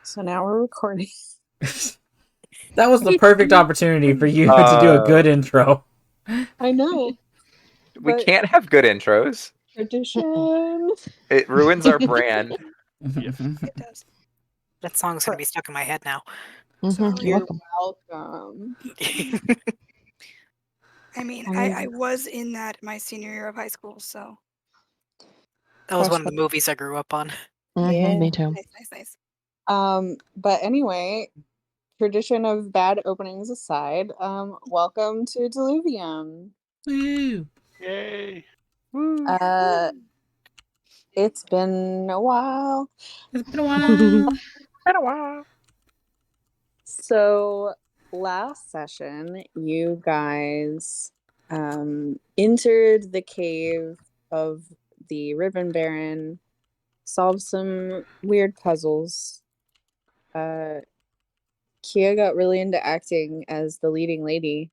So now we're recording. That was the perfect opportunity for you to do a good intro. I know. We but can't have good intros. Tradition. It ruins our brand. It does. That song's going to be stuck in my head now. You're welcome. I mean, I was in that my senior year of high school, so. That was one of the movies I grew up on. Yeah. Me too. Nice. But anyway, tradition of bad openings aside, welcome to Diluvium. Woo! Yay! Woo. It's been a while. It's been a while. So last session, you guys entered the cave of the Ribbon Baron, solved some weird puzzles. Kia got really into acting as the leading lady.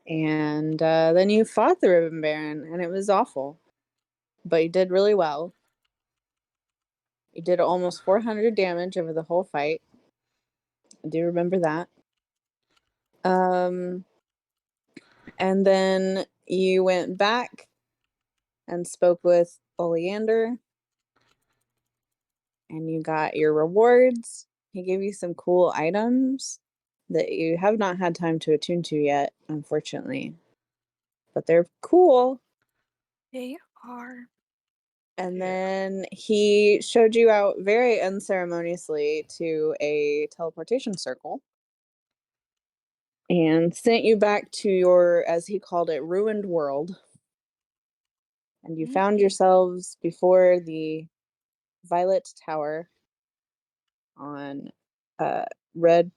And then you fought the Ribbon Baron, and it was awful. But you did really well. You did almost 400 damage over the whole fight. I do remember that. And then you went back and spoke with Oleander. And you got your rewards. He gave you some cool items that you have not had time to attune to yet, unfortunately. But they're cool. They are. And then he showed you out very unceremoniously to a teleportation circle and sent you back to your, as he called it, ruined world. And you found yourselves before the Violet Tower on Red.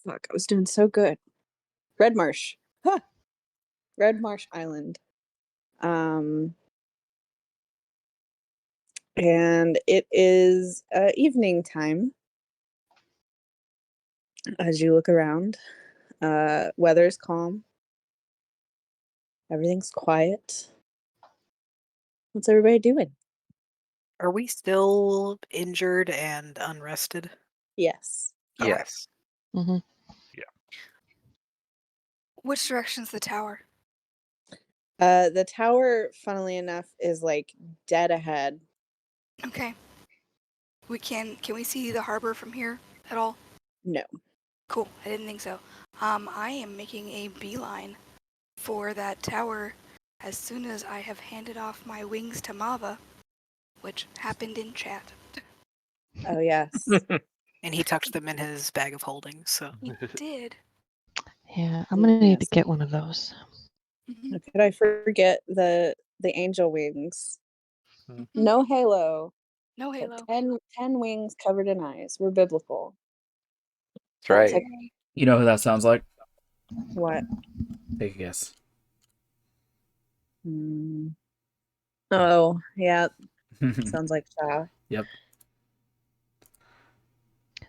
Fuck, I was doing so good. Red Marsh. Huh. Red Marsh Island. And it is evening time. As you look around, weather's calm. Everything's quiet. What's everybody doing? Are we still injured and unrested? Yes. Yes. Mm-hmm. Yeah. Which direction's the tower? The tower, funnily enough, is like dead ahead. Okay. Can we see the harbor from here at all? No. Cool. I didn't think so. I am making a beeline for that tower as soon as I have handed off my wings to Mava, which happened in chat. Oh, yes. And he tucked them in his bag of holding, so. He did. Yeah, I'm gonna need to get one of those. Could I forget the angel wings? Mm-hmm. No halo. No halo. 10 wings covered in eyes. We're biblical. That's right. You know who that sounds like? What? Take a guess. Oh, yeah. Sounds like Cha. Yep.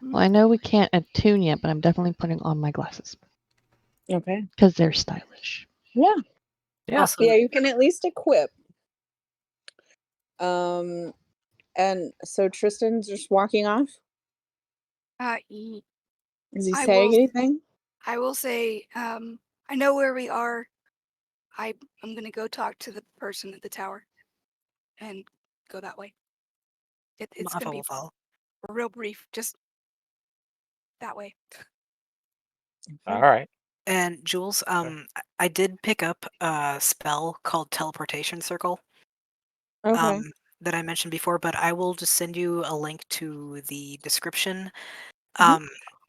Well, I know we can't attune yet, but I'm definitely putting on my glasses. Okay. Because they're stylish. Yeah. Yeah. Also, Yeah, you can at least equip. And so Tristan's just walking off? Is he saying anything? I will say, I know where we are. I'm going to go talk to the person at the tower and go that way. It's going to be real brief, just that way. All right. And Jules, I did pick up a spell called Teleportation Circle. Okay. That I mentioned before, but I will just send you a link to the description.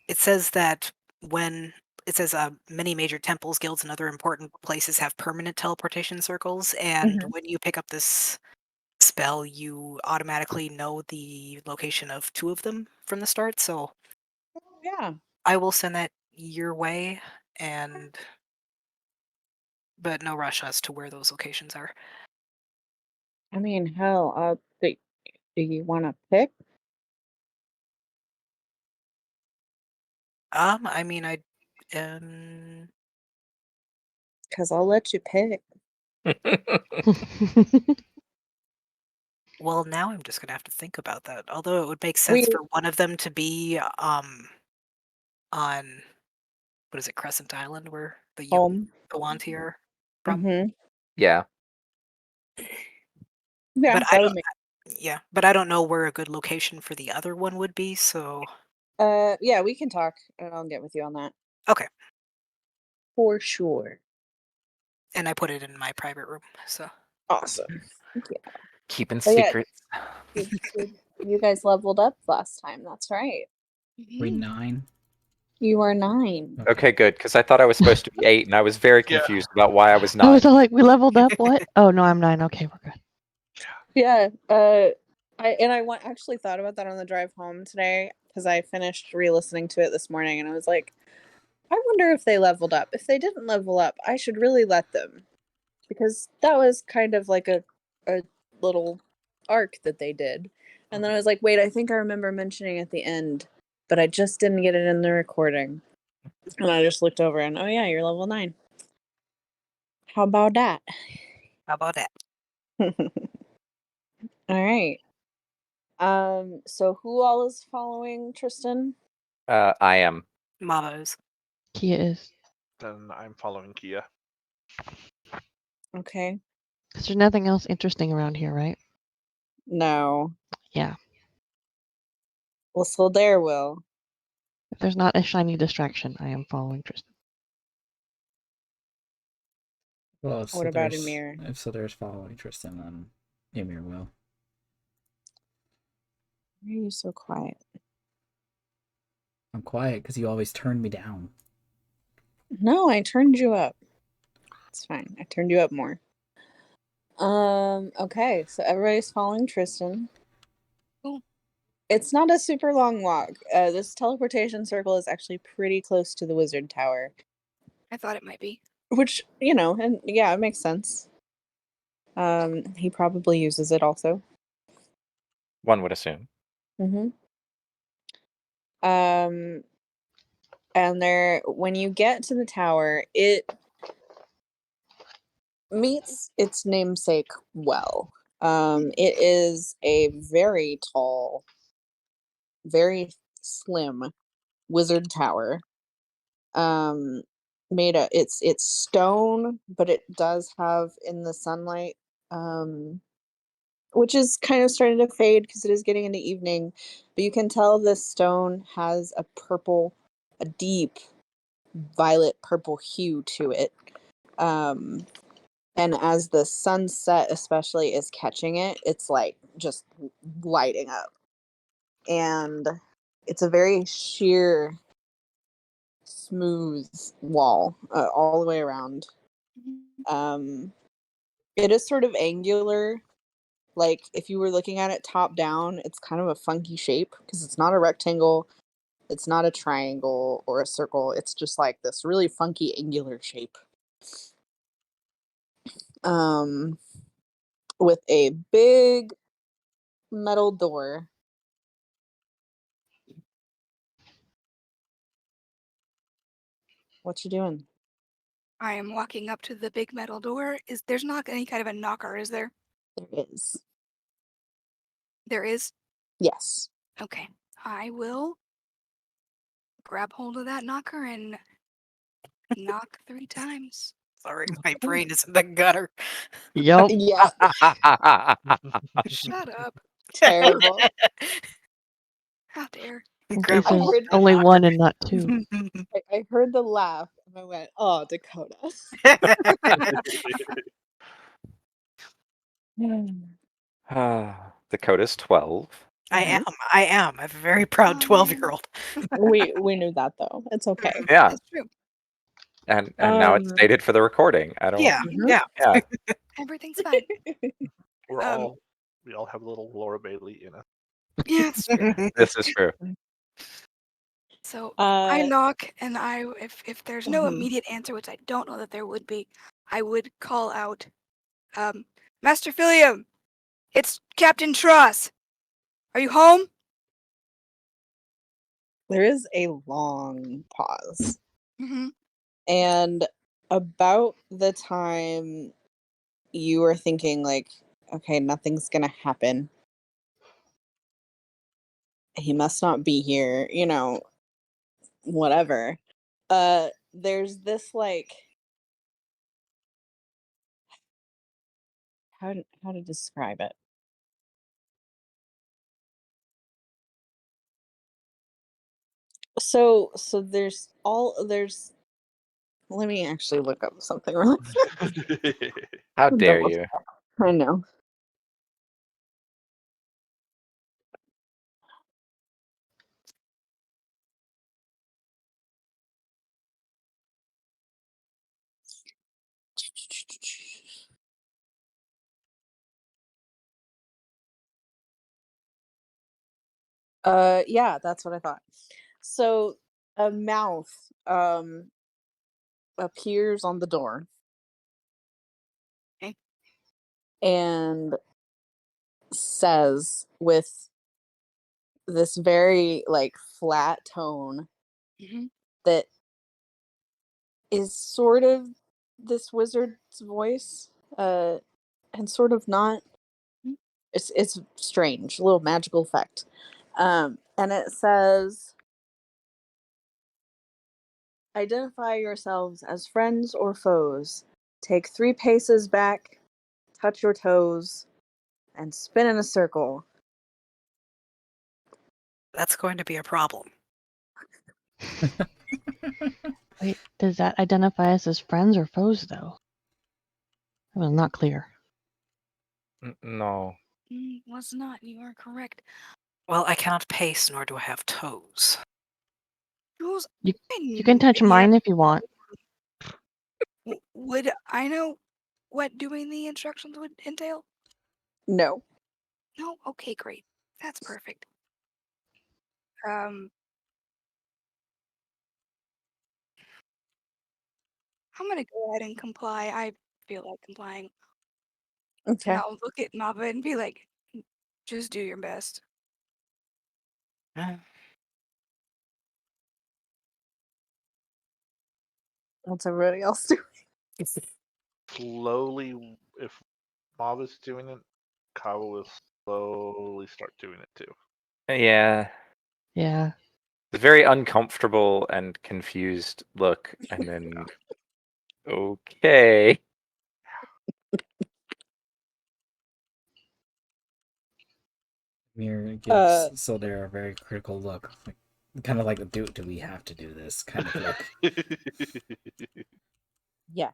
It says that many major temples, guilds, and other important places have permanent teleportation circles, and when you pick up this spell, you automatically know the location of 2 of them from the start, so yeah. I will send that your way, but no rush as to where those locations are. I mean, hell, do you want to pick? I mean, Because I'll let you pick. Well, now I'm just gonna have to think about that. Although it would make We sense for one of them to be on what is it, Crescent Island, where the home. Yuan-Ti are from. Mm-hmm. Yeah. Yeah, But I that would don't. make. Yeah, but I don't know where a good location for the other one would be. So Yeah, we can talk, and I'll get with you on that okay, for sure. and I put it in my private room. So Awesome. Yeah. Keeping But yeah, secrets. you guys leveled up last time. That's right. We Mhm. 9. You are 9. Okay, good, because I thought I was supposed to be 8, and I was very Yeah. confused about why I was I 9. was all like, we leveled up. What? Oh no, I'm 9. Okay, we're good. Yeah. I actually thought about that on the drive home today because I finished re-listening to it this morning, and I was like, I wonder if they leveled up. If they didn't level up, I should really let them, because that was kind of like a little arc that they did. And then I was like, wait, I think I remember mentioning at the end, but I just didn't get it in the recording. And I just looked over and, oh yeah, you're level 9. How about that? how about that? All right. So who all is following Tristan? I am. Mavos. Kia is. Then I'm following Kia. Okay. Because there's nothing else interesting around here, right? No. Yeah. Well, so there will. If there's not a shiny distraction, I am following Tristan. Well, if What about Soder's, Emir? if Soder's following Tristan, then Ymir will. Why are you so quiet? I'm quiet because you always turn me down. No, I turned you up. It's fine. I turned you up more. Okay, so everybody's following Tristan. Cool. It's not a super long walk. This teleportation circle is actually pretty close to the wizard tower, I thought it might be. which, and yeah, it makes sense. He probably uses it also. One would assume. Mm-hmm. And when you get to the tower, it meets its namesake well. It is a very tall, very slim wizard tower. It's stone, but it does have in the sunlight, which is kind of starting to fade because it is getting into evening. But you can tell this stone has a deep violet purple hue to it. And as the sunset especially is catching it, it's like just lighting up. And it's a very sheer, smooth wall all the way around. It is sort of angular. Like if you were looking at it top down, it's kind of a funky shape because it's not a rectangle, it's not a triangle or a circle. It's just like this really funky angular shape. With a big metal door. What you doing? I am walking up to the big metal door. There's not any kind of a knocker, is there? There is. There is? Yes. Okay. I will grab hold of that knocker and knock 3 times. Sorry, my brain is in the gutter. Yup. Yeah. Shut up. Terrible. How dare. In Grab case I there's hold of heard, the only knocker. one and not two. I heard the laugh and I went, "Oh, Dakota." Dakota's 12. I am. I'm a very proud 12-year-old. We knew that though. It's okay. Yeah, That's true. and now it's stated for the recording. I don't. Yeah, Mhm. yeah. Yeah. Everything's fine. We all have a little Laura Bailey in us. Yeah, it's true. This is true. So I knock, and if there's no Mhm. immediate answer, which I don't know that there would be, I would call out, Master Philium, it's Captain Truss. Are you home? There is a long pause. Mm-hmm. And about the time you are thinking like okay, nothing's gonna happen. He must not be here, whatever. There's this like how to describe it. So there's let me actually look up something really How dare double you? check. I know. Yeah, that's what I thought. So a mouth appears on the door Okay. and says with this very like flat tone Mhm. that is sort of this wizard's voice, and sort of not. Mm. It's strange, a little magical effect. And it says, identify yourselves as friends or foes. Take 3 paces back, touch your toes, and spin in a circle. That's going to be a problem. Wait, does that identify us as friends or foes, though? That was not clear. No. Was not. You are correct. Well, I cannot pace, nor do I have toes. Jules, You I You can touch yeah, mine if you want. would I know what doing the instructions would entail? No. No? Okay, great. That's perfect. Um, I'm gonna go ahead and comply. I feel like complying. And Okay. I'll look at Mava and be like, just do your best. What's everybody else do? Slowly, if Mob is doing it, Kava will slowly start doing it too. Yeah. Yeah. It's a very uncomfortable and confused look, and then okay. Mir Uh, gives Sildare a very critical look, like, kind of like, do we have to do this kind of look. yes.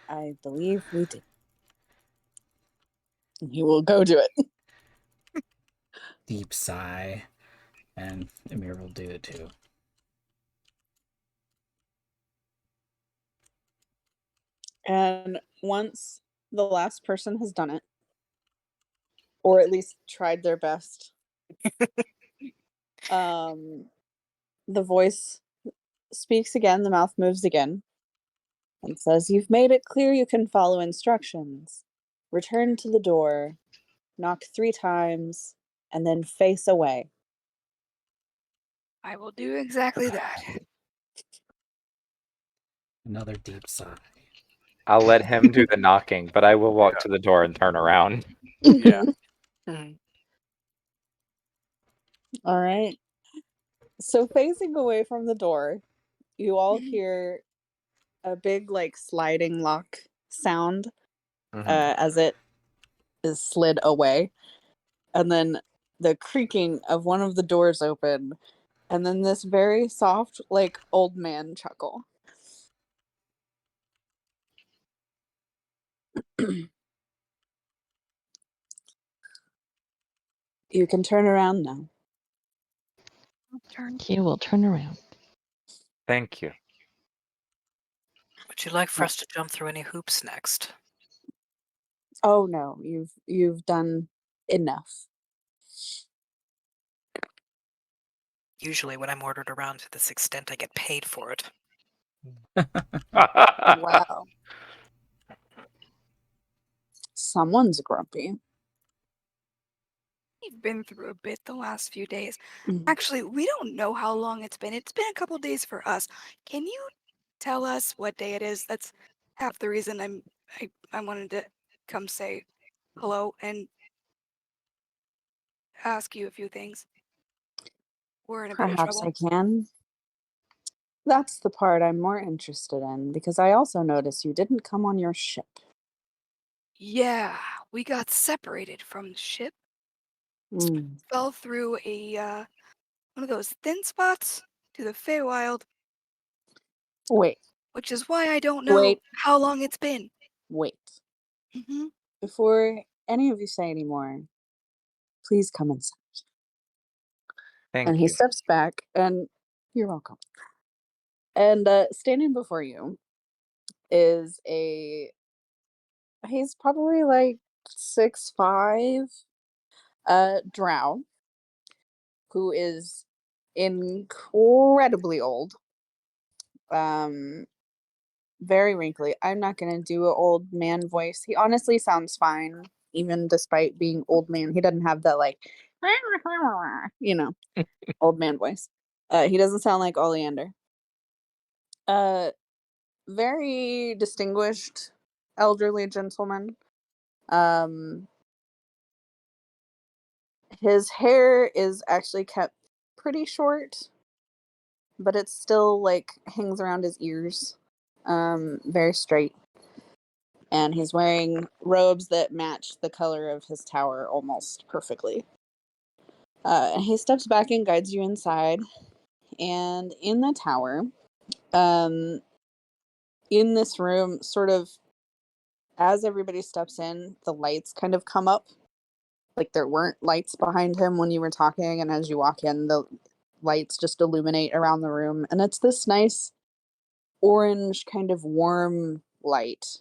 I believe we do. He will go do it. Deep sigh, and Emir will do it too. And once the last person has done it, or at least tried their best, the voice speaks again, the mouth moves again, and says, you've made it clear you can follow instructions. Return to the door, knock 3 times, and then face away. I will do exactly that. Another deep sigh. I'll let him do the knocking, but I will walk to the door and turn around. Yeah. Mhm. All right. So facing away from the door, you all Mhm. hear a big like sliding lock sound Mhm. as it is slid away, and then the creaking of one of the doors open, and then this very soft like old man chuckle. You can turn around now. Turn. He will turn around. Thank you. Would you like for us to jump through any hoops next? Oh no, you've done enough. Usually, when I'm ordered around to this extent, I get paid for it. Wow. Someone's grumpy. We've been through a bit the last few days. Mhm. Actually, we don't know how long it's been. It's been a couple days for us. Can you tell us what day it is? That's half the reason I wanted to come say hello and ask you a few things. We're in a bit of Perhaps trouble. I can. That's the part I'm more interested in, because I also noticed you didn't come on your ship. Yeah, we got separated from the ship. Hmm. Fell through a one of those thin spots to the Feywild, Wait, which is why I don't know wait, how long it's been. wait. Hmm. Before any of you say any more, please come inside. Thank And he you. steps back, and you're welcome. And standing before you is he's probably like 6'5", drow, who is incredibly old. Very wrinkly. I'm not gonna do an old man voice. He honestly sounds fine, even despite being old man. He doesn't have that like, you know, old man voice. He doesn't sound like Oleander. Uh, very distinguished elderly gentleman. Um, his hair is actually kept pretty short, but it still like hangs around his ears. Very straight. And he's wearing robes that match the color of his tower almost perfectly. And he steps back and guides you inside. And in the tower, um, in this room, sort of as everybody steps in, the lights kind of come up. Like there weren't lights behind him when you were talking, and as you walk in, the lights just illuminate around the room. And it's this nice orange, kind of warm light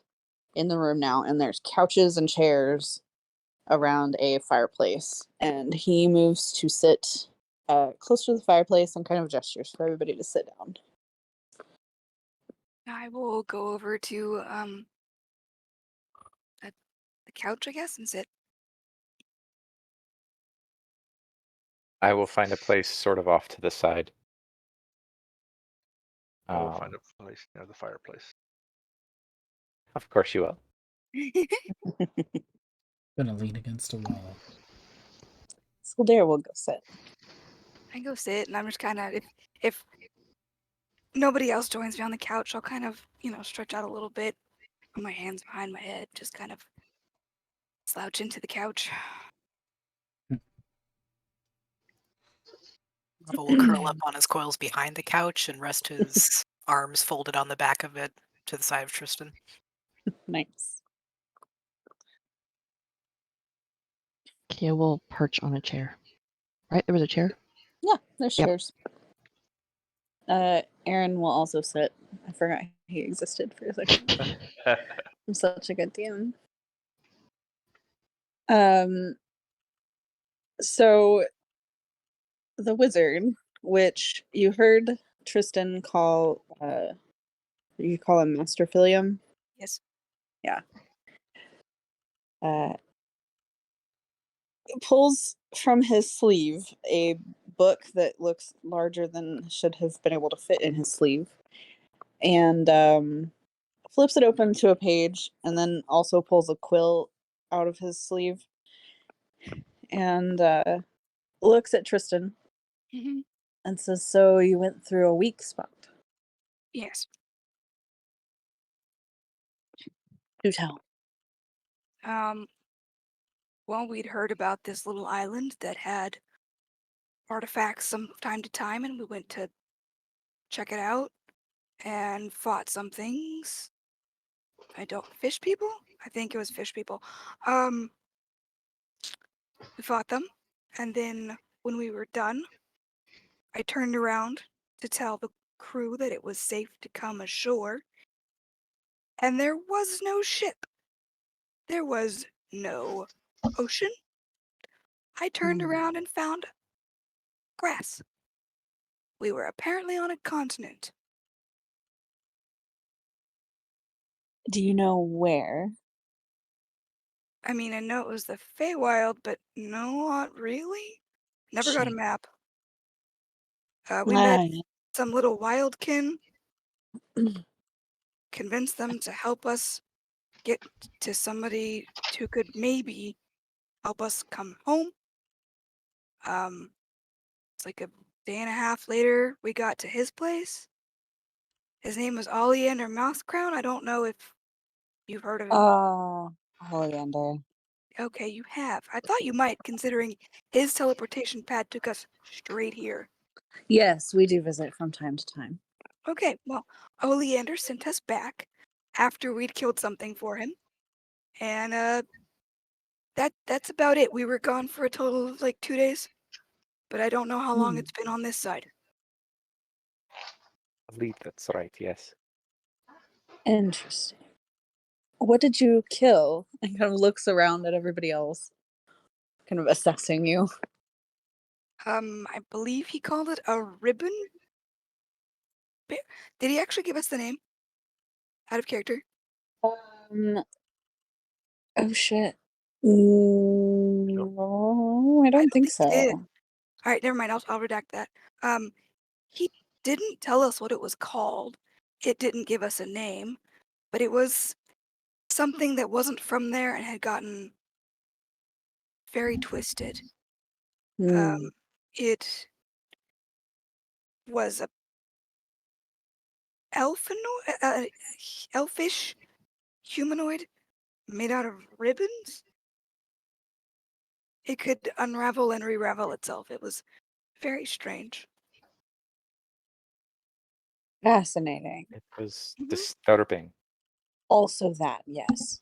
in the room now. And there's couches and chairs around a fireplace, and he moves to sit close to the fireplace and kind of gestures for everybody to sit down. I will go over to the couch, I guess, and sit. I will find a place sort of off to the side. I will find a place near the fireplace. Of course you will. Gonna lean against a wall. Sildare will go sit. I go sit, and I'm just kind of if nobody else joins me on the couch, I'll kind of stretch out a little bit, put my hands behind my head, just kind of slouch into the couch. Lava will curl up on his coils behind the couch and rest his arms folded on the back of it to the side of Tristan. Nice. Kia will perch on a chair. Right? There was a chair? Yeah, there's Yep. chairs. Aaron will also sit. I forgot he existed for a second. I'm such a good DM. So the wizard, which you heard Tristan call, you call him Master Filium. Yes. Yeah. Pulls from his sleeve a book that looks larger than should have been able to fit in his sleeve, and flips it open to a page, and then also pulls a quill out of his sleeve and looks at Tristan Hmm. and says, "So you went through a weak spot. Yes. Do tell." Well, we'd heard about this little island that had artifacts some time to time, and we went to check it out and fought some things. Fish people? I think it was fish people. We fought them, and then when we were done, I turned around to tell the crew that it was safe to come ashore, and there was no ship. There was no ocean. I turned around and found grass. We were apparently on a continent. Do you know where? I mean, I know it was the Feywild, but not really. Never got a Shame. map. We met Ah, some little wildkin, convinced them to help us get to somebody who could maybe help us come home. It's like a day and a half later, we got to his place. His name was Oleander Mousecrown. I don't know if you've heard of him. Oleander. Okay, you have. I thought you might, considering his teleportation pad took us straight here. Yes, we do visit from time to time. Okay, well, Oleander sent us back after we'd killed something for him. And that's about it. We were gone for a total of like 2 days. But I don't know how long it's been on this side. I believe that's right, yes. Interesting. What did you kill? And kind of looks around at everybody else, kind of assessing you. I believe he called it a ribbon. Did he actually give us the name? Out of character? Oh shit. No, I don't think he did. so. All right, never mind. I'll redact that. He didn't tell us what it was called. It didn't give us a name, but it was something that wasn't from there and had gotten very twisted. It was a elfish humanoid made out of ribbons. It could unravel and re-ravel itself. It was very strange. Fascinating. It was Mhm. disturbing. Also that, yes.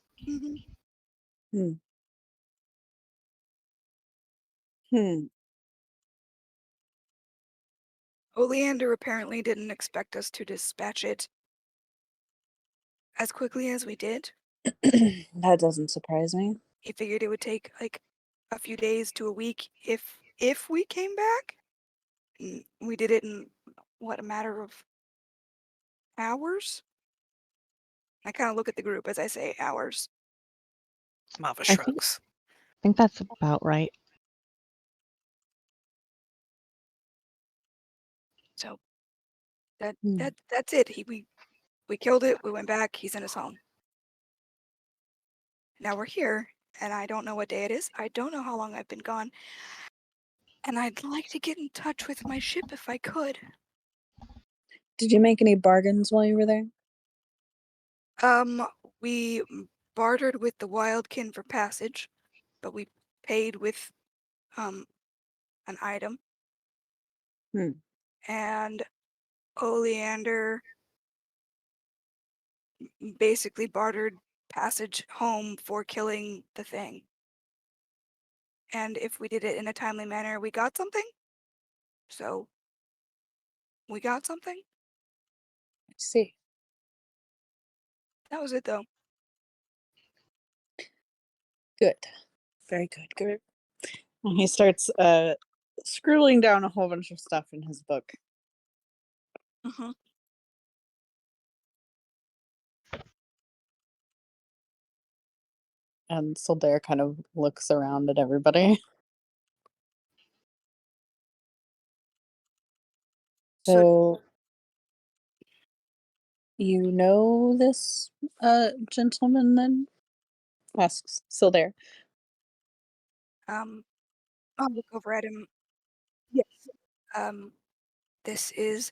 Mm-hmm. Oleander apparently didn't expect us to dispatch it as quickly as we did. That doesn't surprise me. He figured it would take like a few days to a week if we came back. And we did it in what, a matter of hours? I kind of look at the group as I say hours. Mava I think, shrugs. I think that's about right. So that's it. We killed it. We went back. He sent us home. Now we're here, and I don't know what day it is. I don't know how long I've been gone. And I'd like to get in touch with my ship if I could. Did you make any bargains while you were there? We bartered with the Wildkin for passage, but we paid with an item. And Oleander basically bartered passage home for killing the thing. And if we did it in a timely manner, we got something. So we got something. I see. That was it, though. Good. Very good. Good. And he starts scribbling down a whole bunch of stuff in his book. Mm-hmm. And Soldair kind of looks around at everybody. So you know this gentleman then? Asks Soldair. I'll look over at him. Yes. This is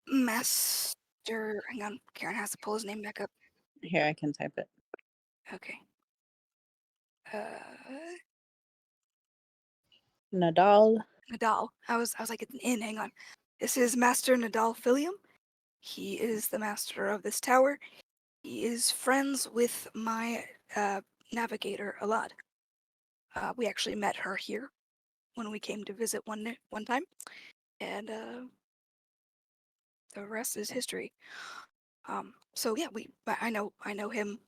Master. Hang on, Karen has to pull his name back up. Here, I can type it. Okay. Nadal. Nadal. I was like, it's an N. Hang on. This is Master Nadal Filium. He is the master of this tower. He is friends with my navigator a lot. We actually met her here when we came to visit one time, and the rest is history. So yeah, I know him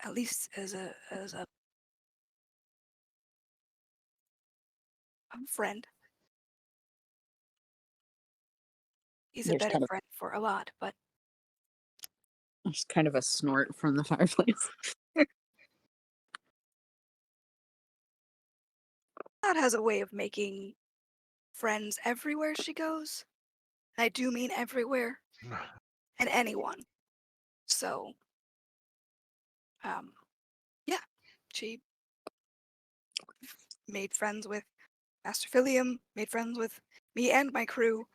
at least as a friend. He's a There's better friend for a lot, but there's kind of a snort from the fireplace. God has a way of making friends everywhere she goes. I do mean everywhere. And anyone. So Yeah, she made friends with Master Philium, made friends with me and my crew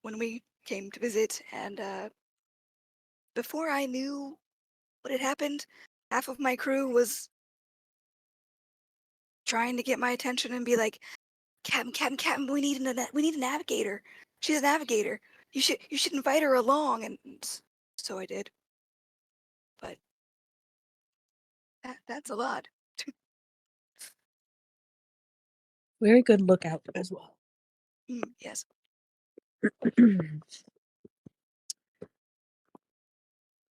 when we came to visit, and before I knew what had happened, half of my crew was trying to get my attention and be like, Captain, we need a navigator. She's a navigator. You should invite her along, and so I did. But that's a lot. Very good lookout as well. Yes.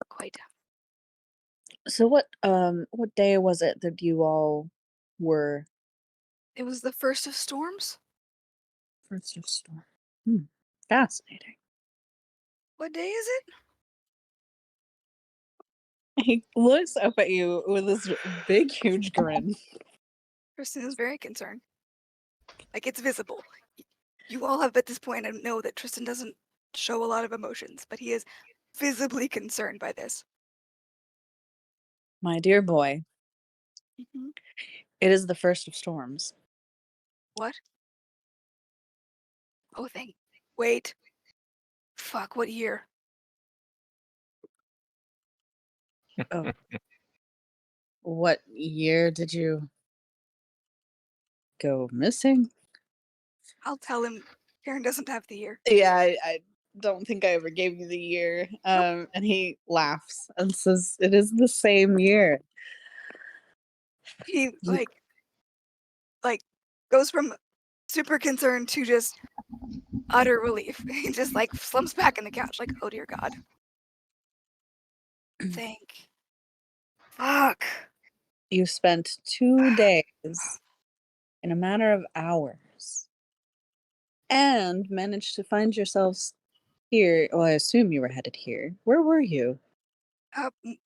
Quite. So what day was it that you all were It was the first of storms. first of storm? Fascinating. What day is it? He looks up at you with this big, huge grin. Kristen is very concerned. Like, it's visible. You all have at this point and know that Tristan doesn't show a lot of emotions, but he is visibly concerned by this. My dear boy, Mhm. it is the first of storms. What? Oh, wait. Fuck, what year? Oh. What year did you go missing? I'll tell him Karen doesn't have the year. Yeah, I don't think I ever gave you the year. Nope. And he laughs and says, "It is the same year." He, You- like, goes from super concerned to just utter relief. He just, like, slumps back in the couch, like, oh dear God. Fuck. You spent 2 days in a matter of hours and managed to find yourselves here. Well, I assume you were headed here. Where were you?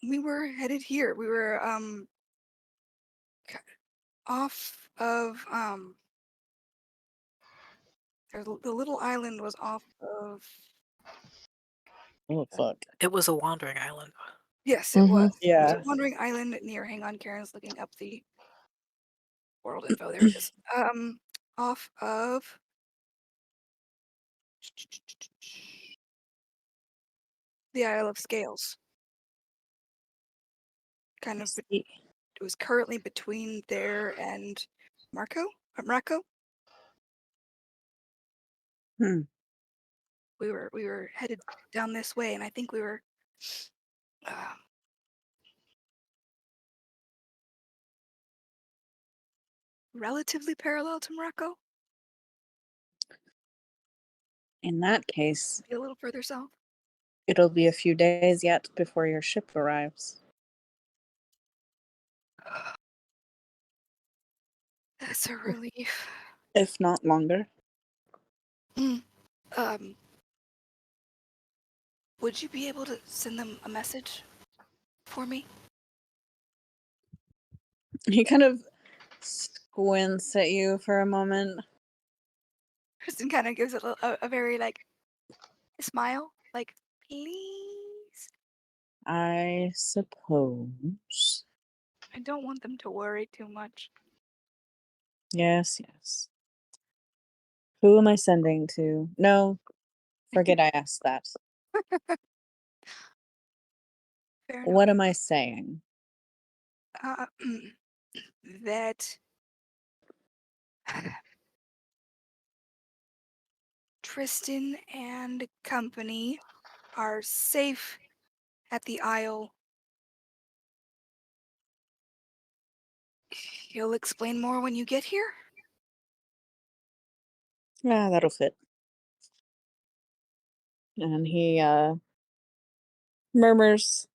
We were headed here. We were, off of, the little island was off of... Oh, fuck. It was a wandering island. Yes, it was. It was Yeah. a wandering island near... Hang on, Karen's looking up the world info. There it is. Off of... the Isle of Scales. Kind of, it was currently between there and Morocco. Hmm. We were headed down this way, and I think we were relatively parallel to Morocco, In that case, maybe a little further south. it'll be a few days yet before your ship arrives. That's a relief. If not longer. Would you be able to send them a message for me? He kind of squints at you for a moment. Kristen kind of gives it a very, like, smile, like, please. I suppose. I don't want them to worry too much. Yes, yes. Who am I sending to? No, forget I asked that. Fair enough. What am I saying? That Tristan and company are safe at the Isle. You'll explain more when you get here? Yeah, that'll fit. And he murmurs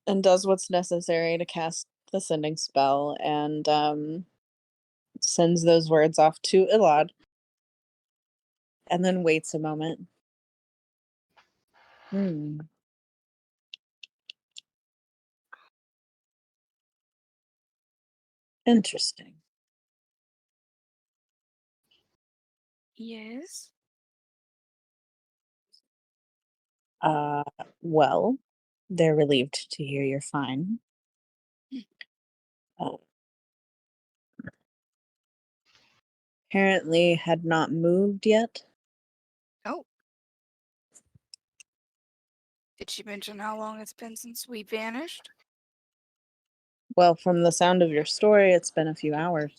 and does what's necessary to cast the sending spell and sends those words off to Ilad and then waits a moment. Interesting. Yes. Well, They're relieved to hear you're fine. Uh, apparently had not moved yet. Oh. Did she mention how long it's been since we vanished? Well, from the sound of your story, it's been a few hours.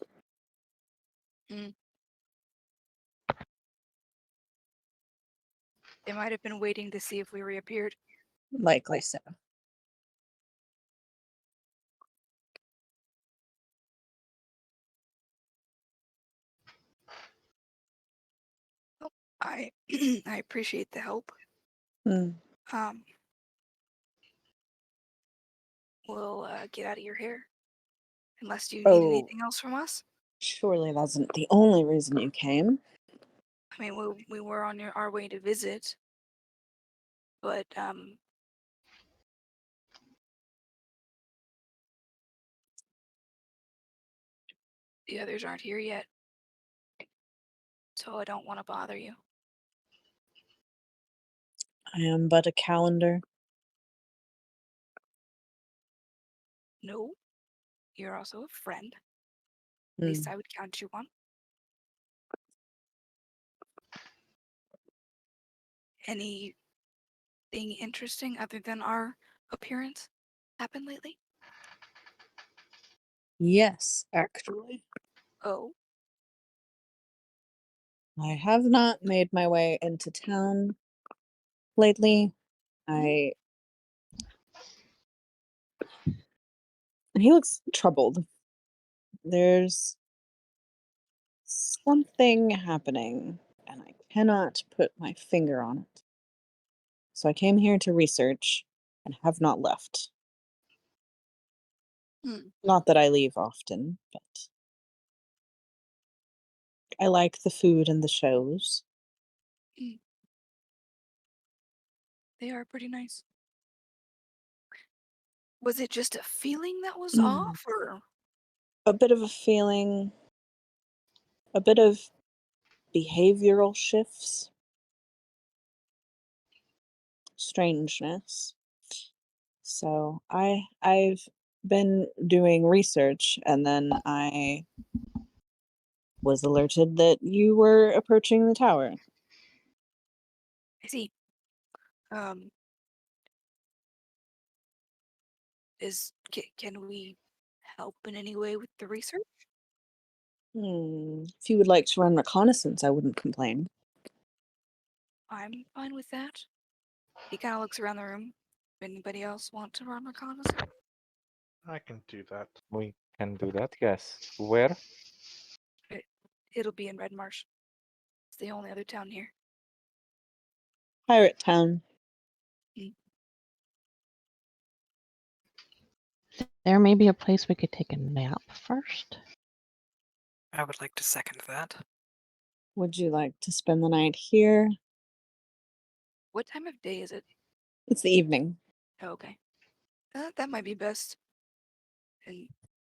They might have been waiting to see if we reappeared. Likely so. Oh, I I appreciate the help. Hmm. We'll get out of your hair. Unless you need Oh, anything else from us. surely that wasn't the only reason you came. I mean, we were on our way to visit, but the others aren't here yet, so I don't want to bother you. I am but a calendar. No, you're also a friend. At Hmm. least I would count you one. Anything interesting other than our appearance happened lately? Yes, actually. Oh, I have not made my way into town lately. And he looks troubled. There's something happening, and I cannot put my finger on it. So I came here to research and have not left. Not that I leave often, but I like the food and the shows. they are pretty nice. Was it just a feeling that was off, or? A bit of a feeling, a bit of behavioral shifts, strangeness. So I've been doing research, and then I was alerted that you were approaching the tower. I see. Can we help in any way with the research? If you would like to run reconnaissance, I wouldn't complain. I'm fine with that. He kind of looks around the room. Anybody else want to run reconnaissance? I can do that. We can do that, yes. Where? It'll be in Red Marsh. It's the only other town here. Pirate town. There may be a place we could take a nap first. I would like to second that. Would you like to spend the night here? What time of day is it? It's the evening. Oh, okay. That might be best. And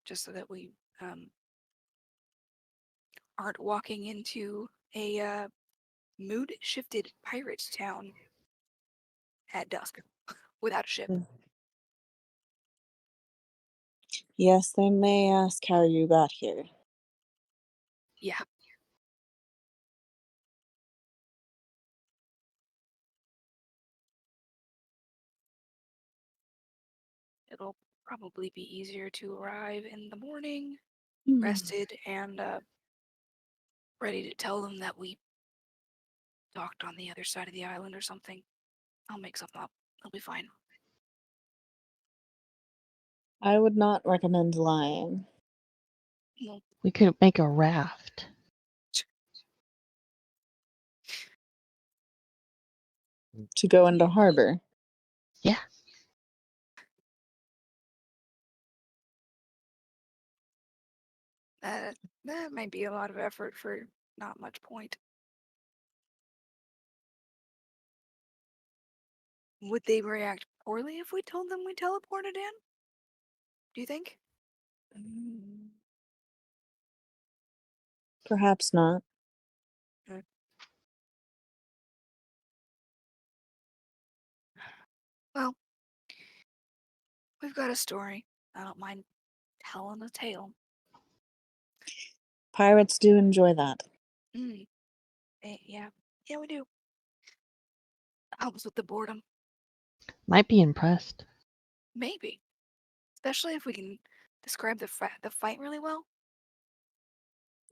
just so that we aren't walking into a mood-shifted pirate town at dusk without a ship. Yes, they may ask how you got here. Yeah. It'll probably be easier to arrive in the morning, rested, and ready to tell them that we docked on the other side of the island or something. I'll make something up. It'll be fine. I would not recommend lying. Well, We could make a raft. To go into harbor. Yeah. that might be a lot of effort for not much point. Would they react poorly if we told them we teleported in? Do you think? Perhaps not. Well, We've got a story. I don't mind telling a tale. Pirates do enjoy that. Yeah, we do. Helps with the boredom, Might be impressed. maybe. Especially if we can describe the fight really well.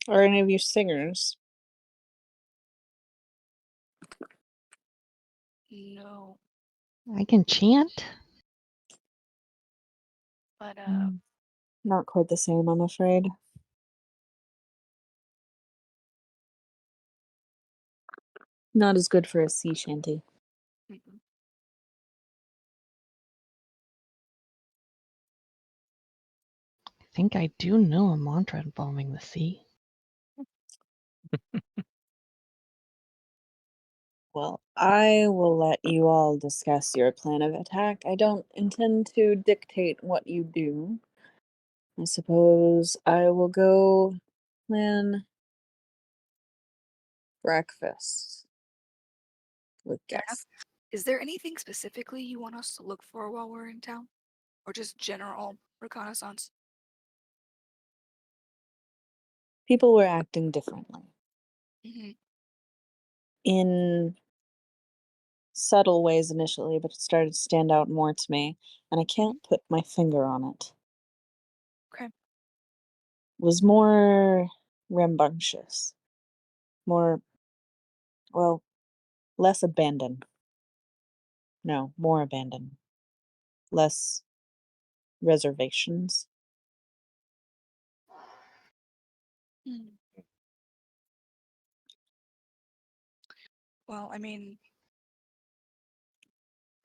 Are any of you singers? No, I can chant. but Not quite the same, I'm afraid. Not as good for a sea shanty. mm-mm. I think I do know a mantra involving the sea. Well, I will let you all discuss your plan of attack. I don't intend to dictate what you do. I suppose I will go plan breakfast with Fair enough. guests. Is there anything specifically you want us to look for while we're in town? Or just general reconnaissance? People were acting differently Mm-hmm. in subtle ways initially, but it started to stand out more to me, and I can't put my finger on it. Okay. Was more rambunctious, more, well, less abandoned. No, more abandoned. Less reservations. Hmm. Well, I mean,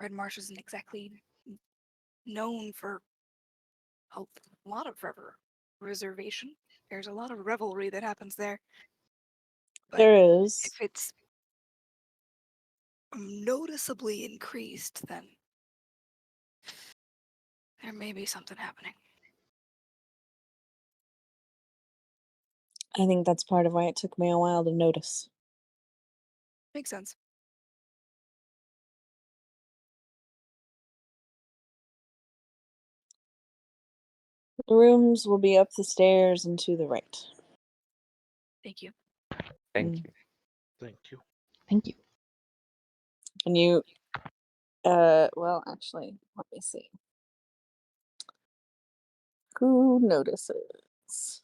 Red Marsh isn't exactly known for a lot of reservation. There's a lot of revelry that happens there. But There if is. it's noticeably increased, then there may be something happening. I think that's part of why it took me a while to notice. Makes sense. The rooms will be up the stairs and to the right. Thank you. Thank Mm. you. Thank you. Thank you. And you, well, actually, let me see. Who notices?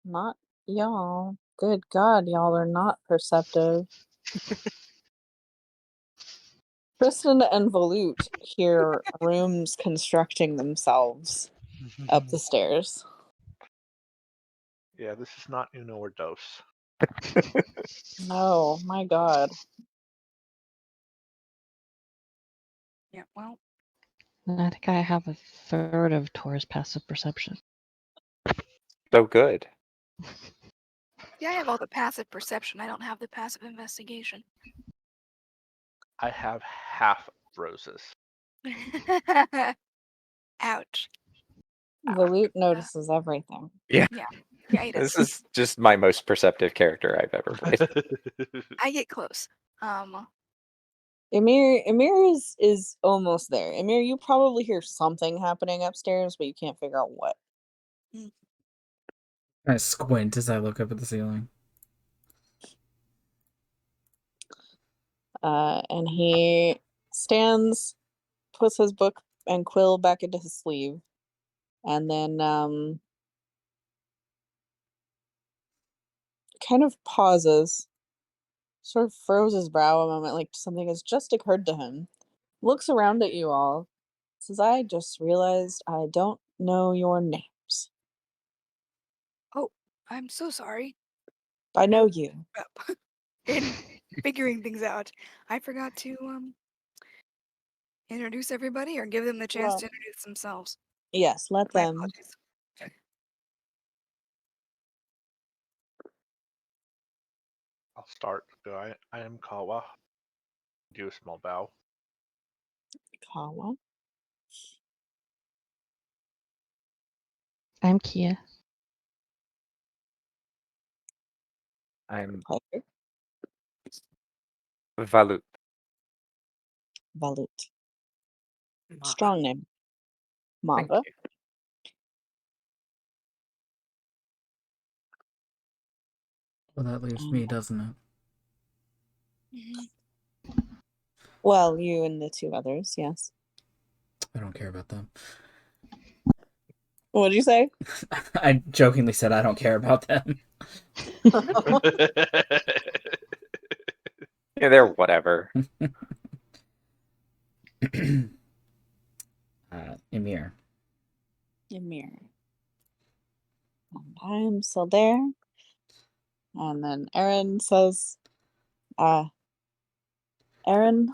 Not y'all. Good God, y'all are not perceptive. Kristen and Volute hear rooms constructing themselves up the stairs. Yeah, this is not Uno or Dos. No, my God. Yeah, well, And I think I have a third of Taurus passive perception. So good. yeah, I have all the passive perception. I don't have the passive investigation. I have half roses. Ouch. Volute notices everything. Yeah. Yeah, he does. This is just my most perceptive character I've ever played. I get close. Emir is almost there. Emir, you probably hear something happening upstairs, but you can't figure out what. I squint as I look up at the ceiling. And he stands, puts his book and quill back into his sleeve, and then kind of pauses, sort of furrows his brow a moment, like something has just occurred to him. Looks around at you all, says, "I just realized I don't know your names. Oh, I'm so sorry. I know you." In figuring things out, I forgot to introduce everybody or give them the chance Well, to introduce themselves. yes, let My them. apologies. I'll start. I am Kawa. Do a small bow. Kawa. I'm Kia. I'm Pleasure. Valut. Valut. Mava. Strong name. Thank Mava. you. Well, that leaves me, doesn't it? Mhm. Well, you and the two others, yes. I don't care about them. What did you say? I jokingly said I don't care about them. Yeah, they're whatever. Emir. Ymir. And I'm still there. And then Aaron says, Aaron,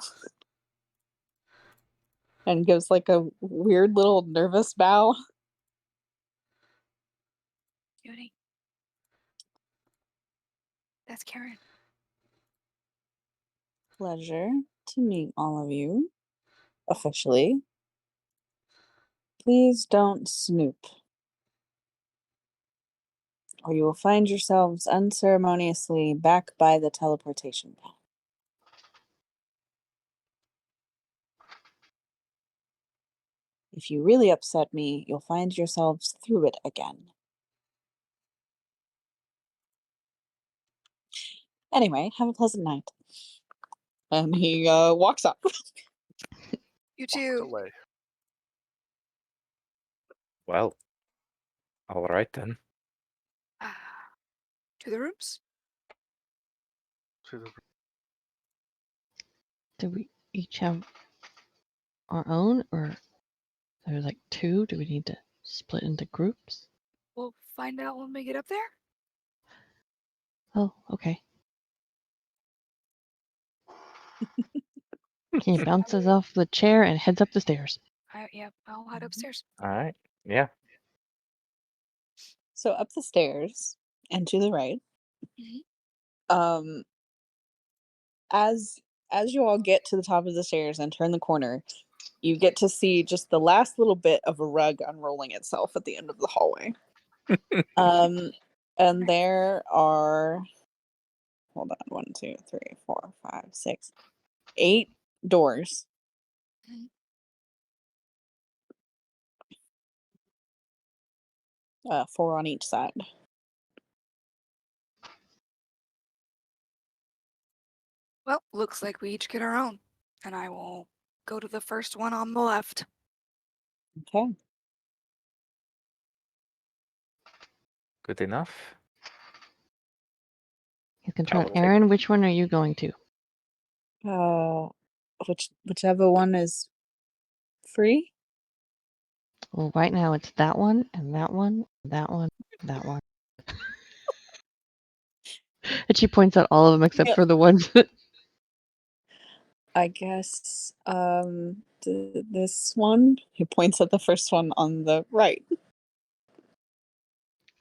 and gives like a weird little nervous bow. Judy. That's Karen. Pleasure to meet all of you. Officially. Please don't snoop, or you will find yourselves unceremoniously back by the teleportation path. If you really upset me, you'll find yourselves through it again. Anyway, have a pleasant night. And he walks up. You Walked too. away. Well, all right then. To the rooms. To the Do we each have our own, or there's like two? Do we need to split into groups? We'll find out when we get up there. Oh, okay. He bounces off the chair and heads up the stairs. I'll head upstairs. All right. Yeah. So up the stairs and to the right. Mhm. Um, as you all get to the top of the stairs and turn the corner, you get to see just the last little bit of a rug unrolling itself at the end of the hallway. And there are, hold on, 1, 2, 3, 4, 5, 6, 8 doors. Mhm. 4 on each side. Well, looks like we each get our own. And I will go to the first one on the left. Okay. Good enough. He's gonna I turn. will take- Aaron, which one are you going to? Whichever one is free. Well, right now it's that one and that one, that one, that one. And she points out all of them except Yeah. for the ones that. I guess this one. He points at the first one on the right.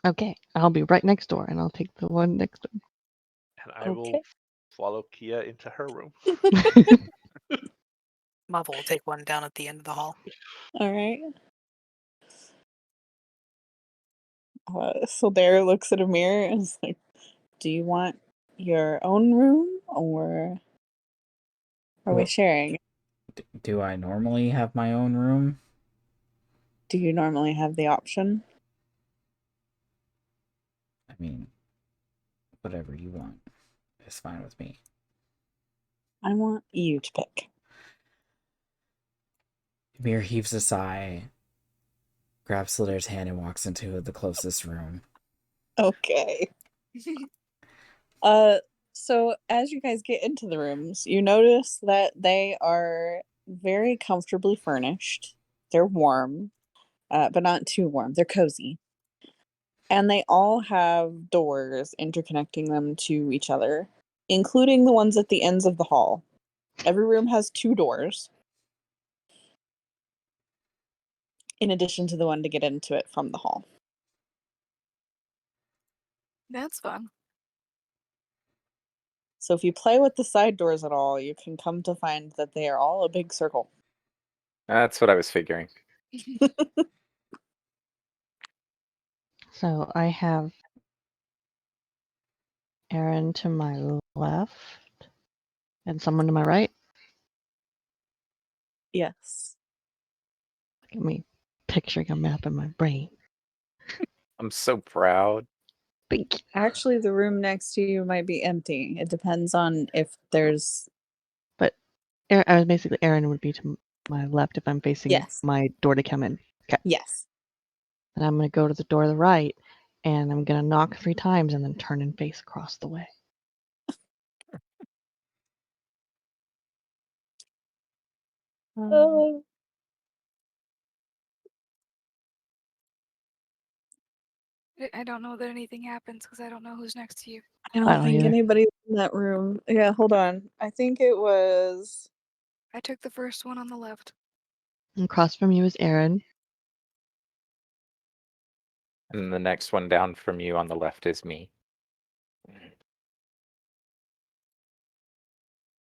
Okay, I'll be right next door, and I'll take the one next door. And I will Okay. follow Kia into her room. Mava will take one down at the end of the hall. All right. So there looks at a mirror and is like, "Do you want your own room, or are we Well, sharing? do I normally have my own room? Do you normally have the option?" I mean, whatever you want is fine with me. I want you to pick. Emir heaves a sigh, grabs Slitter's hand, and walks into the closest room. Okay. So as you guys get into the rooms, you notice that they are very comfortably furnished. They're warm, but not too warm. They're cozy. And they all have doors interconnecting them to each other, including the ones at the ends of the hall. Every room has 2 doors, in addition to the one to get into it from the hall. That's fun. So if you play with the side doors at all, you can come to find that they are all a big circle. That's what I was figuring. So I have Aaron to my left and someone to my right. Yes. Look at me picturing a map in my brain. I'm so proud. Thank you. Actually, the room next to you might be empty. It depends on if there's. I was basically Aaron would be to my left if I'm facing Yes. my door to come in. Okay. Yes. And I'm gonna go to the door to the right, and I'm gonna knock 3 times and then turn and face across the way. Oh. I don't know that anything happens because I don't know who's next to you. I I don't don't think either. anybody's in that room. Yeah, hold on. I think it was. I took the first one on the left. And across from you is Aaron. And the next one down from you on the left is me.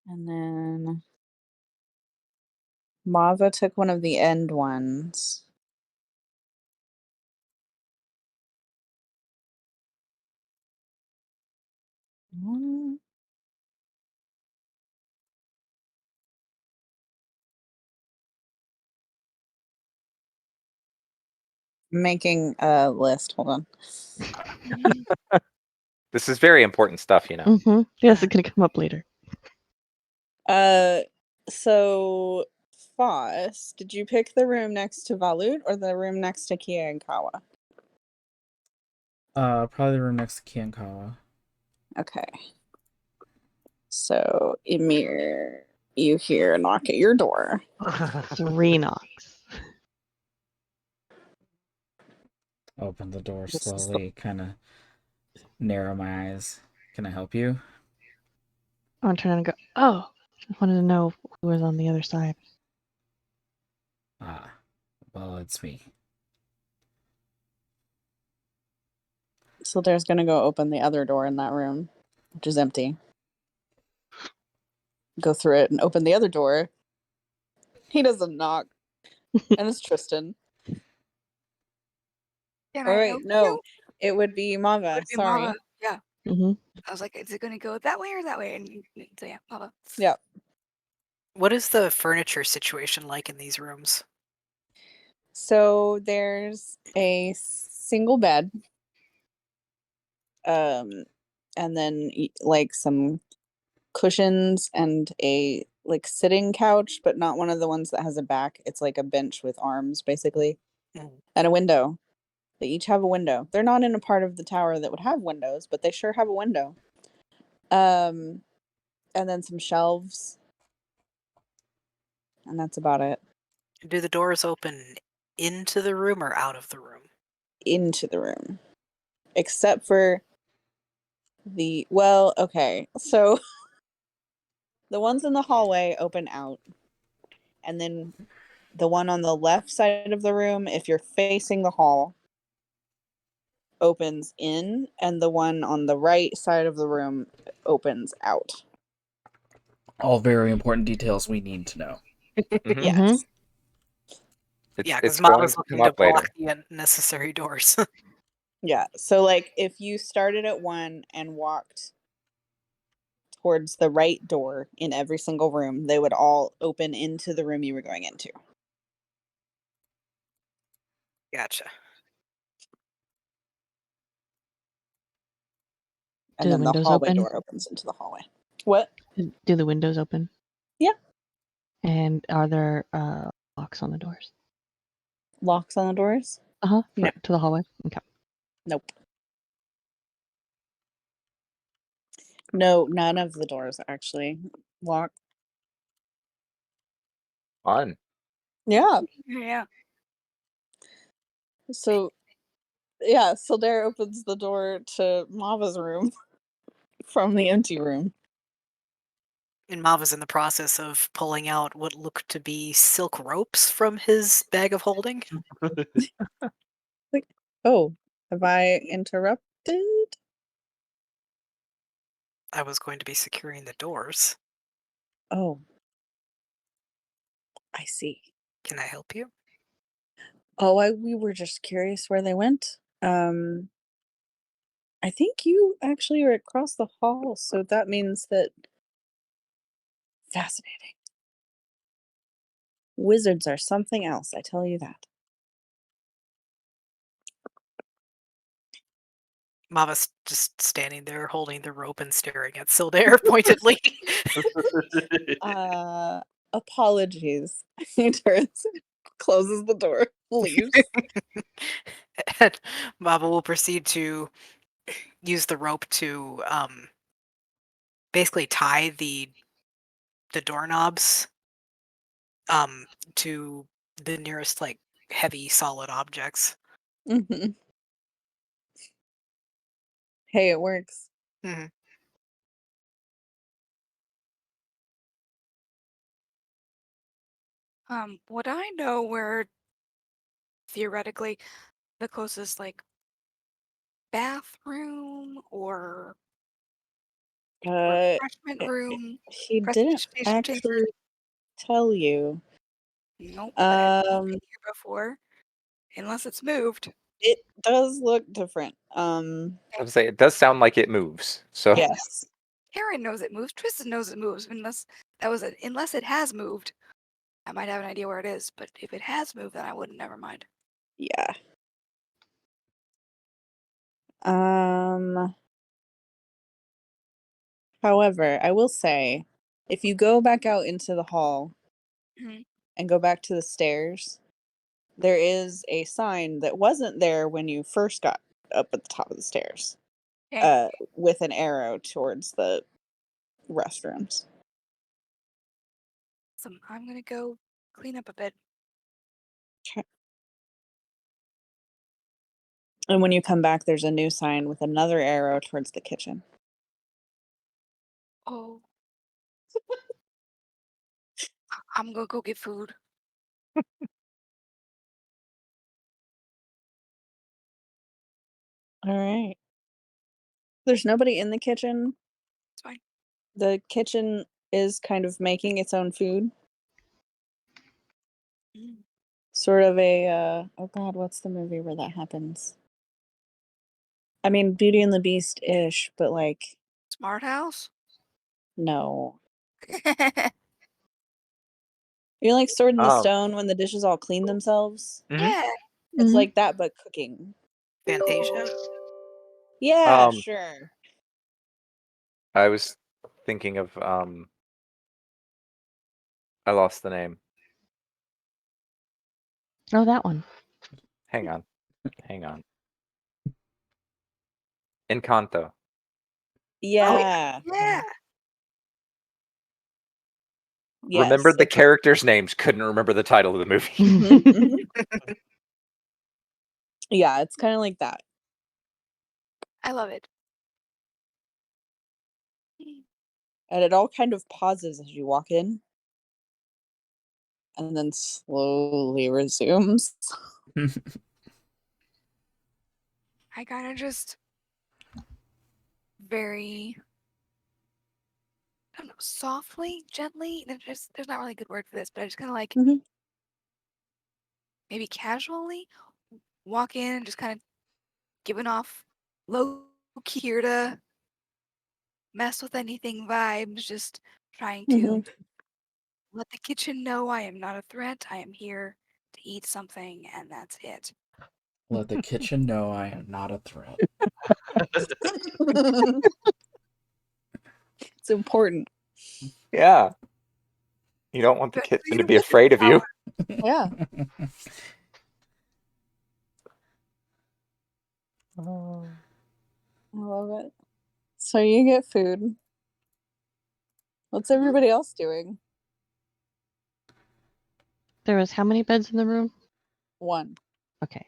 And then Mava took one of the end ones. Mm. Making a list. Hold on. This is very important stuff, you know. Mm-hmm. Yes, it's gonna come up later. So Foss, did you pick the room next to Valut or the room next to Kia and Kawa? Probably the room next to Kiankawa. Okay. So Emir, you hear a knock at your door. 3 knocks. Open the door This is the- slowly, kind of narrow my eyes. Can I help you? I'm gonna turn around and go, oh, I wanted to know who was on the other side. Ah, well, it's me. So there's gonna go open the other door in that room, which is empty. Go through it and open the other door. He doesn't knock. And it's Tristan. Can Or I wait, help no. you? It would be Mava. Would be Sorry. Mava. Yeah. Mm-hmm. I was like, is it gonna go that way or that way? And so yeah, Mava. Yeah. What is the furniture situation like in these rooms? So there's a single bed. And then like some cushions and a like sitting couch, but not one of the ones that has a back. It's like a bench with arms, basically, Mm. and a window. They each have a window. They're not in a part of the tower that would have windows, but they sure have a window. And then some shelves, and that's about it. Do the doors open into the room or out of the room? Into the room, except for okay, so the ones in the hallway open out, and then the one on the left side of the room, if you're facing the hall, opens in, and the one on the right side of the room opens out. All very important details we need to know. Mhm. Yes. Yeah, It's because going Mava's to looking come to up later. block the unnecessary doors. Yeah. So like if you started at one and walked towards the right door in every single room, they would all open into the room you were going into. Gotcha. And Do the then the windows hallway open? door opens into the hallway. What? Do the windows open? Yeah. And are there locks on the doors? Locks on the doors? Uh-huh. No. To the hallway? Okay. Nope. No, none of the doors actually lock. Fun. Yeah. Yeah. So yeah, Sildare opens the door to Mava's room from the empty room. And Mava's in the process of pulling out what look to be silk ropes from his bag of holding. Like, oh, have I interrupted? I was going to be securing the doors. Oh, I see. Can I help you? Oh, we were just curious where they went. I think you actually are across the hall, so that means that fascinating. Wizards are something else, I tell you that. Mava's just standing there holding the rope and staring at Sildair pointedly. Apologies. He turns, closes the door, leaves. And Mava will proceed to use the rope to basically tie the doorknobs to the nearest like heavy solid objects. Mhm. Hey, it works. Mhm. Would I know where theoretically the closest like bathroom or refreshment room, He didn't prestidigitation chamber? actually tell you. Nope, but I've been Um, here before, unless it's moved. it does look different. I would say it does sound like it moves. So Yes. Karen knows it moves. Tristan knows it moves. Unless unless it has moved, I might have an idea where it is. But if it has moved, then I wouldn't. Never mind. Yeah. Um, However, I will say, if you go back out into the hall Mhm. and go back to the stairs, there is a sign that wasn't there when you first got up at the top of the stairs. Okay. With an arrow towards the restrooms. So I'm gonna go clean up a bit. And when you come back, there's a new sign with another arrow towards the kitchen. Oh, I'm gonna go get food. All right. There's nobody in the kitchen. It's fine. The kitchen is kind of making its own food. Mm. Sort of a oh god, what's the movie where that happens? I mean, Beauty and the Beast ish, but like Smart house. no. You know, like Sword in the Um, Stone when the dishes all clean themselves? mhm. Yeah. It's Mhm. like that, but cooking. Fantasia. Yeah, Um, sure. I was thinking of I lost the name. Oh, that one. Hang on. Encanto. Yeah. Yeah. Yes. Remembered the characters' names, couldn't remember the title of the movie. Mhm, mhm. Yeah, it's kind of like that. I love it. And it all kind of pauses as you walk in and then slowly resumes. I kind of just very, I don't know, softly, gently. There's not really a good word for this, but I just kind of like Mhm. maybe casually walk in and just kind of giving off low key here to mess with anything vibes, just trying to Mhm. let the kitchen know I am not a threat. I am here to eat something, and that's it. Let the kitchen know I am not a threat. It's important. Yeah. You don't want the Especially kitchen to in be Wizard afraid of you. Yeah. I love it. So you get food. What's everybody else doing? There was how many beds in the room? One. Okay.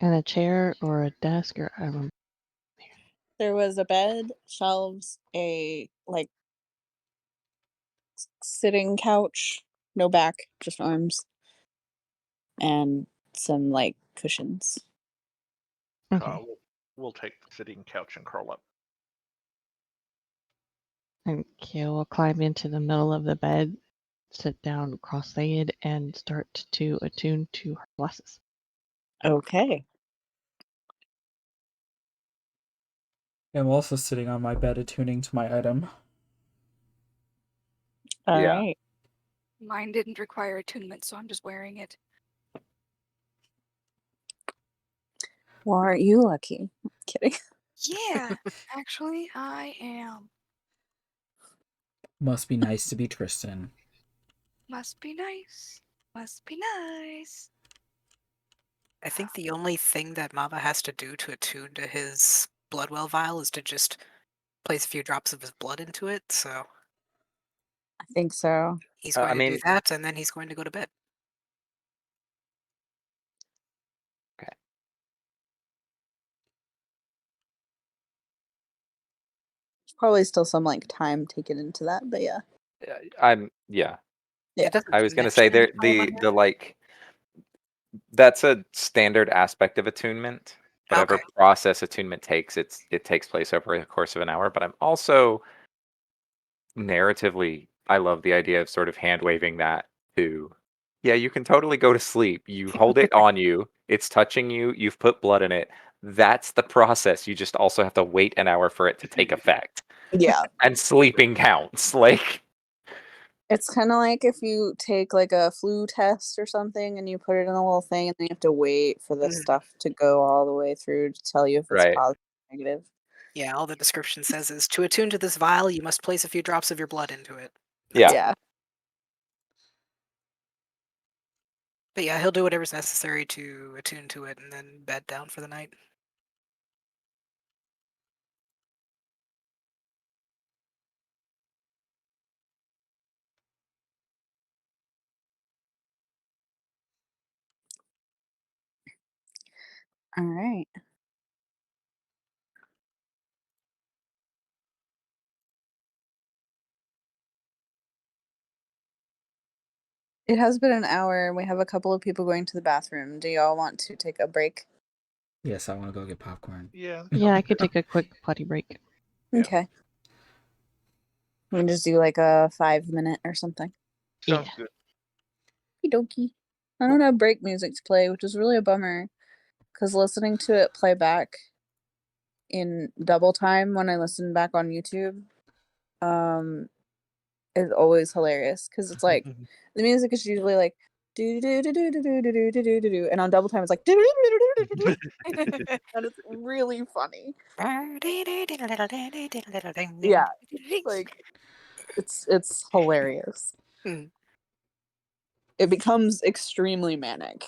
And a chair or a desk or I don't. There was a bed, shelves, a like sitting couch, no back, just arms, and some like cushions. Okay. We'll take the sitting couch and curl up. And Kale will climb into the middle of the bed, sit down cross-legged, and start to attune to her glasses. Okay. I'm also sitting on my bed attuning to my item. All Yeah. right. Mine didn't require attunement, so I'm just wearing it. Well, aren't you lucky? Kidding. Yeah, actually, I am. Must be nice to be Tristan. Must be nice. Must be nice. I think the only thing that Mava has to do to attune to his Bloodwell vial is to just place a few drops of his blood into it, so I think so. he's I going to do mean, that, and then he's going to go to bed. There's probably still some like time taken into that, but yeah. yeah. Yeah. It doesn't I was gonna mention say any there time on the like that's a standard aspect of attunement. here. Whatever Okay. process attunement takes, it takes place over the course of an hour. But I'm also narratively, I love the idea of sort of hand waving that to, yeah, you can totally go to sleep. You hold it on you, it's touching you, you've put blood in it. That's the process. You just also have to wait an hour for it to take effect. Yeah. And sleeping counts. Like, It's kind of like if you take like a flu test or something and you put it in a little thing and then you have to wait for the Mhm. stuff to go all the way through to tell you if it's right. positive or negative. Yeah, all the description says is to attune to this vial, you must place a few drops of your blood into it. Yeah. Yeah. But yeah, he'll do whatever's necessary to attune to it and then bed down for the night. All right. It has been an hour and we have a couple of people going to the bathroom. Do y'all want to take a break? Yes, I want to go get popcorn. Yeah. Yeah, I could take a quick potty break. Yeah. Okay. We can just do like a 5 minute or something. Sounds Yeah. good. Okie dokie. I don't have break music to play, which is really a bummer. Because listening to it play back in double time when I listen back on YouTube, is always hilarious. Because it's like the music is usually like do do do do do do do do do do do, and on double time it's like do do do do do do, and it's really funny. Yeah, like it's hilarious. Hmm. It becomes extremely manic.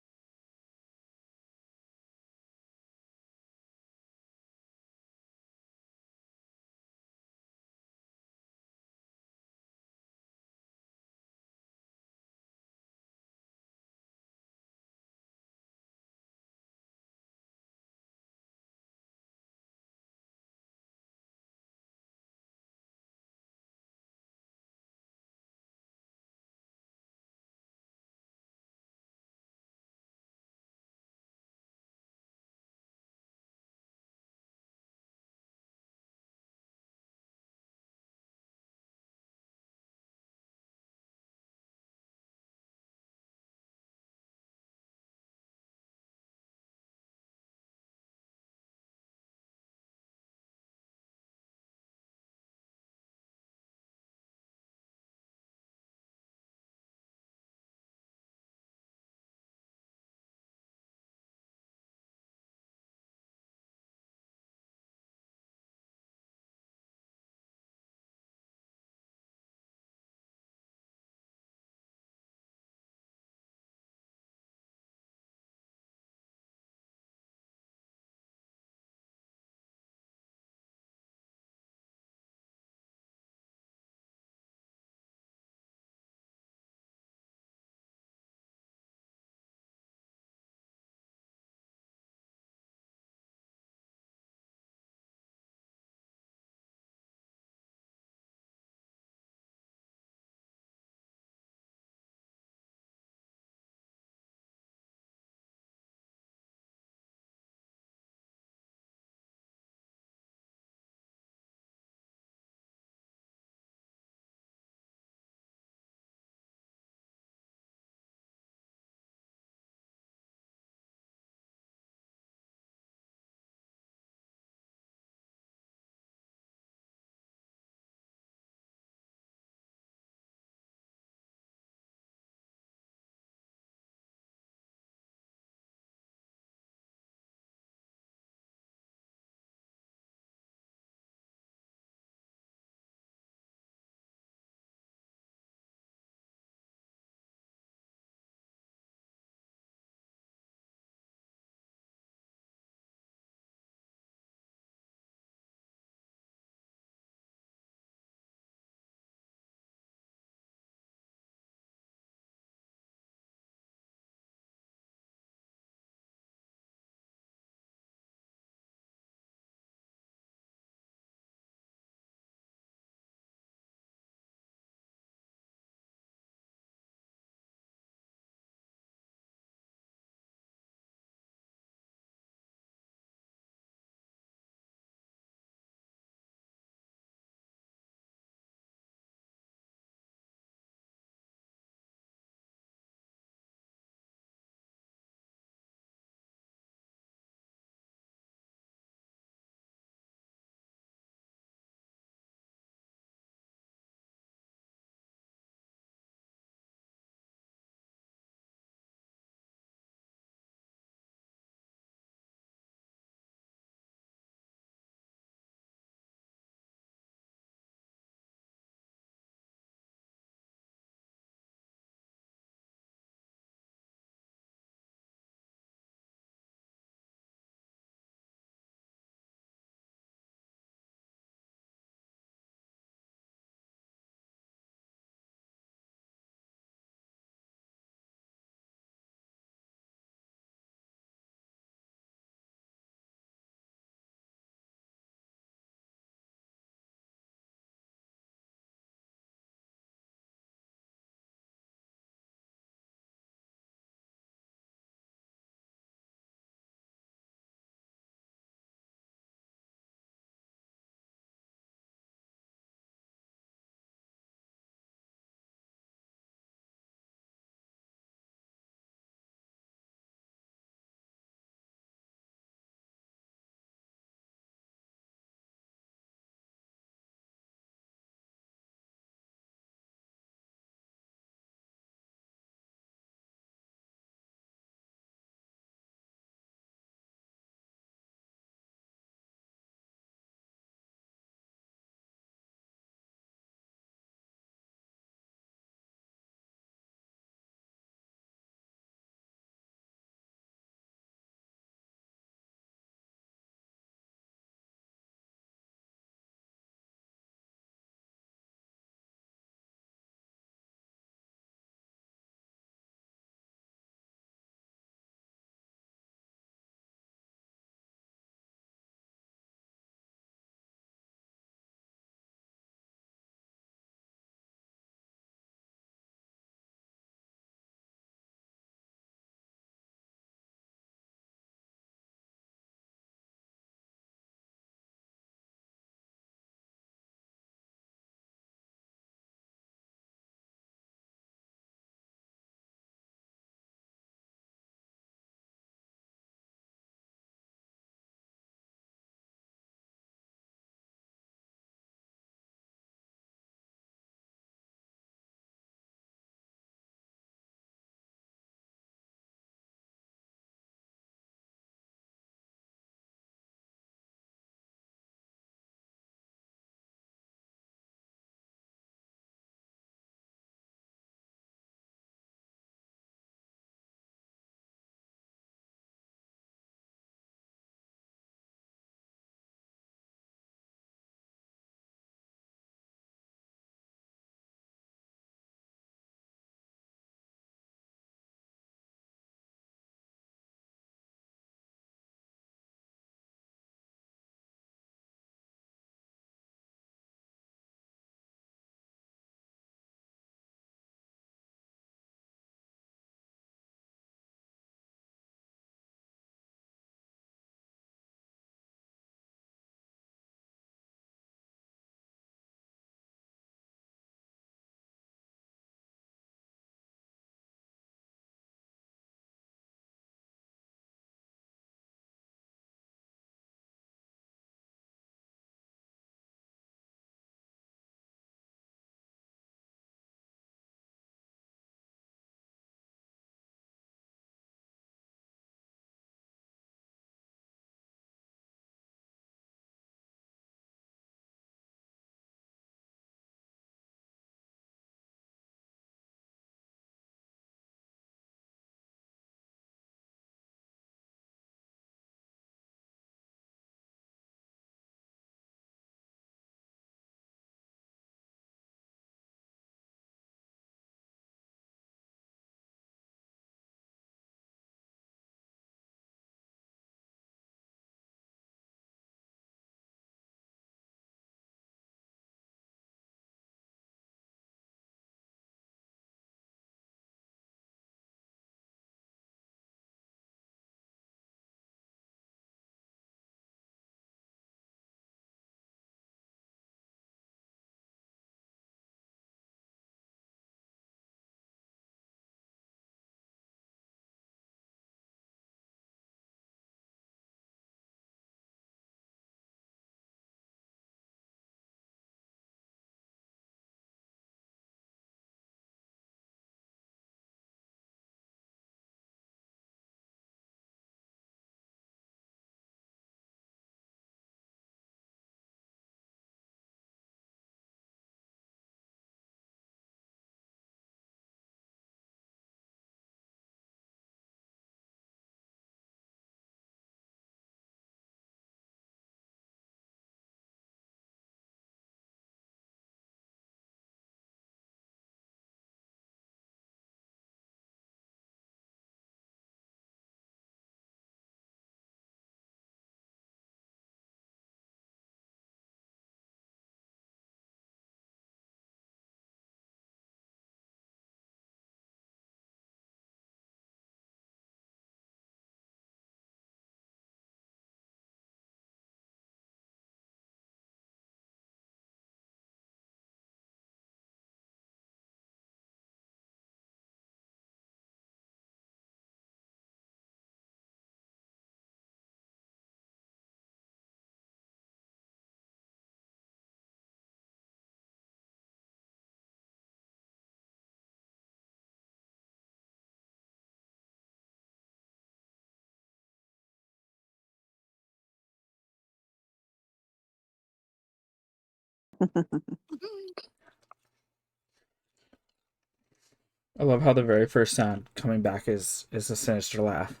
I love how the very first sound coming back is a sinister laugh.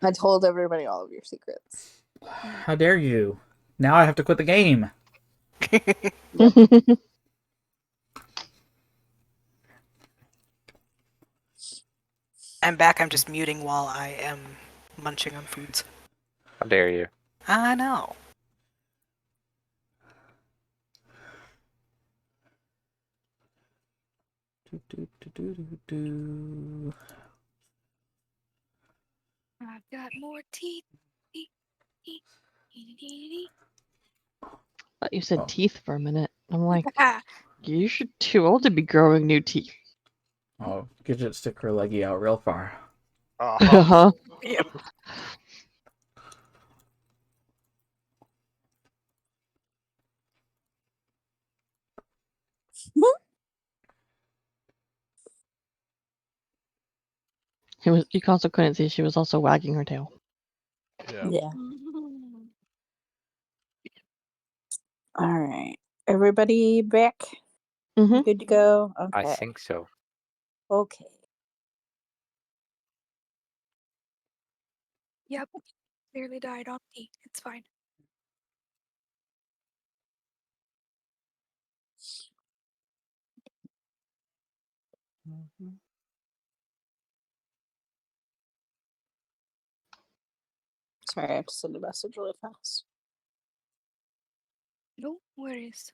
I told everybody all of your secrets. How dare you? Now I have to quit the game. I'm back. I'm just muting while I am munching on foods. How dare you? I know. I've got more teeth. Thought you said Oh. teeth for a minute. I'm like, you're too old to be growing new teeth. Oh, Gidget stick her leggy out real far. Uh-huh. Yep. You also couldn't see she was also wagging her tail. Yeah. Yeah. All right. Everybody back? Mm-hmm. Good to go? I Okay. think so. Okay. Yep. Clearly died on me. It's fine. Sorry, I have to send a message really fast. No worries.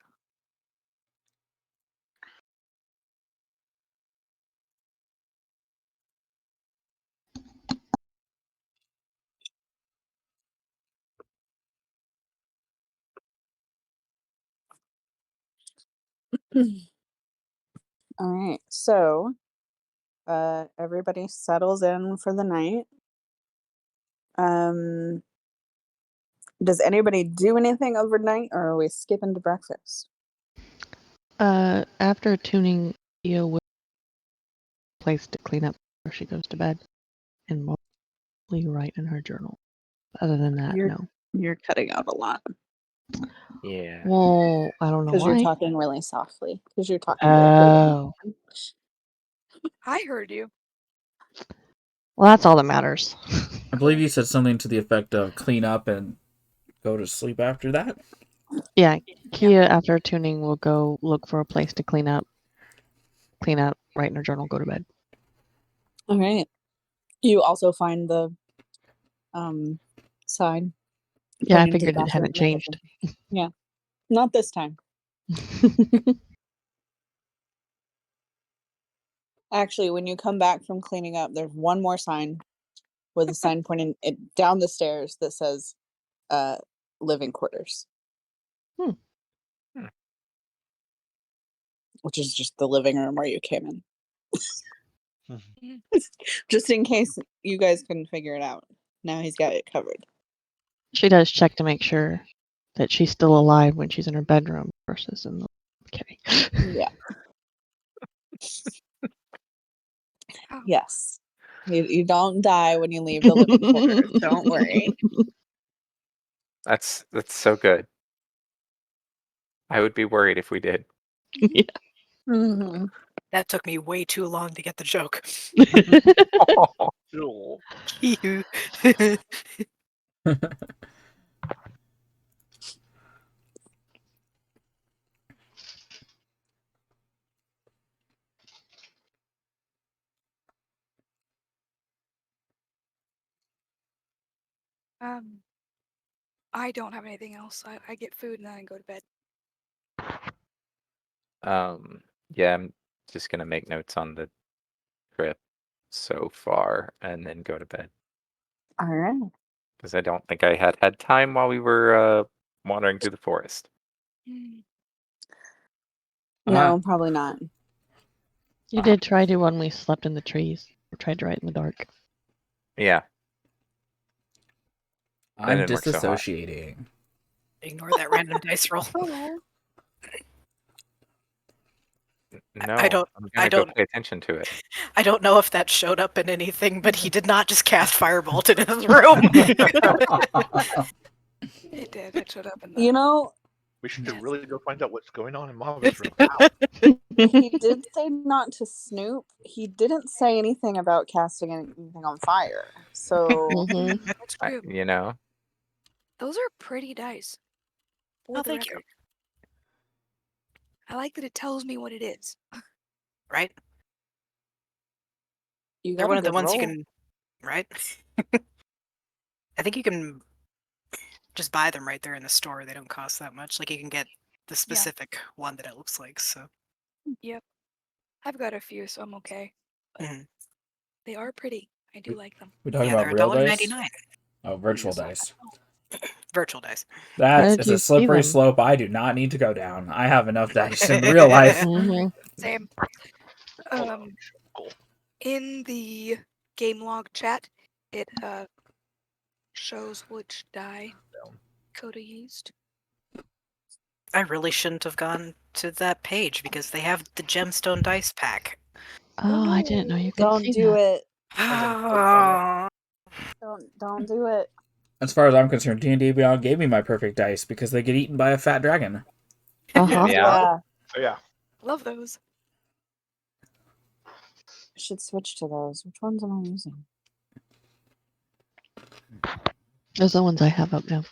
All right. So, everybody settles in for the night. Does anybody do anything overnight, or are we skipping to breakfast? After tuning, Theo will place to clean up before she goes to bed, and mostly write in her journal. Other than that, You're no. you're cutting out a lot Yeah. Well, I don't know because you're why. talking really softly because you're talking directly to me. Oh, I heard you. well, that's all that matters. I believe you said something to the effect of clean up and go to sleep after that. Yeah, Kia, after tuning, will go look for a place to clean up, write in her journal, go to bed. All right. You also find the sign. Yeah, I pointing to the figured it bathroom hadn't in the changed. kitchen. Yeah, not this time. Actually, when you come back from cleaning up, there's one more sign with a sign pointing it down the stairs that says living quarters. Hmm. Which is just the living room where you came in. Mhm. Just in case you guys couldn't figure it out. Now he's got it covered. She does check to make sure that she's still alive when she's in her bedroom versus in the. Okay. Yeah. Oh, Yes. You don't die when you leave the living quarters. Don't worry. That's so good. I would be worried if we did. Yeah. Mm-hmm. That took me way too long to get the joke. Cool. Ew. I don't have anything else. I get food and then I go to bed. Yeah, I'm just gonna make notes on the trip so far and then go to bed All right. because I don't think I had time while we were wandering through the forest. Mm. No, probably not. You did try to when we slept in the trees. Or tried to write in the dark. Yeah, I'm didn't work so hot. disassociating. Ignore that random dice roll. Oh, No, I don't- I'm I gonna go don't- pay attention to it. I don't know if that showed up in anything, but he did not just cast Firebolt in his room. It did. It showed up in the. You know, We should Yes. really go find out what's going on in Mava's room. he did say not to snoop. He didn't say anything about casting anything on fire. So Mhm. That's true. You know, Those are pretty dice. For Oh, the thank you. record. I like that it tells me what it is. Right? you They're got one a of the good ones you roll. can, right? I think you can just buy them right there in the store. They don't cost that much. Like you can get the specific one that it looks like. So Yep. I've got a few, so I'm okay. But Mhm. they are pretty. I do like them. We talking yeah, about they're real dice? $1.99. Oh, virtual Yes, I dice. Virtual dice. That Where did is you a see slippery them? slope I do not need to go down. I have enough dice in real life. Mhm. Same. Oh, cool. In the game log chat, it shows which die Coda used. I really shouldn't have gone to that page because they have the gemstone dice pack. Oh, I didn't know you could Don't see do that. it. Oh, Don't do it. As far as I'm concerned, D&D Beyond gave me my perfect dice because they get eaten by a fat dragon. Uh-huh. Yeah. So yeah, Love those. I should switch to those. Which ones am I using? Those are the ones I have up now.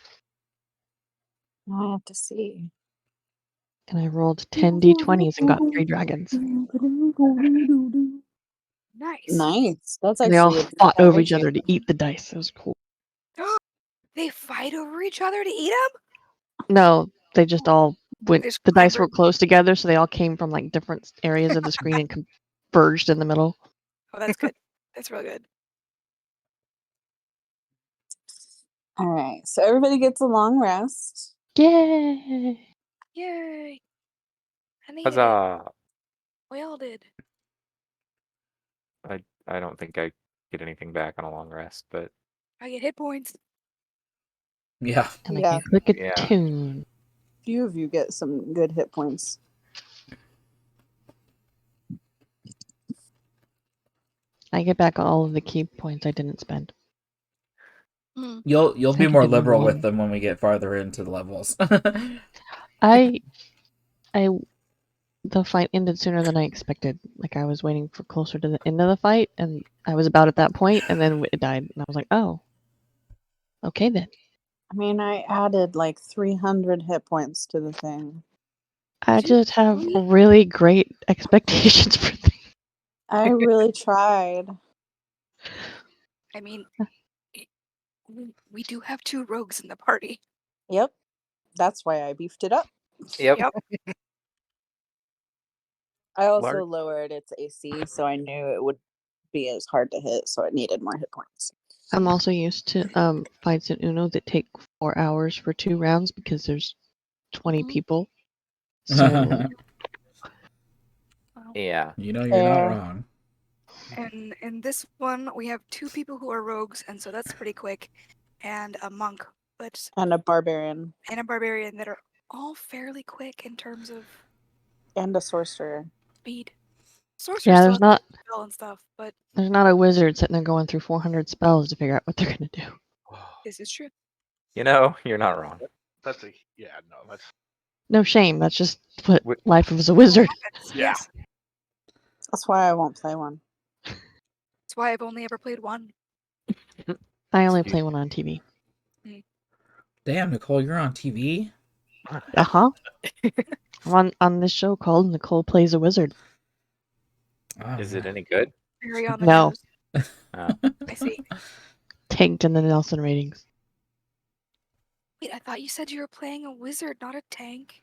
Now I have to see. And I rolled 10 d20s and got 3 dragons. Nice. Nice. That's And they all actually a good fought over each combination. other to eat the dice. It was cool. They fight over each other to eat them? No, they just all went. They just The dice were converged. close together, so they all came from like different areas of the screen and converged in the middle. Oh, that's good. That's real good. All right. So everybody gets a long rest. Yay! Yay. I needed it. Huzzah! We all did. I don't think I get anything back on a long rest, but I get hit points. Yeah. And I Yeah. can click a Yeah. tune. Few of you get some good hit points. I get back all of the key points I didn't spend. You'll I be can more do one liberal with more. them when we get farther into the levels. I the fight ended sooner than I expected. Like I was waiting for closer to the end of the fight, and I was about at that point, and then it died, and I was like, "Oh, okay then." I mean, I added like 300 hit points to the thing. I Did you just have really? really great expectations for things. I really tried. I mean, we do have 2 rogues in the party. Yep. That's why I beefed it up. yep. Yep. I also Large. lowered its AC, so I knew it would be as hard to hit, so it needed more hit points. I'm also used to fights in Uno that take 4 hours for 2 rounds because there's 20 people. So Yeah. You know you're not Fair. wrong. And in this one, we have 2 people who are rogues, and so that's pretty quick, and a monk, but And a barbarian. and a barbarian that are all fairly quick in terms of And a sorcerer. speed. Sorcerer yeah, still there's has not spell and stuff, but a wizard sitting there going through 400 spells to figure out what they're gonna do. this is true. You know, you're not wrong. That's a no. That's No shame. That's just what Wi- life as a wizard. Yeah. Yes. That's why I won't play one. That's why I've only ever played one. I only Excuse play one on TV. Damn, Nicole, you're on TV? Uh huh. I'm on this show called Nicole Plays a Wizard. Oh, Is it yeah. any good? Very on the No. nose. Oh. I see. Tanked in the Nelson ratings. Wait, I thought you said you were playing a wizard, not a tank.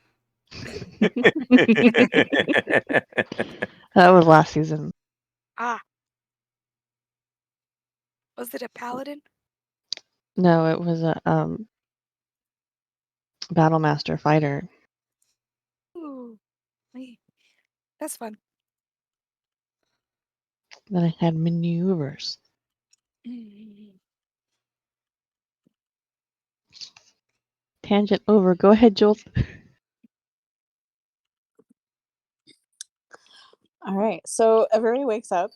That was last season. Ah. Was it a paladin? No, it was a Battle Master fighter. Ooh. Wait. That's fun. Then I had maneuvers. Tangent over. Go ahead, Jules. All right. So everybody wakes up.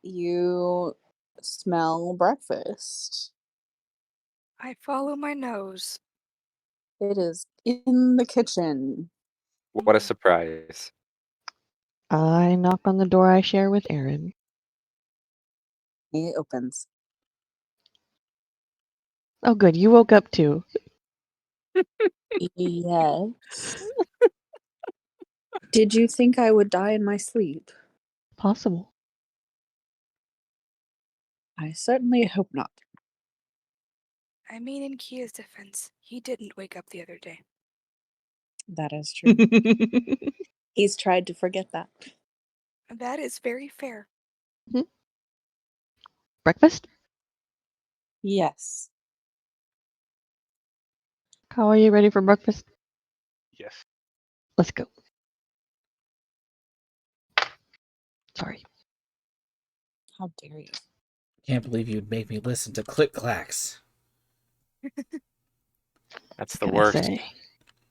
You smell breakfast. I follow my nose. It is in the kitchen. What a surprise. I knock on the door I share with Aaron. It opens. Oh, good. You woke up too. Yes. Did you think I would die in my sleep? Possible. I certainly hope not. I mean, in Kia's defense, he didn't wake up the other day. That is true. He's tried to forget that. That is very fair. Breakfast? Yes. How are you ready for breakfast? Yes. Let's go. Sorry. How dare you? Can't believe you'd make me listen to click clacks. That's What the can I worst. say?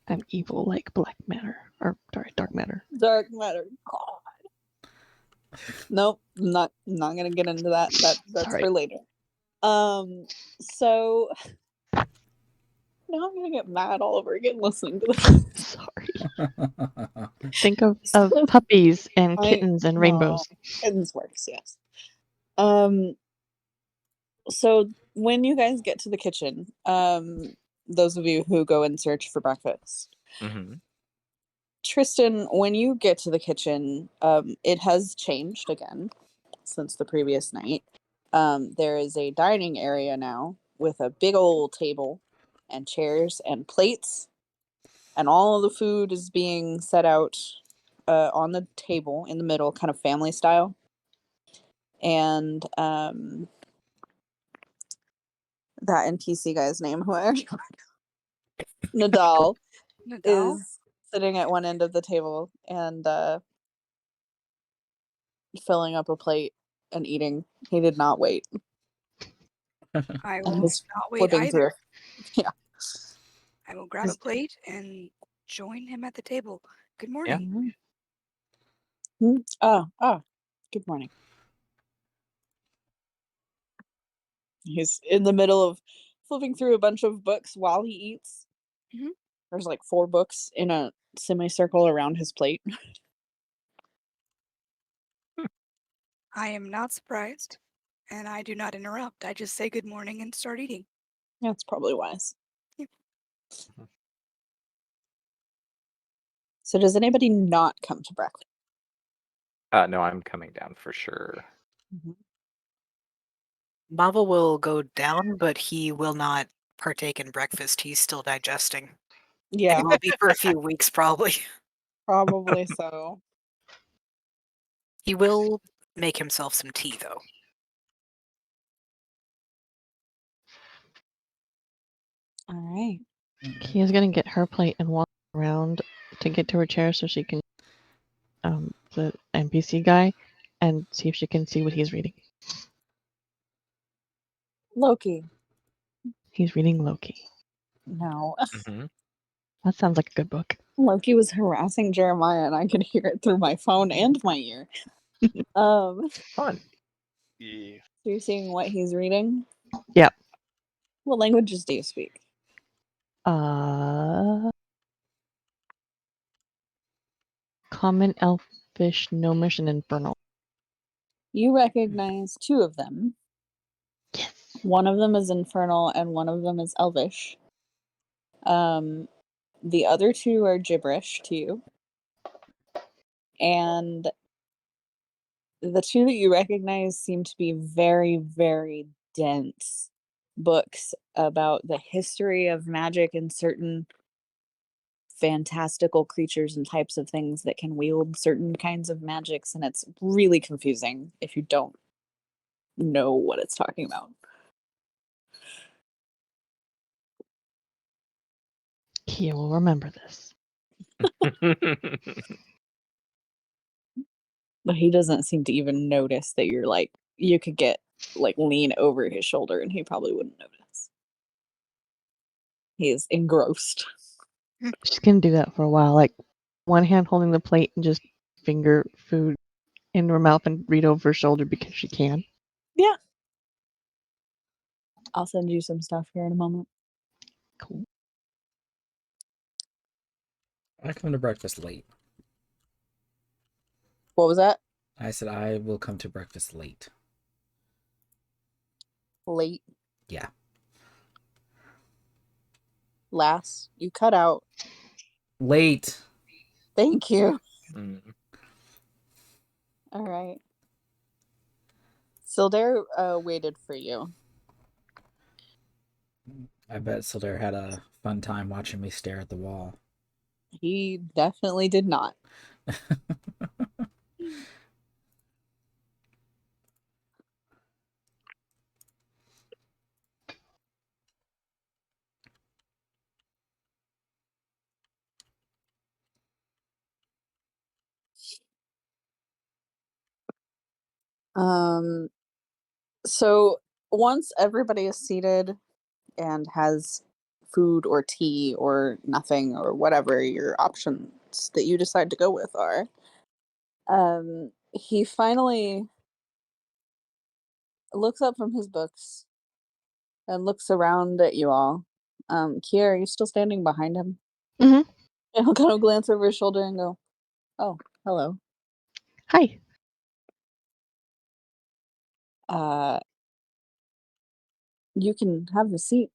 I'm evil like black matter. Or sorry, dark matter. Dark matter. God. Nope, not gonna get into that. That's Sorry. for later. So now I'm gonna get mad all over again listening to this. Sorry. Think of puppies and kittens and rainbows. Kittens works, yes. So when you guys get to the kitchen, those of you who go and search for breakfast, Hmm. Tristan, when you get to the kitchen, it has changed again since the previous night. There is a dining area now with a big old table and chairs and plates, and all of the food is being set out on the table in the middle, kind of family style. And that NPC guy's name, who I already Nadal, Nadal? is sitting at one end of the table and filling up a plate and eating. He did not wait. I And will he's not wait flipping either. through. Yeah. I will grab a plate and join him at the table. Good morning. Oh, good morning. He's in the middle of flipping through a bunch of books while he eats. Mhm. There's like 4 books in a semicircle around his plate. I am not surprised, and I do not interrupt. I just say good morning and start eating. That's probably wise. Yeah. So does anybody not come to breakfast? No, I'm coming down for sure. Mava will go down, but he will not partake in breakfast. He's still digesting. And Yeah, he will be for a few weeks, probably. probably so. He will make himself some tea, though. All right. Kia's gonna get her plate and walk around to get to her chair so she can the NPC guy and see if she can see what he's reading. Loki. He's reading Loki. No. Hmm. That sounds like a good book. Loki was harassing Jeremiah and I could hear it through my phone and my ear. So Fun. Yeah. you're seeing what he's reading? Yeah. What languages do you speak? Common, Elfish, Gnomish, and Infernal. You recognize 2 of them. Yes. One of them is Infernal and one of them is Elvish. The other 2 are gibberish to you. And the 2 that you recognize seem to be very, very dense books about the history of magic and certain fantastical creatures and types of things that can wield certain kinds of magics, and it's really confusing if you don't know what it's talking about. Kia will remember this. But he doesn't seem to even notice that you're like, you could get like lean over his shoulder and he probably wouldn't notice. He is engrossed. She's gonna do that for a while, like one hand holding the plate and just finger food into her mouth and read over her shoulder because she can. Yeah. I'll send you some stuff here in a moment. Cool. I come to breakfast late. What was that? I said I will come to breakfast late. Late. Yeah. Lass, you cut out. Late. Thank you. Mm. All right. Sildare waited for you. I bet Sildare had a fun time watching me stare at the wall. He definitely did not. So once everybody is seated and has food or tea or nothing or whatever your options that you decide to go with are, he finally looks up from his books and looks around at you all. Kier, are you still standing behind him? Mhm. And he'll kind of glance over his shoulder and go, "Oh, hello. Hi. Uh, you can have the seat."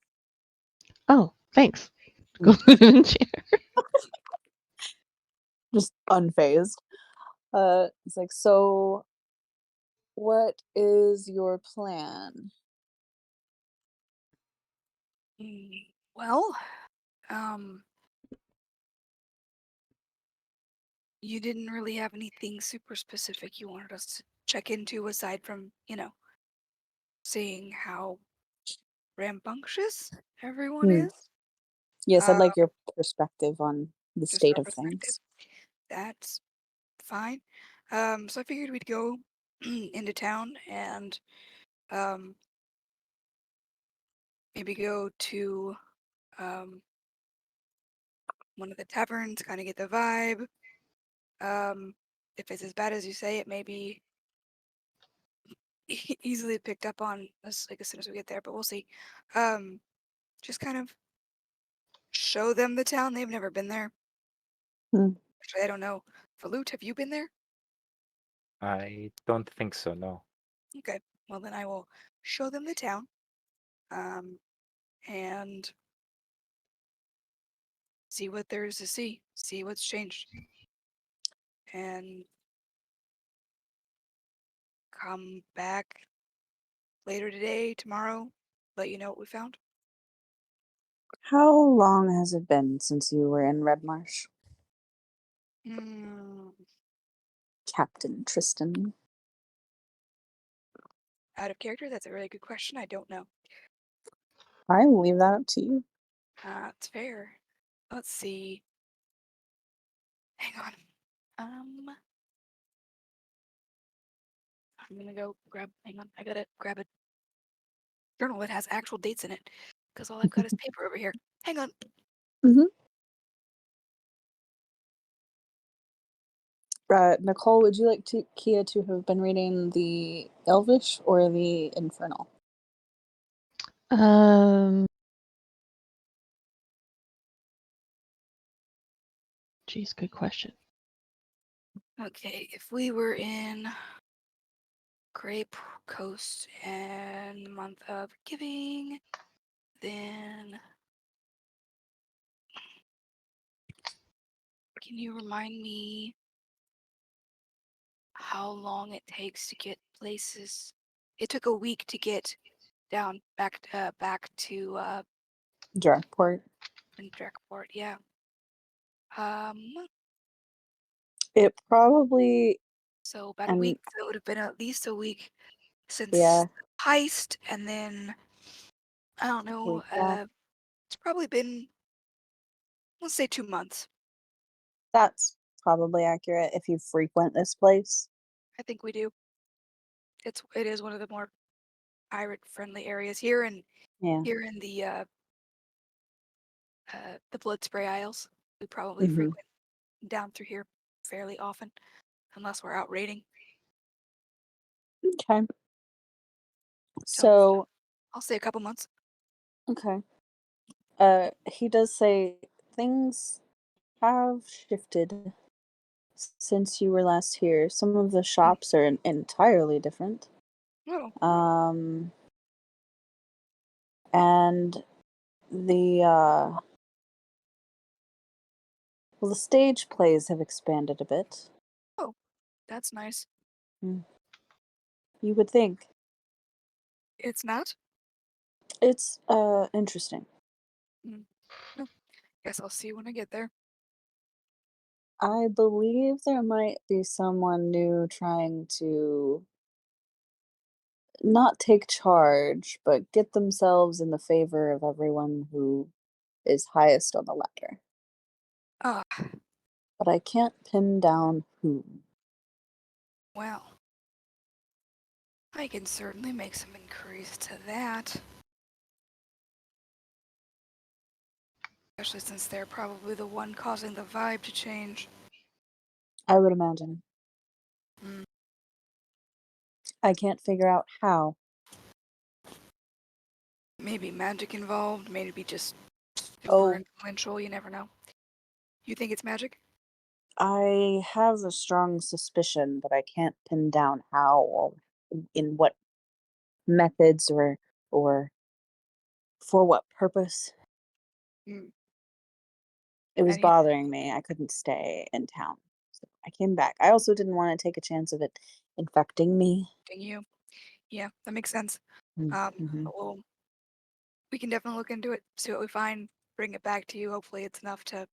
Oh, thanks. Go in chair. Just unfazed. It's like, so what is your plan? Well, you didn't really have anything super specific you wanted us to check into aside from, seeing how rambunctious everyone Hmm. is. Yes, I'd Uh, like your perspective on the just state our of perspective. things. That's fine. So I figured we'd go into town and maybe go to one of the taverns, kind of get the vibe. If it's as bad as you say, it may be easily picked up on as soon as we get there, but we'll see. Just kind of show them the town. They've never been there. Hmm. Actually, I don't know. Falut, have you been there? I don't think so, no. Okay. Well, then I will show them the town. And see what there is to see. See what's changed. And come back later today, tomorrow, let you know what we found. How long has it been since you were in Red Marsh, Hmm. Captain Tristan? Out of character, that's a really good question. I don't know. I will leave that up to you. It's fair. Let's see. Hang on. I'm gonna go grab. Hang on. I gotta grab a journal that has actual dates in it, because all I've got is paper over here. Hang on. Nicole, would you like Kia to have been reading the Elvish or the Infernal? Geez, good question. Okay, if we were in Grape Coast and the month of giving, then can you remind me how long it takes to get places? It took a week to get down back to Drackport. Drackport, yeah. It probably, So about a and week. So it would have been at least a week since yeah, the heist, and then I don't know. yeah, It's probably been, let's say, 2 months. that's probably accurate if you frequent this place. I think we do. It is one of the more pirate friendly areas here, and Yeah. here in the Blood Spray Isles. We probably Hmm. frequent down through here fairly often, unless we're out raiding. Okay. So So I'll say a couple months. Okay. He does say things have shifted since you were last here. Some of the shops are entirely different. Oh, And the well, the stage plays have expanded a bit. that's nice. You would think. It's not? It's interesting. No. Guess I'll see when I get there. I believe there might be someone new trying to not take charge, but get themselves in the favor of everyone who is highest on the ladder. Ah, But I can't pin down who. well. I can certainly make some inquiries to that. Especially since they're probably the one causing the vibe to change. I would imagine. Mm. I can't figure out how. Maybe magic involved, maybe just super Oh, influential, you never know. You think it's magic? I have a strong suspicion, but I can't pin down how or in what methods or for what purpose. Mm. It was And you bothering me. I couldn't stay in town. So I came back. I also didn't want to take a chance of it infecting me. think you. Yeah, that makes sense. Mm-hmm. Well, we can definitely look into it, see what we find, bring it back to you. Hopefully it's enough to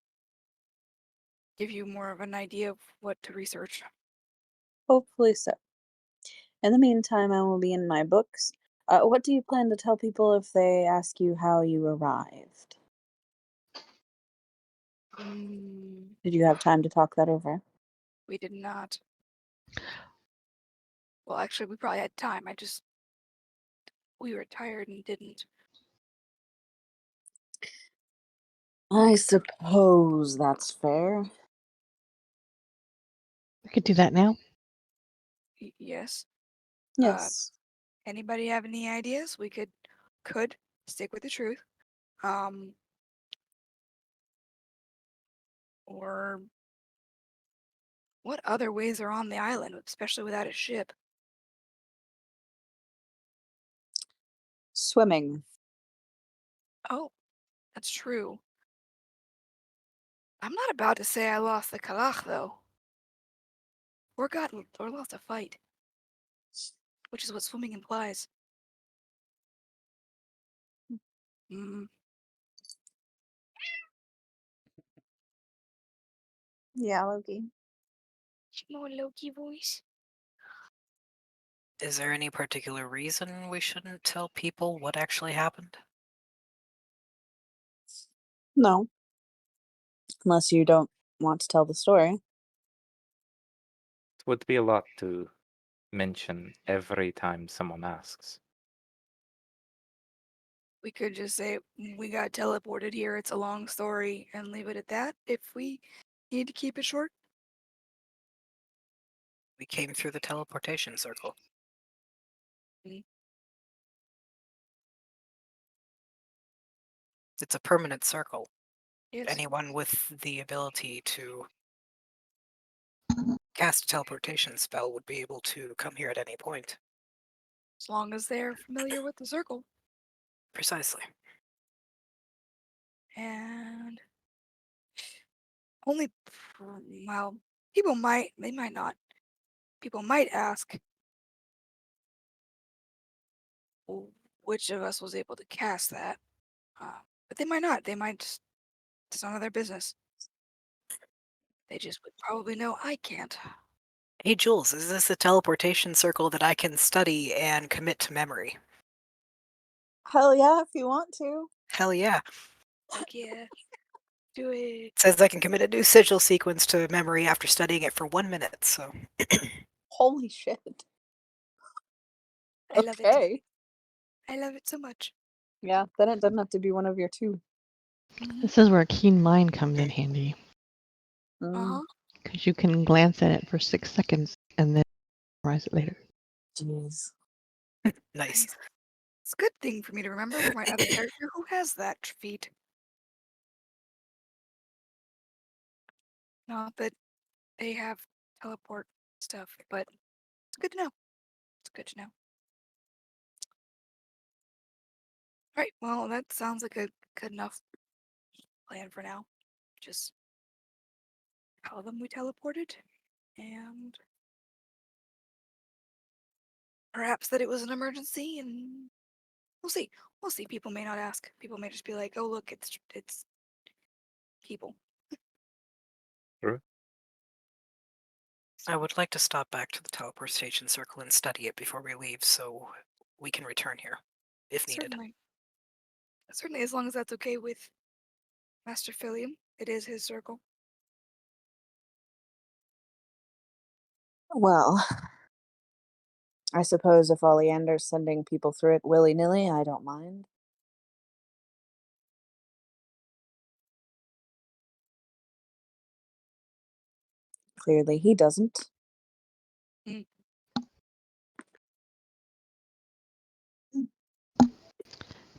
give you more of an idea of what to research. Hopefully so. In the meantime, I will be in my books. What do you plan to tell people if they ask you how you arrived? Did you have time to talk that over? We did not. Well, actually, we probably had time. We were tired and didn't. I suppose that's fair. We could do that now. Yes. Yes. Anybody have any ideas? We could stick with the truth. Or what other ways are on the island, especially without a ship? Swimming. Oh, that's true. I'm not about to say I lost the kalach though. Or lost a fight, which is what swimming implies. Mm, Yeah, Loki. more Loki voice. Is there any particular reason we shouldn't tell people what actually happened? No. Unless you don't want to tell the story. It would be a lot to mention every time someone asks. We could just say we got teleported here. It's a long story and leave it at that if we need to keep it short. We came through the teleportation circle. Mm. It's a permanent circle. Yes. Anyone with the ability to cast a teleportation spell would be able to come here at any point. As long as they're familiar with the circle. Precisely. And only, well, they might not. People might ask which of us was able to cast that. But they might not. They might just, it's none of their business. They just would probably know I can't. Hey Jules, is this a teleportation circle that I can study and commit to memory? Hell yeah, if you want to. Hell yeah. Fuck yeah. Do it. It says I can commit a new sigil sequence to memory after studying it for 1 minute, so. Holy shit. I love it. Okay. I love it so much. Yeah, then it doesn't have to be one of your two. This is where keen mind comes in handy. Uh-huh. Because you can glance at it for 6 seconds and then memorize it later. Jeez. Nice. It's a good thing for me to remember for my other character who has that feat. For my other character who has that feat. Not that they have teleport stuff, but it's good to know. It's good to know. Right, well, that sounds like a good enough plan for now. Just tell them we teleported, and perhaps that it was an emergency, and we'll see. We'll see. People may not ask. People may just be like, "Oh, look, it's people." True. I would like to stop back to the teleport station circle and study it before we leave, so we can return here, if needed. Certainly, certainly, as long as that's okay with Master Philium, it is his circle. Well, I suppose if Oleander's sending people through it willy-nilly, I don't mind. Clearly he doesn't.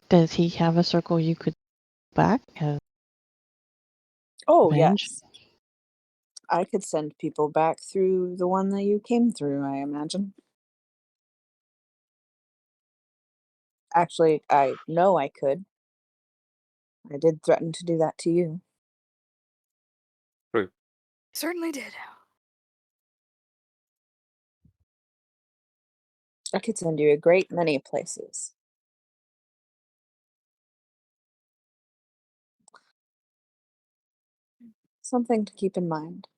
Does he have a circle you could back as Oh, revenge? yes. I could send people back through the one that you came through, I imagine. Actually, I know I could. I did threaten to do that to you. True. Certainly did. I could send you a great many places. Something to keep in mind.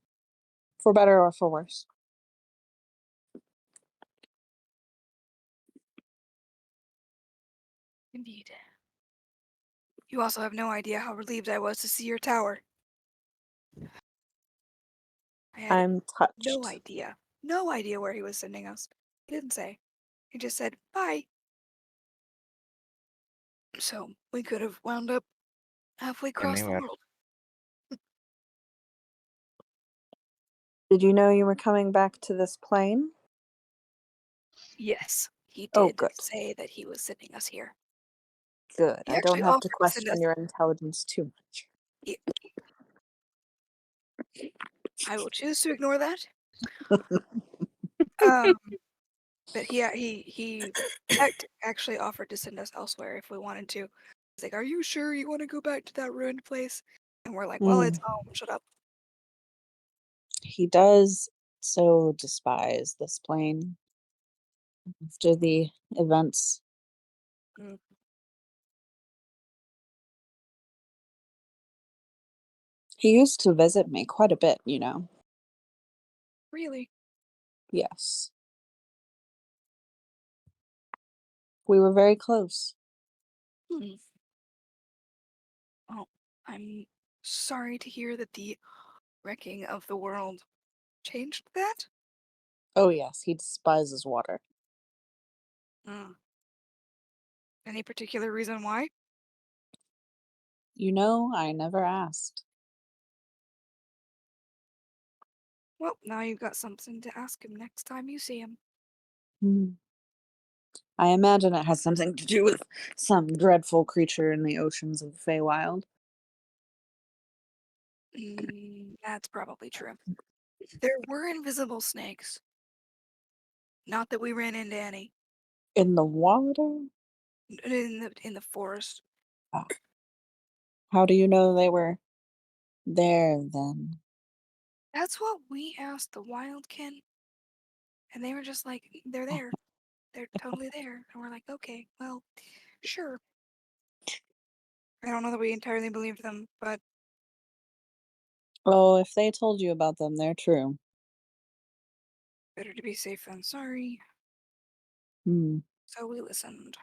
For better or for worse. Indeed. You also have no idea how relieved I was to see your tower. I had I'm no touched. idea. No idea where he was sending us. He didn't say. He just said, bye. So we could have wound up halfway across the Anywhere. world. Did you know you were coming back to this plane? Yes, he Oh, did good. say that he was sending us here. Good. He I don't actually have to offered to send us. question your intelligence too much. I will choose to ignore that. Um, but he actually offered to send us elsewhere if we wanted to. He's like, "Are you sure you want to go back to that ruined place?" And we're like, "Well, it's home. Shut up." He does so despise this plane after the events. Mm. He used to visit me quite a bit, you know. Really? Yes. We were very close. Hmm. Oh, I'm sorry to hear that the wrecking of the world changed that. Oh, yes, he despises water. Mm. Any particular reason why? You know, I never asked. Well, now you've got something to ask him next time you see him. Hmm. I imagine it has something to do with some dreadful creature in the oceans of the Feywild. That's probably true. There were invisible snakes. Not that we ran into any. In the water? In the forest. Ah, how do you know they were there then? That's what we asked the wildkin, and they were just like, "They're there. They're totally there." And we're like, "Okay, well, sure." I don't know that we entirely believed them, but Oh, if they told you about them, they're true. better to be safe than sorry. Hmm. So we listened.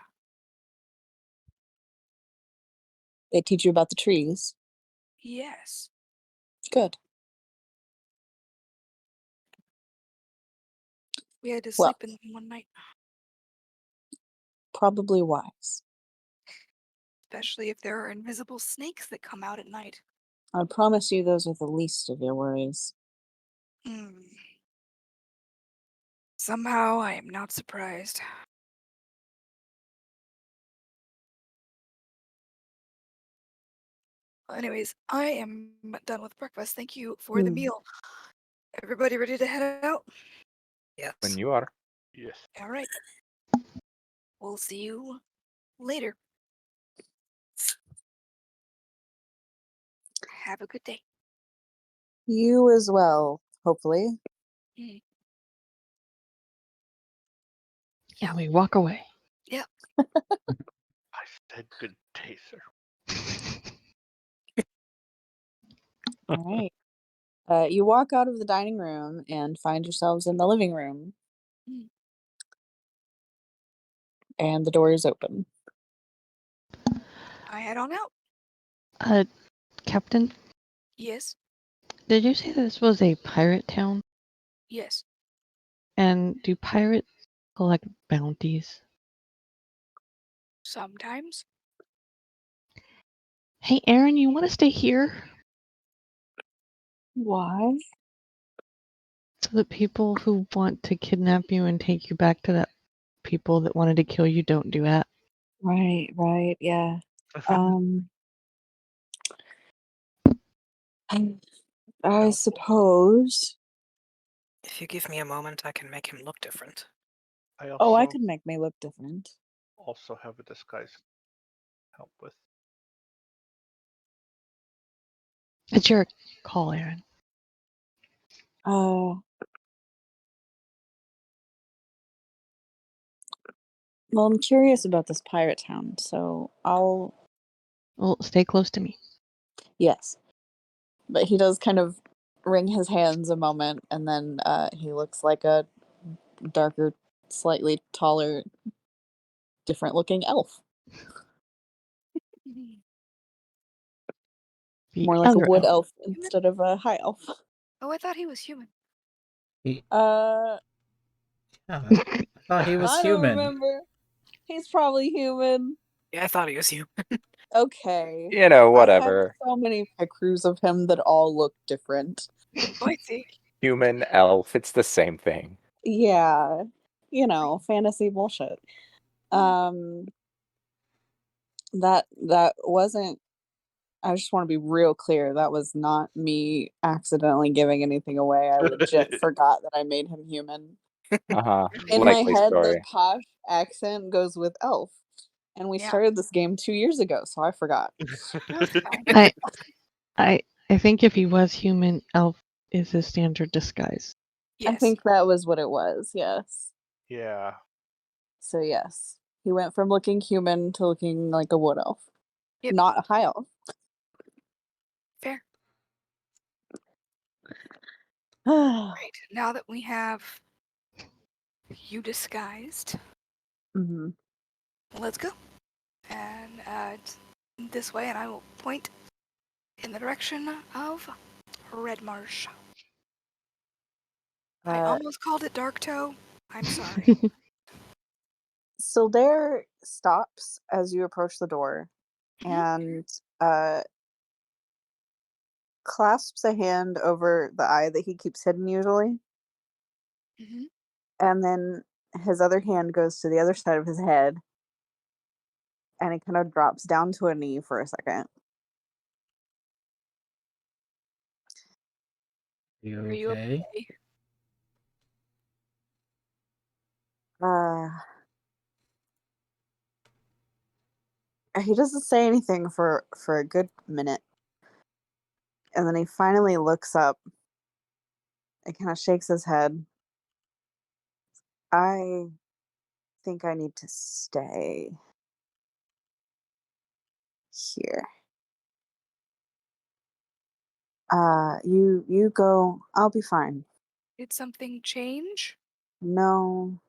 They teach you about the trees. Yes. Good. We had to Well, sleep in them one night, probably wise. especially if there are invisible snakes that come out at night. I promise you those are the least of your worries. Hmm. Somehow I am not surprised. Anyways, I am done with breakfast. Thank you for the meal. Everybody ready to head out? Yes. When you are. Yes. All right. We'll see you later. Have a good day. You as well, hopefully. Yeah, we walk away. I said good day, sir. All right. You walk out of the dining room and find yourselves in the living room. Mm. And the door is open. I head on out. Captain, Yes. did you say this was a pirate town? Yes. And do pirates collect bounties? Sometimes. Hey, Aaron, you want to stay here? Why? So that people who want to kidnap you and take you back to that people that wanted to kill you don't do that. Right, yeah. I suppose. If you give me a moment, I can make him look different. I Oh, I also could make me look different. have a disguise to help with. It's your call, Aaron. Well, I'm curious about this pirate town, so I'll. Well, stay close to me. Yes. But he does kind of wring his hands a moment, and then he looks like a darker, slightly taller, different looking elf. The More like a other wood elf. elf instead of a high elf. Oh, I thought he was human. He, Uh, yeah, I thought he was I don't human. remember. He's probably human. Yeah, I thought he was human. Okay. You know, I have whatever. so many pictures of him that all look different. Oh, I see. Human, elf, it's the same thing. Yeah. Fantasy bullshit. That wasn't. I just want to be real clear. That was not me accidentally giving anything away. I legit forgot that I made him human. Uh-huh. In my Likely head, the story. posh accent goes with elf. And we Yeah. started this game 2 years ago, so I forgot. That's fine. I think if he was human, elf is his standard disguise. I Yes. think that was what it was, yes. Yeah. So yes. He went from looking human to looking like a wood elf. Yep. Not a high elf. Fair. hmm Right. Now that we have you disguised, let's go. And it's this way, and I will point in the direction of Red Marsh. I almost called it Dark Toe. I'm sorry. Sildair stops as you approach the door and clasps a hand over the eye that he keeps hidden usually. Mm-hmm. And then his other hand goes to the other side of his head and he kind of drops down to a knee for a second. You Are you okay? okay? He doesn't say anything for a good minute. And then he finally looks up and kind of shakes his head. I think I need to stay here. You go. I'll be fine. Did something change? No,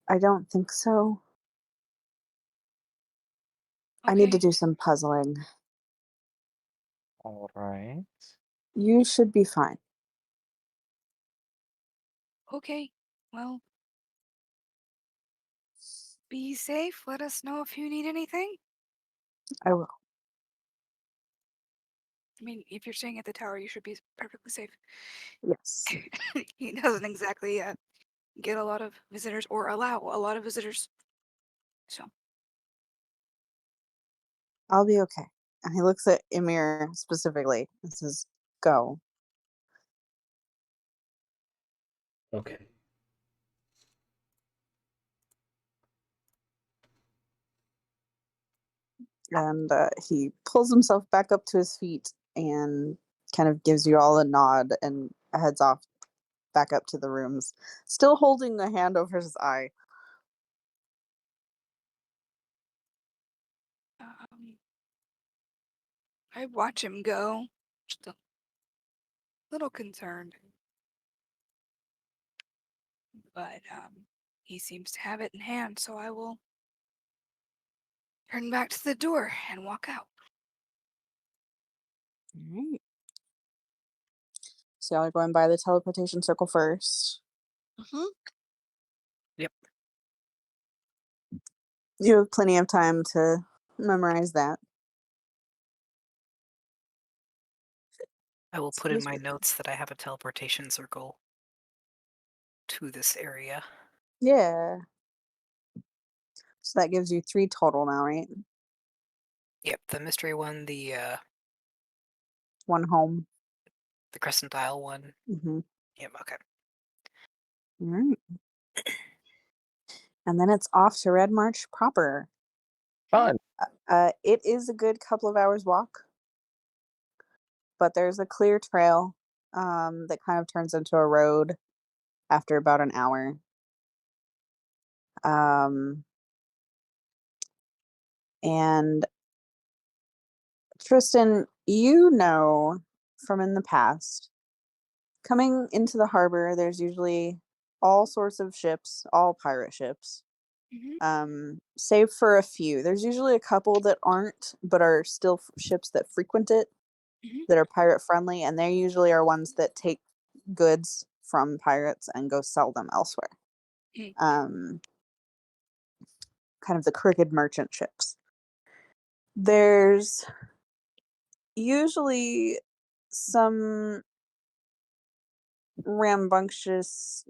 I don't think so. I need to Okay. do some puzzling. All right. You should be fine. Okay. Well, be safe. Let us know if you need anything. I will. I mean, if you're staying at the tower, you should be perfectly safe. Yes, He doesn't exactly get a lot of visitors or allow a lot of visitors. So, I'll be okay. And he looks at Emir specifically and says, "Go." Okay. And he pulls himself back up to his feet and kind of gives you all a nod and heads off back up to the rooms, still holding the hand over his eye. I watch him go, just a little concerned. But he seems to have it in hand, so I will turn back to the door and walk out. All right. So y'all are going by the teleportation circle first. Mm-hmm. Yep. You have plenty of time to memorize that. I will put in Excuse my me. notes that I have a teleportation circle to this area. Yeah. So that gives you 3 total now, right? Yep, the mystery one, the 1 home. Crescent Isle one. Mm-hmm. Yep, okay. All right. And then it's off to Red March proper. Fun. It is a good couple of hours walk, but there's a clear trail that kind of turns into a road after about an hour. And Tristan, you know from in the past, coming into the harbor, there's usually all sorts of ships, all pirate ships. Save for a few. There's usually a couple that aren't, but are still ships that frequent it, that are pirate friendly, and they usually are ones that take goods from pirates and go sell them elsewhere. Kind of the crooked merchant ships. There's usually some rambunctious,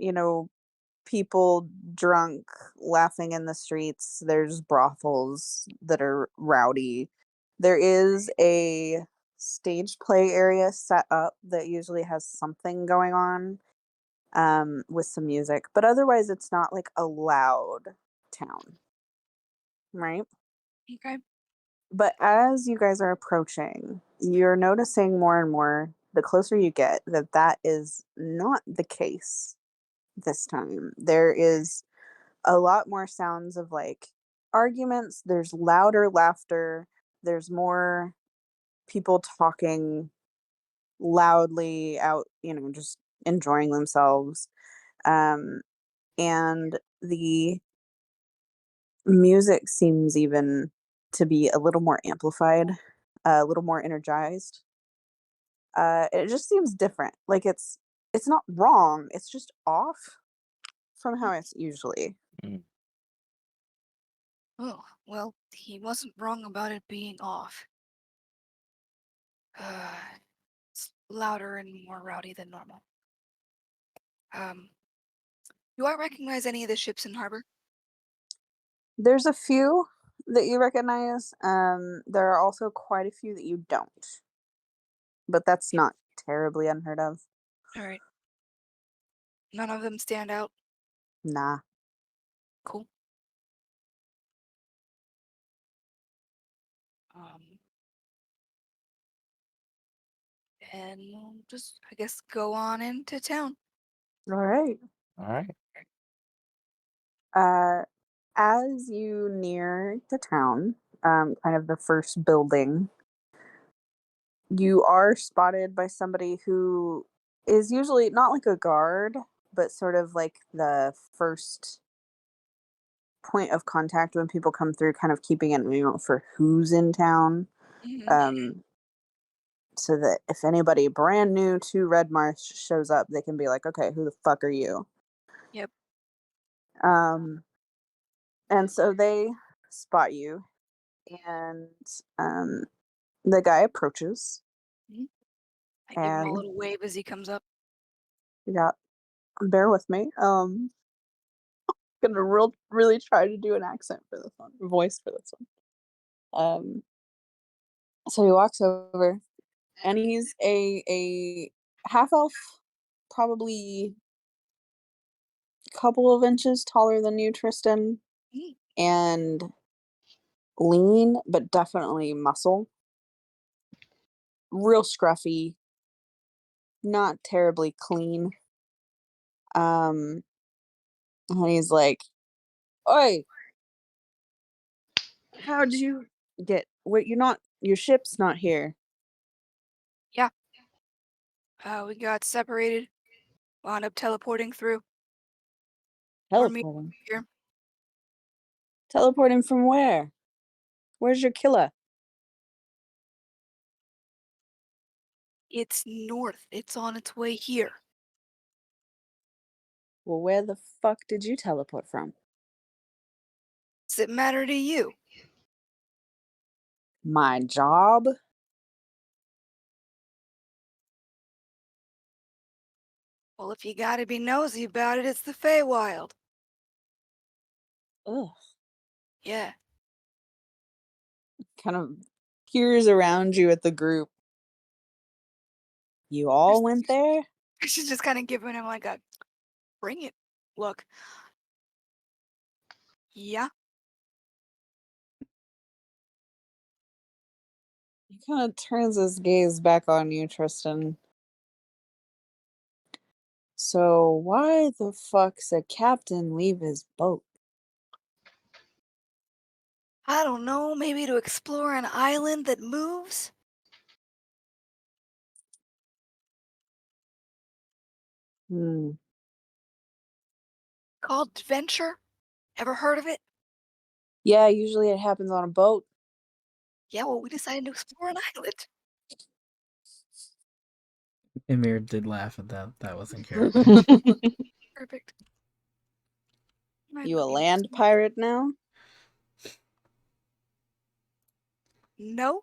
people drunk laughing in the streets. There's brothels that are rowdy. There is a stage play area set up that usually has something going on with some music, but otherwise it's not like a loud town, right? Okay. But as you guys are approaching, you're noticing more and more the closer you get that is not the case this time. There is a lot more sounds of like arguments, there's louder laughter, there's more people talking loudly out, just enjoying themselves. And the music seems even to be a little more amplified, a little more energized. It just seems different. Like it's not wrong. It's just off from how it's usually. Oh, well, he wasn't wrong about it being off. It's louder and more rowdy than normal. Do I recognize any of the ships in harbor? There's a few that you recognize. There are also quite a few that you don't. But that's not terribly unheard of. All right. None of them stand out. Nah. Cool. And we'll just, I guess, go on into town. All right. All right. As you near the town, kind of the first building, you are spotted by somebody who is usually not like a guard, but sort of like the first point of contact when people come through, kind of keeping an eye out for who's in town. So that if anybody brand new to Red Marsh shows up, they can be like, okay, who the fuck are you? Yep. And so they spot you, and the guy approaches. I give him a little wave as he comes up. Yeah, bear with me. Gonna really try to do an accent for this one, voice for this one. So he walks over, and he's a half elf, probably a couple of inches taller than you, Tristan, Mm. and lean, but definitely muscle. Real scruffy, not terribly clean. And he's like, "Oi, how'd you get? Wait, your ship's not here." Yeah. We got separated. Wound up teleporting through. Or me Teleporting. here. Teleporting from where? Where's your killer? It's north. It's on its way here. Well, where the fuck did you teleport from? Does it matter to you? My job? Well, if you gotta be nosy about it, it's the Feywild. Ugh. Yeah. Kind of peers around you at the group. You all went there? She's just kind of giving him like a bring it look. Yeah. He kind of turns his gaze back on you, Tristan. So why the fuck's a captain leave his boat? I don't know, maybe to explore an island that moves? Hmm. Called adventure? Ever heard of it? Yeah, usually it happens on a boat. Yeah, well, we decided to explore an island. Emir did laugh at that. That was in character. Perfect. You a land pirate now? No.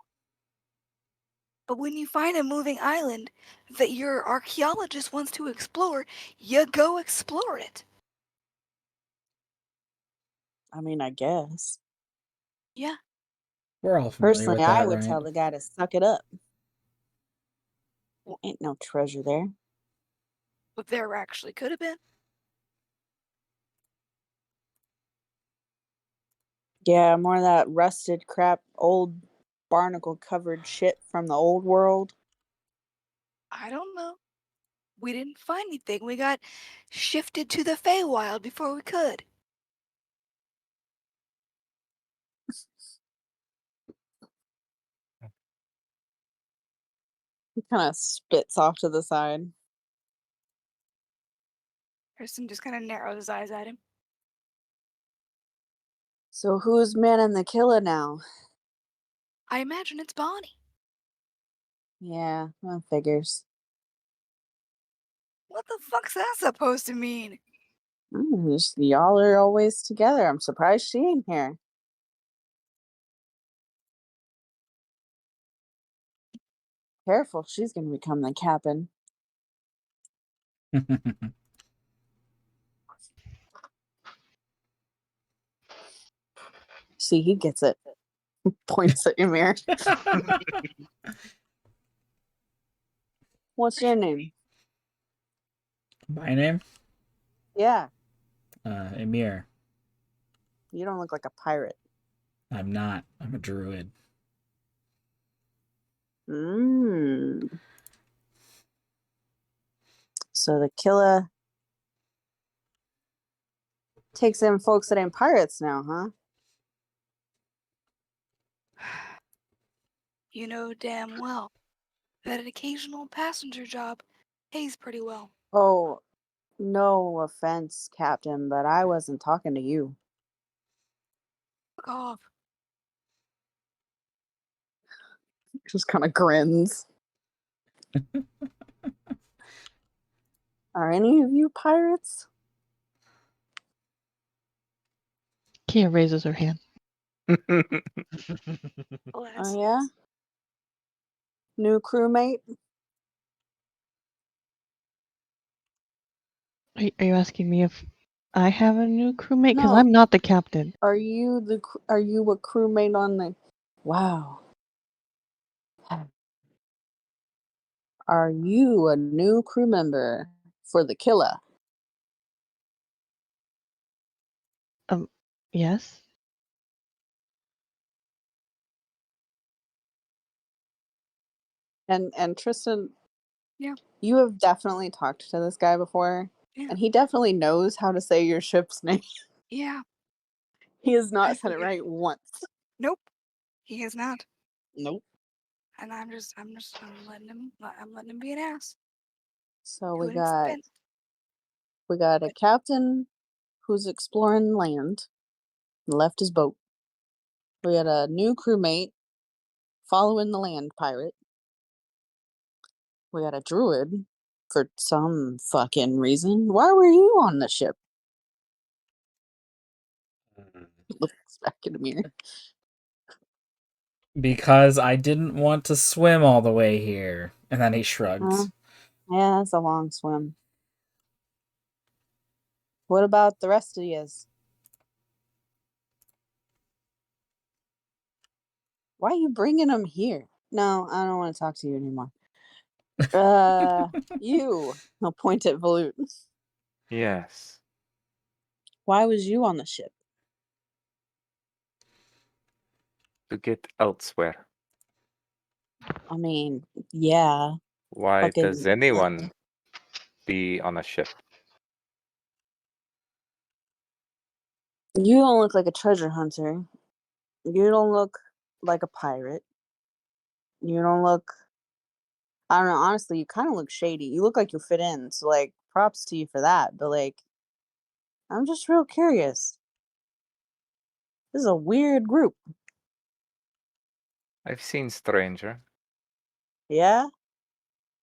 But when you find a moving island that your archaeologist wants to explore, you go explore it. I mean, I guess. Yeah. We're all familiar Personally, with I that, would right? tell the guy to suck it up. Well, ain't no treasure there. But there actually could have been. Yeah, more of that rusted crap, old barnacle covered shit from the old world. I don't know. We didn't find anything. We got shifted to the Feywild before we could. He kind of spits off to the side. Kristen just kind of narrows his eyes at him. So who's manning the killer now? I imagine it's Bonnie. Yeah, that figures. What the fuck's that supposed to mean? Just y'all are always together. I'm surprised she ain't here. Careful, she's gonna become the captain. See, he gets it. Points at Ymir. What's your name? My name? Yeah, Emir. you don't look like a pirate. I'm not. I'm a druid. So the killer takes in folks that ain't pirates now, huh? You know damn well that an occasional passenger job pays pretty well. Oh, no offense, Captain, but I wasn't talking to you. Fuck off. Just kind of grins. Are any of you pirates? Kia raises her hand. Oh, yeah? New crewmate? Are you asking me if I have a new crewmate? Because No. I'm not the captain. Are you a crewmate on the... Wow. Are you a new crew member for the killer? Yes. And Tristan, Yeah. you have definitely talked to this guy before, Yeah. and he definitely knows how to say your ship's name. Yeah. He has not I said it figured. right once. Nope. He is not. Nope. And I'm letting him be an ass. So To an extent. we got a captain who's exploring land, left his boat. We got a new crewmate following the land pirate. We got a druid for some fucking reason. Why were you on the ship? Looks back in the mirror. Because I didn't want to swim all the way here. And then he shrugged. Yeah, it's a long swim. What about the rest of yous? Why are you bringing them here? No, I don't want to talk to you anymore. You. I'll point at Volute. Yes. Why was you on the ship? To get elsewhere. I mean, yeah. Why does Fucking. anyone be on a ship? You don't look like a treasure hunter. You don't look like a pirate. You don't look. I don't know. Honestly, you kind of look shady. You look like you fit in. So, like, props to you for that. But, like, I'm just real curious. This is a weird group. I've seen Stranger. Yeah?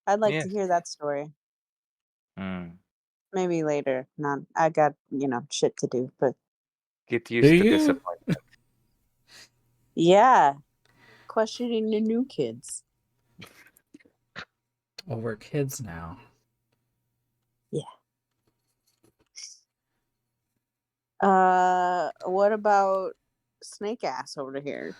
I'd like to Yes. hear that story. Hmm. Maybe later. Not. I got, shit to do. But, Get used to you? disappointment. yeah. Questioning the new kids. Well, we're kids now. Yeah. What about Snake Ass over here?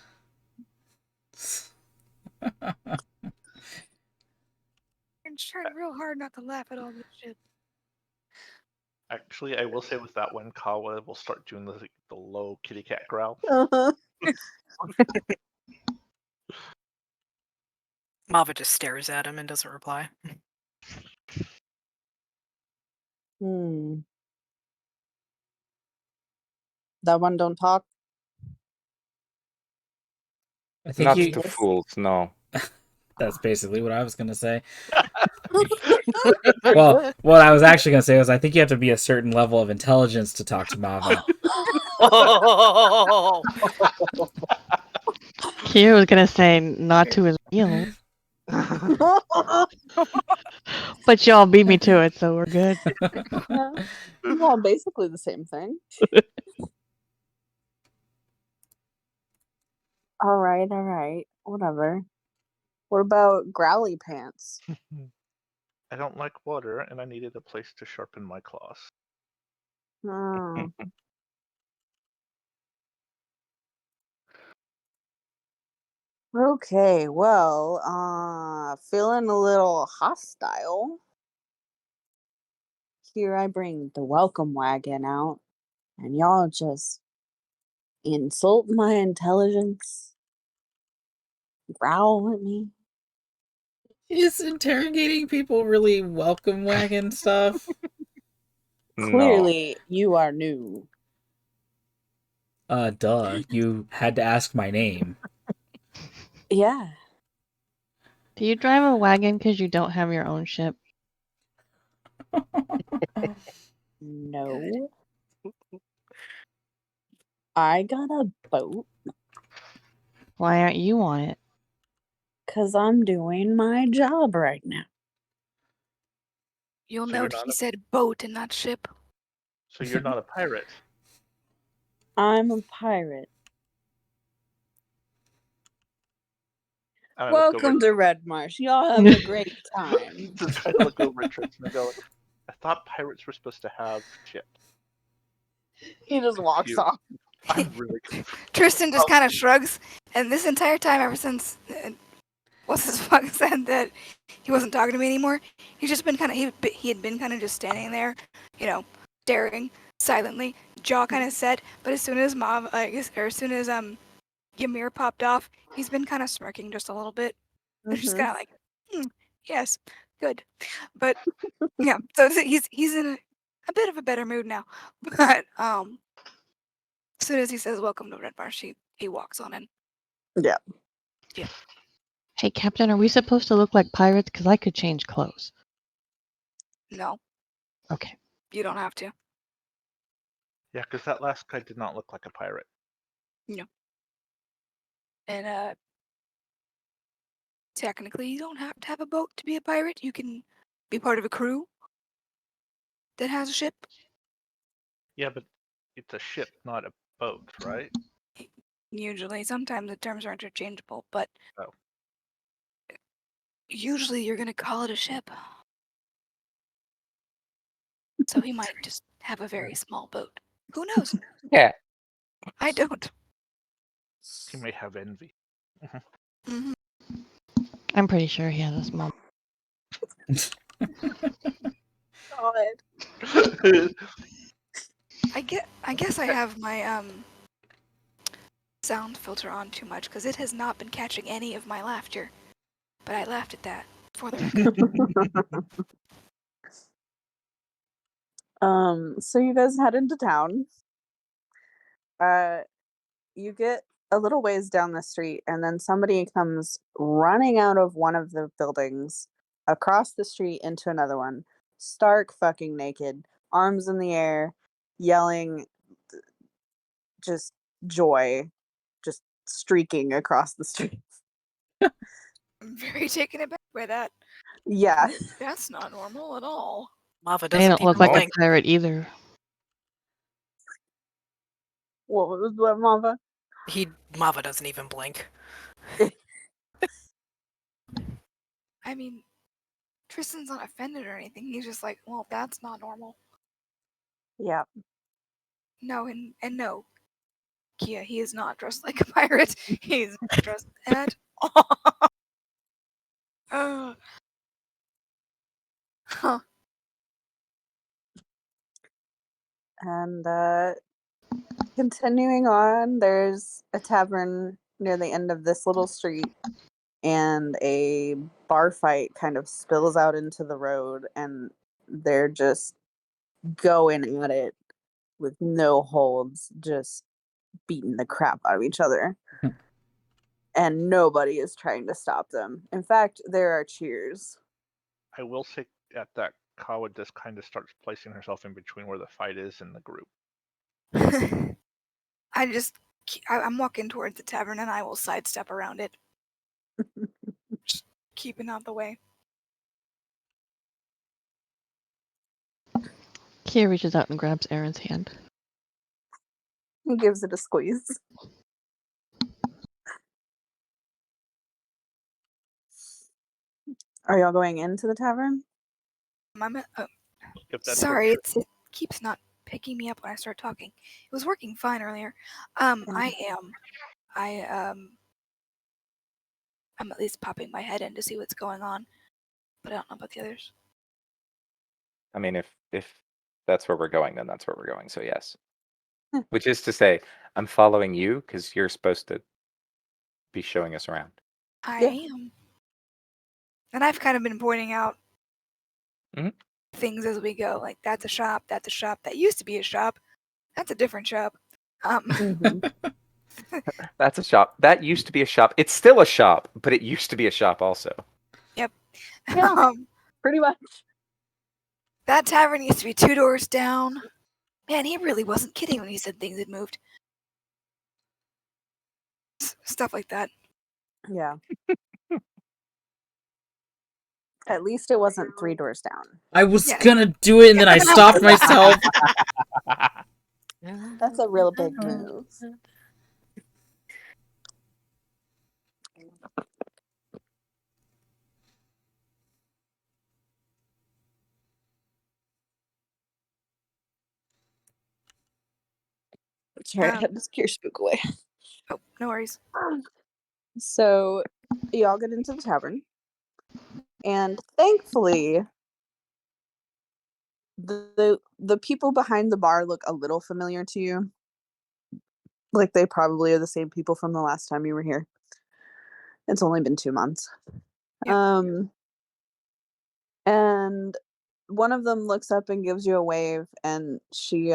I'm trying real hard not to laugh at all this shit. Actually, I will say with that one, Kawa will start doing the low kitty cat growl. Mava just stares at him and doesn't reply. That one don't talk. I think Not you. to fools, no. That's basically what I was gonna say. Well, what I was actually gonna say was I think you have to be a certain level of intelligence to talk to Mava. Oh! Kira was gonna say not to his meal, but y'all beat me to it, so we're good. Well, basically the same thing. All right. Whatever. What about Growly Pants? I don't like water, and I needed a place to sharpen my claws. Oh. Okay, well, feeling a little hostile. Here I bring the welcome wagon out, and y'all just insult my intelligence, growl at me. Is interrogating people really welcome wagon stuff? No. Clearly, you are new. Duh. You had to ask my name. Yeah. Do you drive a wagon because you don't have your own ship? No. I got a boat Why aren't you on it? because I'm doing my job right now. You'll So you're note not he a- said boat and not ship. So you're not a pirate. I'm a pirate. And I look over Welcome to Red Marsh. Y'all having a great time. to try to look over at Tristan and go, I thought pirates were supposed to have ships. He just walks You- off. I'm really confused. Tristan just kind of shrugs, and this entire time, ever since what's his fuck said that he wasn't talking to me anymore. He's just been kind of he had been kind of just standing there, staring silently, jaw kind of set. But as soon as as soon as Ymir popped off, he's been kind of smirking just a little bit. Just kind of like, yes, good. But yeah, so he's in a bit of a better mood now. But as soon as he says welcome to Red Marsh, he walks on in. Yeah. Hey, Captain, are we supposed to look like pirates? Because I could change clothes. No, Okay. you don't have to. Yeah, because that last guy did not look like a pirate. And technically, you don't have to have a boat to be a pirate. You can be part of a crew that has a ship. Yeah, but it's a ship, not a boat, right? Usually, sometimes the terms are interchangeable, but Oh. usually you're gonna call it a ship. So he might just have a very small boat. Who knows? Yeah. I don't. He may have envy. hmm I'm pretty sure he has a small. God. I guess I have my sound filter on too much because it has not been catching any of my laughter. But I laughed at that for the record. So you guys head into town. You get a little ways down the street, and then somebody comes running out of one of the buildings across the street into another one, stark fucking naked, arms in the air, yelling just joy, just streaking across the street. I'm very taken aback by that. Yeah. That's not normal at all. Mava They doesn't don't look even like blink. a pirate either. What was what, Mava? Mava doesn't even blink. I mean, Tristan's not offended or anything. He's just like, well, that's not normal. Yeah. No, and no, Kia, he is not dressed like a pirate. He's not dressed at all. Huh. And continuing on, there's a tavern near the end of this little street, and a bar fight kind of spills out into the road, and they're just going at it with no holds, just beating the crap out of each other. And nobody is trying to stop them. In fact, there are cheers. I will say at that Kawa just kind of starts placing herself in between where the fight is and the group. I'm walking towards the tavern and I will sidestep around it. Just keeping out the way. Kia reaches out and grabs Aaron's hand. He gives it a squeeze. Are y'all going into the tavern? If that's Sorry, what it keeps not picking me up when I start talking. It was working fine earlier. I am. I'm at least popping my head in to see what's going on, but I don't know about the others. I mean, if that's where we're going, then that's where we're going. So yes. Hmm. Which is to say, I'm following you because you're supposed to be showing us around. I Yeah. am. And I've kind of been pointing out Mhm. things as we go. Like, that's a shop, that used to be a shop, that's a different shop. Mhm. That's a shop. That used to be a shop. It's still a shop, but it used to be a shop also. Yeah. Um, Pretty much. that tavern used to be 2 doors down. Man, he really wasn't kidding when he said things had moved. Stuff like that. Yeah. At least it wasn't 3 doors down. I was Yes. gonna do it and then I stopped myself. That's a real big move. Sorry, I had to scare Spook away. Oh, no worries. So y'all get into the tavern, and thankfully, the people behind the bar look a little familiar to you. Like they probably are the same people from the last time you were here. It's only been 2 months. Yeah. And one of them looks up and gives you a wave, and she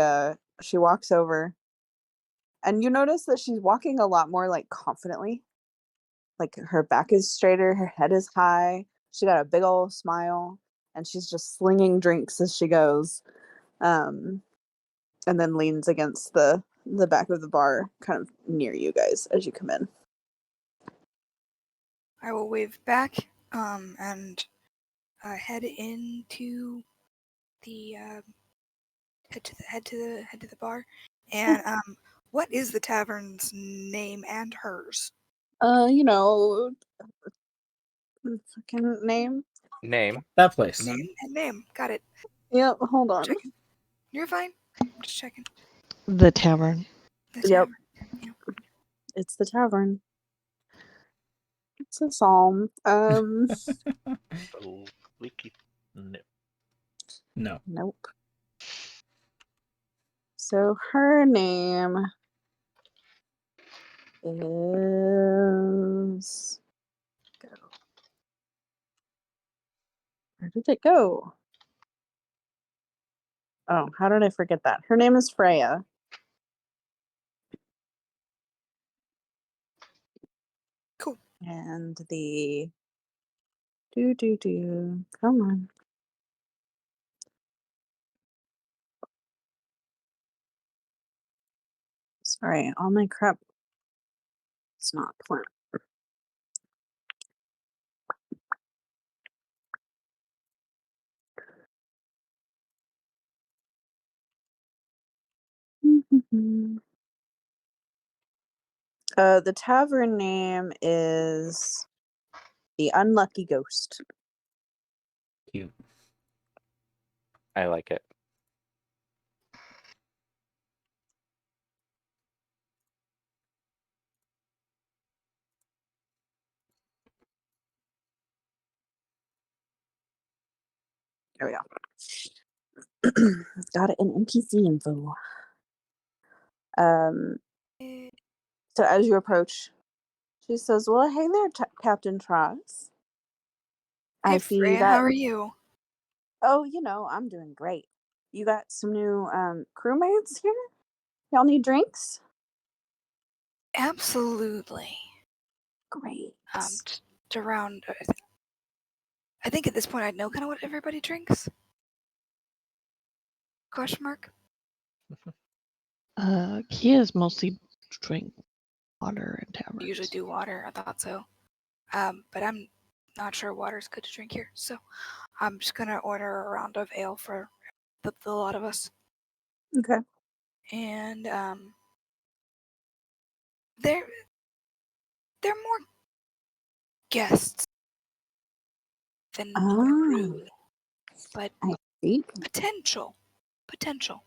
walks over, and you notice that she's walking a lot more like confidently. Like her back is straighter, her head is high. She got a big old smile, and she's just slinging drinks as she goes. And then leans against the back of the bar, kind of near you guys as you come in. I will wave back and head into the head to the bar. And what is the tavern's name and hers? You know, fucking name. Name. That place. Name and name. Got it. Yep, hold on. Checking. You're fine. Just checking. The tavern. The Yep. tavern. It's the tavern. It's a psalm. So wiki. No. No. Nope. So her name is. Go. Where did it go? Oh, how did I forget that? Her name is Freya. Cool. And the. Come on. Sorry, all my crap. It's not plant. The tavern name is the Unlucky Ghost. Cute. I like it. There we go. Got it in NPC info. So as you approach, she says, "Well, hey there, Captain Tross. Hey I see you Freya, how got. are you? Oh, I'm doing great. You got some new crewmates here. Y'all need drinks? Absolutely. Great. Just around. I think at this point I know kind of what everybody drinks. Question mark. Kias mostly drink water in taverns. We usually do water. I thought so. But I'm not sure water's good to drink here, so I'm just gonna order a round of ale for the lot of us. Okay. And they're more guests than crew, but I see. potential.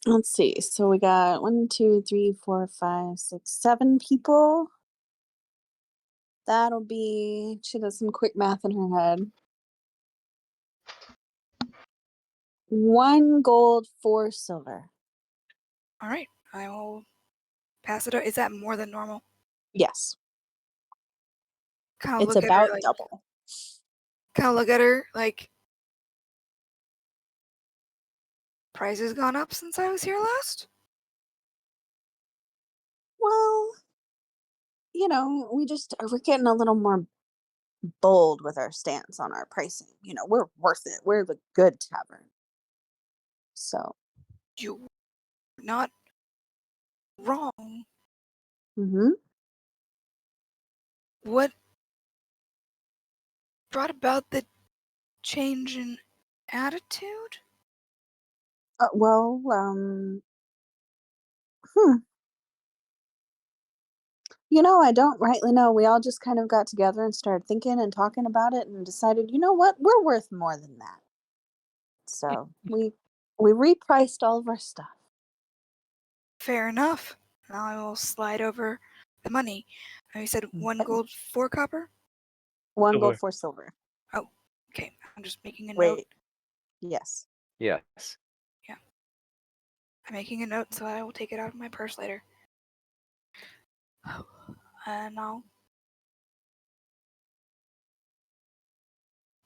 Let's see. So we got 1, 2, 3, 4, 5, 6, 7 people. That'll be. She does some quick math in her head. 1 gold, 4 silver. All right, I will pass it. Is that more than normal? Yes. Kind of It's look at her about like. double. Kind of look at her like. Price has gone up since I was here last. Well, we're getting a little more bold with our stance on our pricing. We're worth it. We're the good tavern. So. You're not wrong. Mm-hmm. What brought about the change in attitude? Well, I don't rightly know. We all just kind of got together and started thinking and talking about it and decided, you know what? We're worth more than that. So we repriced all of our stuff. Fair enough. Now I will slide over the money. Oh, you said 1 gold, 4 copper? 1 Silver. gold, 4 silver. Okay, I'm just making a note. Wait. Yes. Yes. I'm making a note, so I will take it out of my purse later. And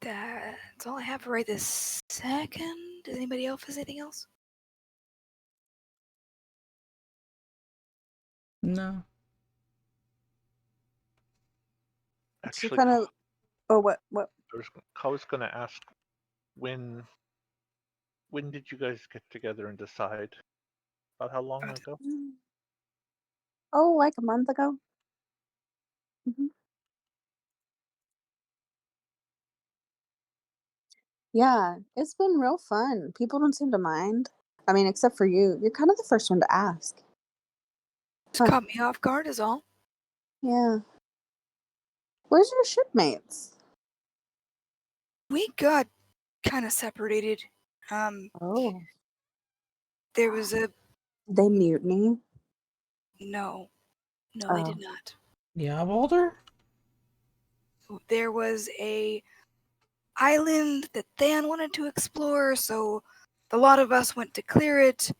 that's all I have for right this second. Does anybody else have anything else? No. She Actually, kind of. Oh, what? I was going to ask when did you guys get together and decide? About how long ago? Oh, like a month ago. hmm Yeah, it's been real fun. People don't seem to mind. I mean, except for you. You're kind of the first one to ask. Just caught me off guard is all. Yeah. Where's your shipmates? We got kind of separated. Oh. There was a They mutiny? no, they Oh. did not. Yeah, Walter? There was a island that Than wanted to explore, so a lot of us went to clear it,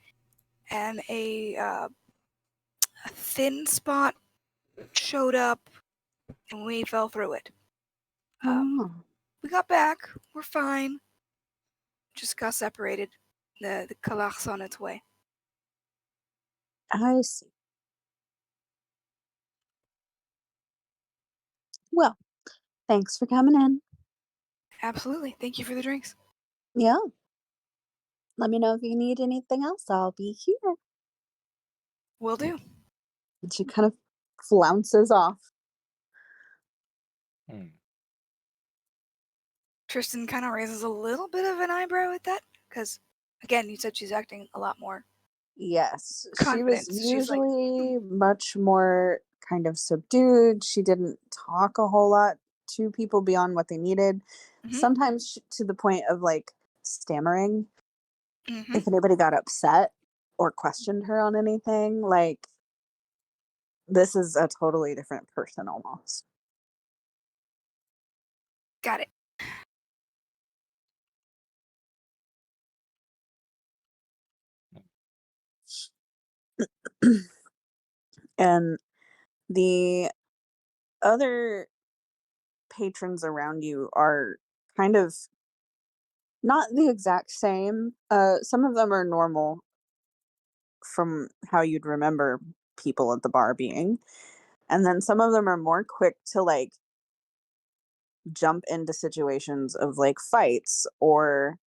and a thin spot showed up, and we fell through it. Oh. We got back. We're fine. Just got separated. The Kalach's on its way. I see. Well, thanks for coming in. Absolutely. Thank you for the drinks. Yeah. Let me know if you need anything else. I'll be here. Will do. And she kind of flounces off. Hmm. Tristan kind of raises a little bit of an eyebrow at that, because, again, you said she's acting a lot more. Yes, she was Confidence. She's like, usually much more kind of subdued. She didn't talk a whole lot to people beyond what they needed. Mhm. Sometimes to the point of like stammering. Mhm. If anybody got upset or questioned her on anything, like this is a totally different person almost. Got it. And the other patrons around you are kind of not the exact same. Some of them are normal from how you'd remember people at the bar being. And then some of them are more quick to like jump into situations of like fights or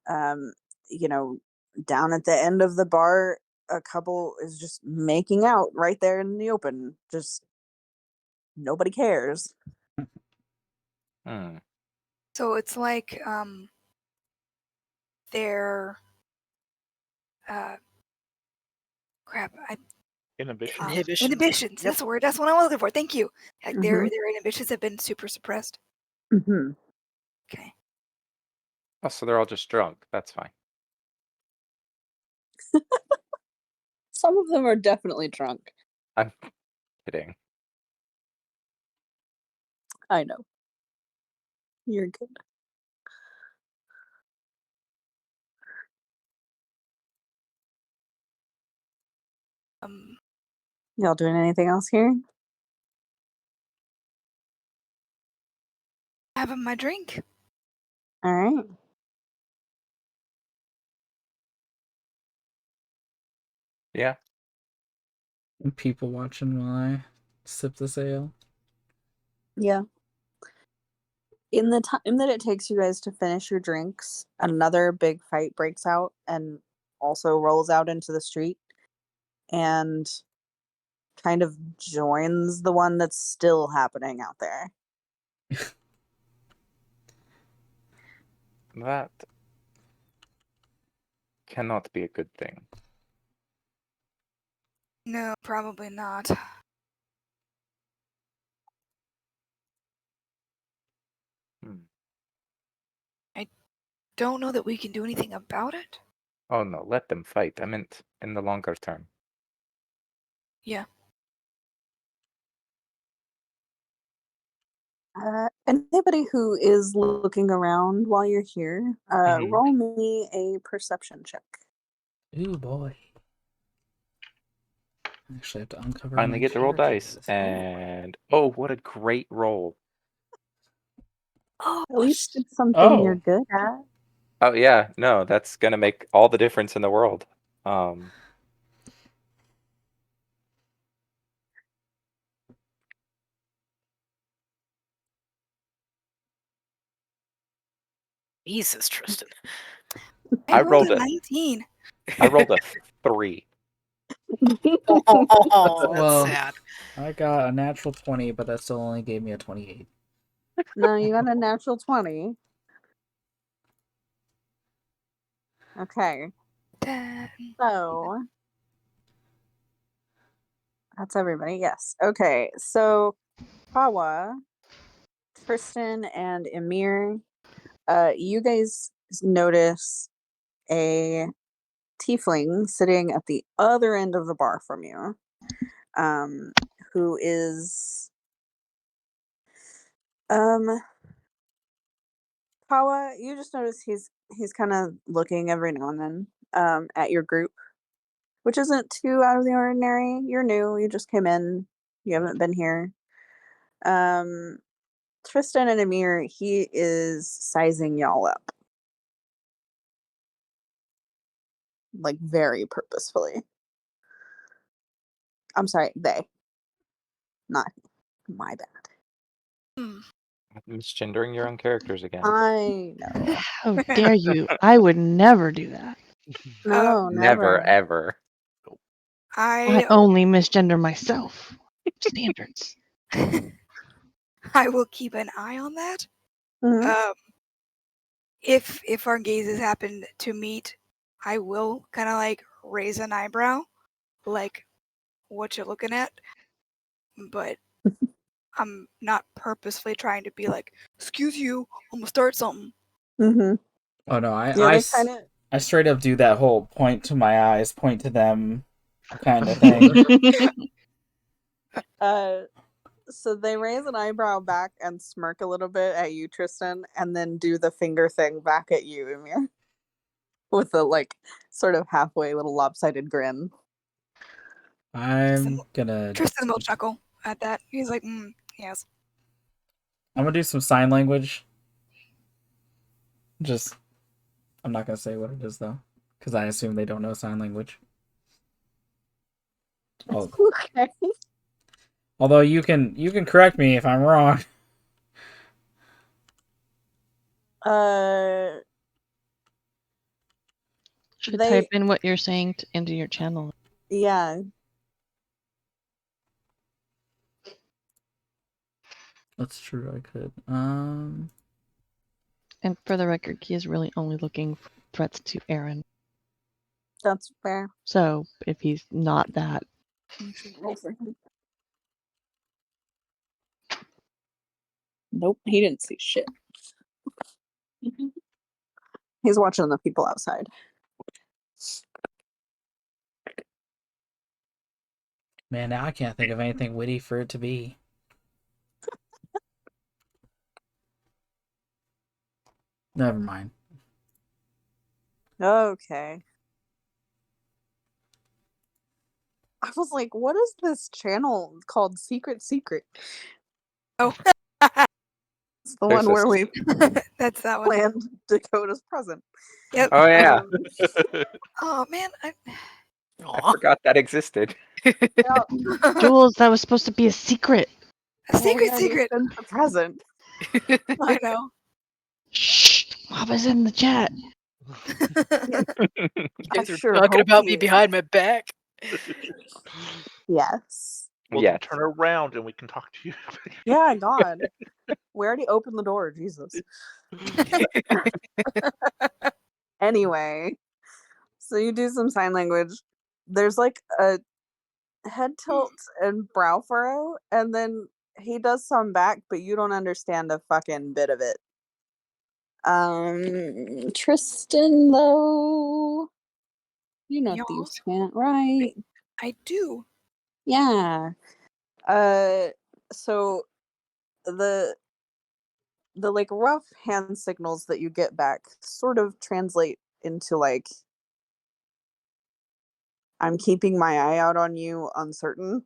um you know down at the end of the bar a couple is just making out right there in the open, just nobody cares. Hmm. So it's like they're crap. Inhibition. Inhibitions. Yep. That's the word. That's what I was looking for. Thank you. Like Mhm. their inhibitions have been super suppressed. Mhm. Okay. Oh, so they're all just drunk. That's fine. Some of them are definitely drunk. I'm kidding. I know, you're good. Y'all doing anything else here? Having my drink. All right. Yeah. And people watching while I sip this ale. Yeah. In the time that it takes you guys to finish your drinks, another big fight breaks out and also rolls out into the street and kind of joins the one that's still happening out there. That cannot be a good thing. No, probably not. Hmm. Don't know that we can do anything about it. Oh no, let them fight. I meant in the longer term. Yeah. Anybody who is looking around while you're here, roll me a perception check. Ooh boy. I actually have to uncover Finally my get to roll dice. characters. And oh, what a great roll. Oh, At least it's something you're good at. Oh yeah, no, that's gonna make all the difference in the world. Jesus, Tristan. I I rolled rolled a a 19. I rolled a 3. Oh, that's Well, sad. I got a natural 20, but that still only gave me a 28. No, you got a natural 20. Okay. 10. So that's everybody. Yes. Okay. So Kawa, Tristan, and Emir, you guys notice a tiefling sitting at the other end of the bar from you, who is Kawa. You just notice he's kind of looking every now and then at your group, which isn't too out of the ordinary. You're new. You just came in. You haven't been here. Tristan and Amir, he is sizing y'all up. Like very purposefully. I'm sorry, they. Not my bad. Hmm. Misgendering your own characters again. I know. How dare you? I would never do that. No, Never, never. ever. I I only misgender myself. Standards. I will keep an eye on that. Mhm. If our gazes happen to meet, I will kind of like raise an eyebrow, like what you looking at, but I'm not purposefully trying to be like, excuse you, I'm gonna start something. Mhm. Oh no, Yeah, they kind of. I straight up do that whole point to my eyes, point to them kind of thing. So they raise an eyebrow back and smirk a little bit at you, Tristan, and then do the finger thing back at you, Emir, with a like sort of halfway little lopsided grin. I'm gonna Tristan will chuckle at that. He's like, yes. I'm gonna do some sign language. Just I'm not gonna say what it is though, because I assume they don't know sign language. Oh, Okay. although you can correct me if I'm wrong. Should They, type in what you're saying into your channel. yeah. That's true. I could. And for the record, he is really only looking for threats to Aaron. That's fair. So if he's not that, Nope, he didn't see shit. He's watching the people outside. Man, now I can't think of anything witty for it to be. Never mind. Okay. I was like, what is this channel called Secret Secret? Oh, It's the one where we that's that one. planned Dakota's present. Yep. Oh yeah, Oh man, I forgot that existed. Yeah. Jules, that was supposed to be a secret. a secret, Yeah, secret. you sent the present. I know. Shh, Mama's in the chat. You I guys are sure talking hope about he me is. behind my back. Yes. Well, Yes. then turn around and we can talk to you. Yeah, God. We already opened the door, Jesus. Anyway, so you do some sign language. There's like a head tilt and brow furrow, and then he does some back, but you don't understand a fucking bit of it. Tristan, though, you know Y'all? thieves can't write. I do. Yeah. So the like rough hand signals that you get back sort of translate into like, I'm keeping my eye out on you, uncertain,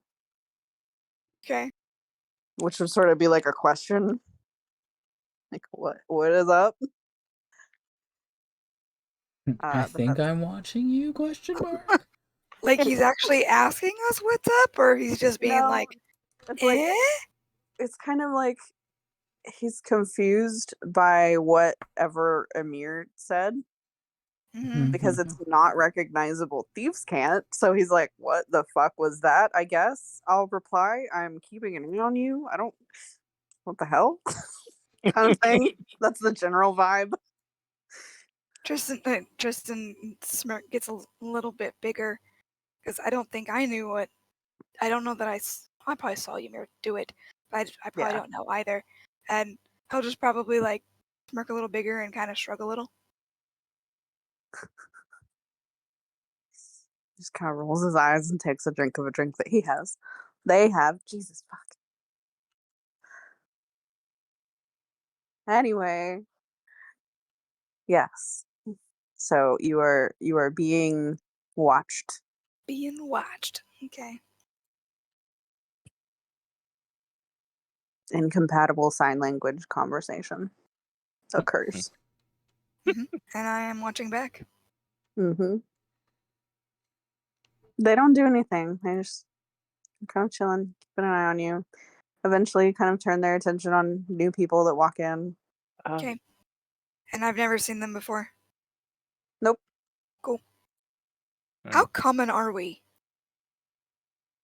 Okay. which would sort of be like a question. Like, what is up? I But think I'm watching you, question mark? Like he's actually asking us what's up, or he's just being no, like, it's like eh? it's kind of like he's confused by whatever Amir said Mhm. because it's not recognizable. Thieves can't. So he's like, what the fuck was that? I guess I'll reply, I'm keeping an eye on you. I don't, what the hell? Kind of thing. That's the general vibe. Tristan smirk gets a little bit bigger because I don't think I knew what. I don't know that I probably saw Ymir do it, but I probably Yeah. don't know either. And he'll just probably like smirk a little bigger and kind of shrug a little. Just kind of rolls his eyes and takes a drink of a drink that he has. They have. Jesus fuck. Anyway. Yes. So you are being watched. Being watched. Okay. Incompatible sign language conversation occurs. And I am watching back. Mm-hmm. They don't do anything. They just kind of chilling, keeping an eye on you. Eventually, kind of turn their attention on new people that walk in. Okay. And I've never seen them before. Nope. Cool. Mm. How common are we?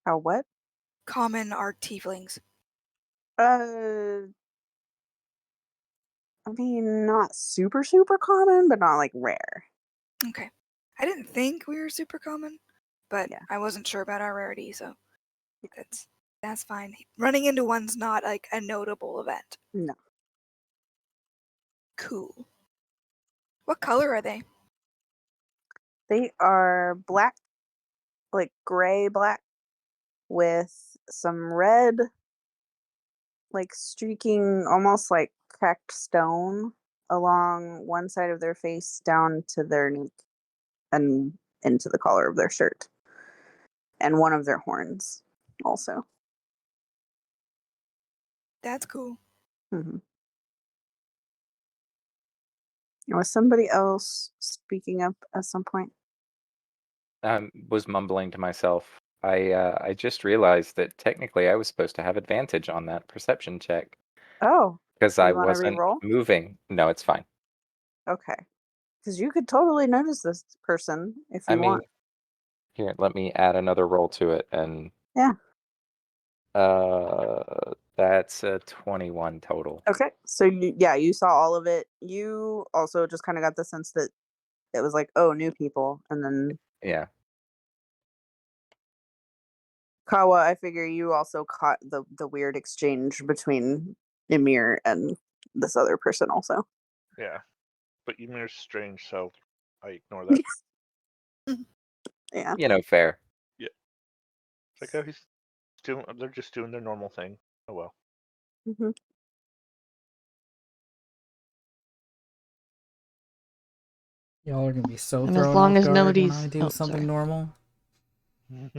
How what? Common are tieflings. I mean, not super common, but not like rare. Okay. I didn't think we were super common, but Yeah. I wasn't sure about our rarity, so that's fine. Running into one's not like a notable event. No. Cool. What color are they? They are black, like gray black, with some red, like streaking, almost like cracked stone along one side of their face down to their neck and into the collar of their shirt. And one of their horns also. That's cool. Mm-hmm. Was somebody else speaking up at some point? Was mumbling to myself. I just realized that technically I was supposed to have advantage on that perception check Oh, because do I you want to wasn't re-roll? moving. No, it's fine. Okay. Because you could totally notice this person if I you mean, want. here, let me add another roll to it, and Yeah. that's a 21 total. Okay. So you saw all of it. You also just kind of got the sense that it was like, oh, new people, and then Yeah. Kawa, I figure you also caught the weird exchange between Emir and this other person also. Yeah. But Ymir's strange, so I ignore that. Yeah. You know, fair. It's like, oh, they're just doing their normal thing. Oh well. Mm-hmm. Y'all are gonna be so And as thrown long off as guard when nobody's- I do oh, something sorry. normal. I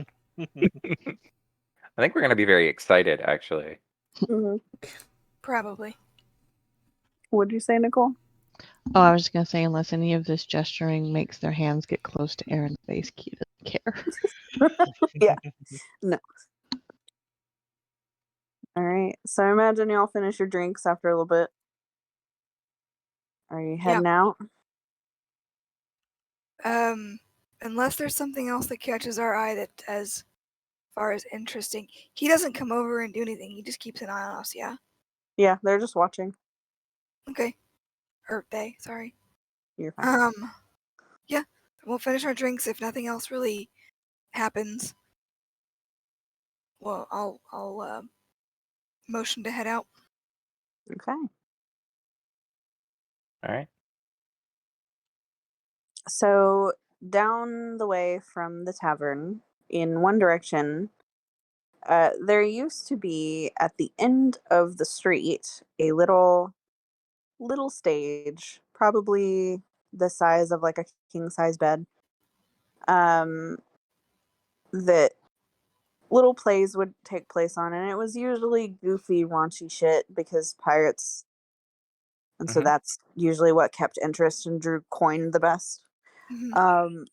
think we're going to be very excited, actually. Mm-hmm. Probably. What'd you say, Nicole? Oh, I was just gonna say, unless any of this gesturing makes their hands get close to Aaron's face, he doesn't care. Yeah. No. All right. So I imagine y'all finish your drinks after a little bit. Are you heading out? Unless there's something else that catches our eye that as far as interesting. He doesn't come over and do anything. He just keeps an eye on us, yeah? Yeah, they're just watching. Okay. Or they, sorry. You're fine. Yeah. We'll finish our drinks if nothing else really happens. Well, I'll motion to head out. Okay. All right. So down the way from the tavern, in one direction, there used to be at the end of the street a little little stage, probably the size of like a king size bed. Um, that little plays would take place on, and it was usually goofy, raunchy shit because pirates, and so Mhm. that's usually what kept interest and drew coin the best. Mhm. Um,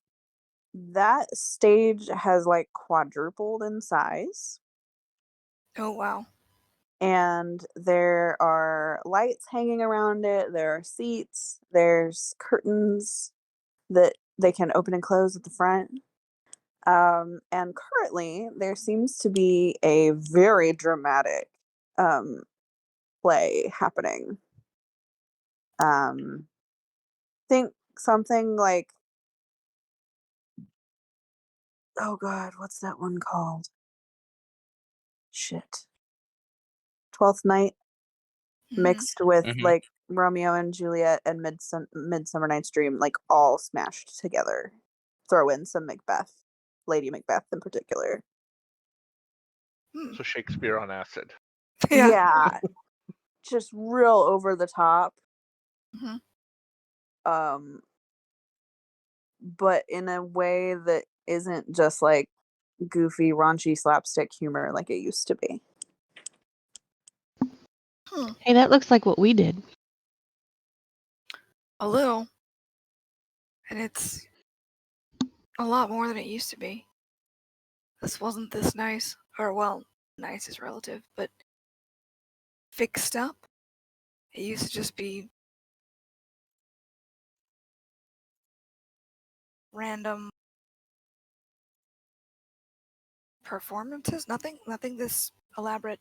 that stage has like quadrupled in size, Oh wow. and there are lights hanging around it. There are seats. There's curtains that they can open and close at the front. And currently, there seems to be a very dramatic um, play happening. Um, think something like, oh god, what's that one called? Shit. 12th Night Mhm. mixed with Mhm. like Romeo and Juliet and Midsummer Night's Dream, like all smashed together. Throw in some Macbeth, Lady Macbeth in particular. Hmm. So Shakespeare on acid. Yeah. Yeah, just real over the top. Mhm. Um, but in a way that isn't just like goofy, raunchy slapstick humor like it used to be. Hmm. Hey, that looks like what we did. A little, and it's a lot more than it used to be. This wasn't this nice, or well, nice is relative, but fixed up. It used to just be random performances. Nothing this elaborate.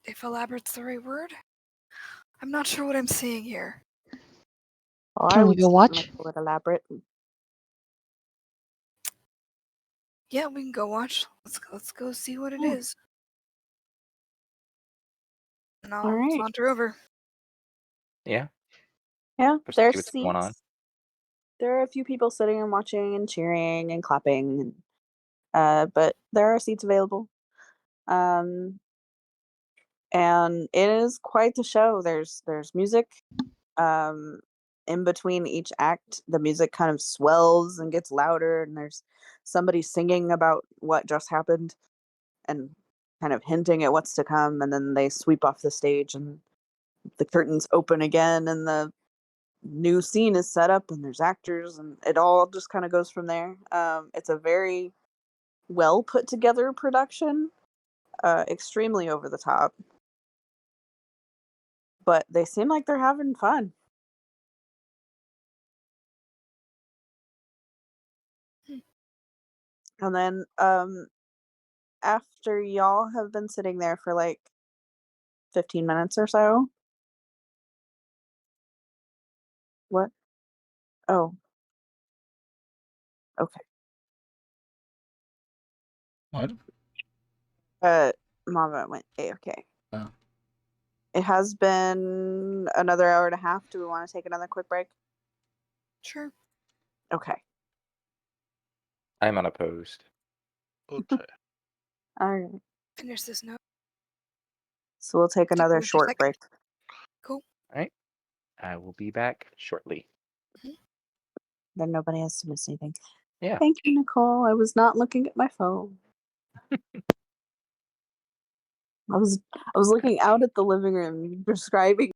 If elaborate's the right word, I'm not sure what I'm seeing here. Oh, I Can we would go certainly watch? call it elaborate. Yeah, we can go watch. Let's go see what it Yeah. is. And All I'll right. saunter over. Yeah. Yeah, Just there's see what's going on. seats. There are a few people sitting and watching and cheering and clapping, and, but there are seats available. Um, and it is quite the show. There's music. Um, in between each act, the music kind of swells and gets louder, and there's somebody singing about what just happened and kind of hinting at what's to come, and then they sweep off the stage and the curtains open again, and the new scene is set up, and there's actors, and it all just kind of goes from there. It's a very well put together production, extremely over the top, but they seem like they're having fun. Hmm. And then after y'all have been sitting there for like 15 minutes or so. What? Oh, okay. What? Uh, Mama went A-okay. Oh. It has been another hour and a half. Do we want to take another quick break? Sure. Okay. I'm unopposed. Okay. All right. Finish this note. So we'll take Take another one short second. break. Cool. All right. I will be back shortly. Then nobody has to miss anything. Yeah. Thank you, Nicole. I was not looking at my phone. I was looking out at the living room describing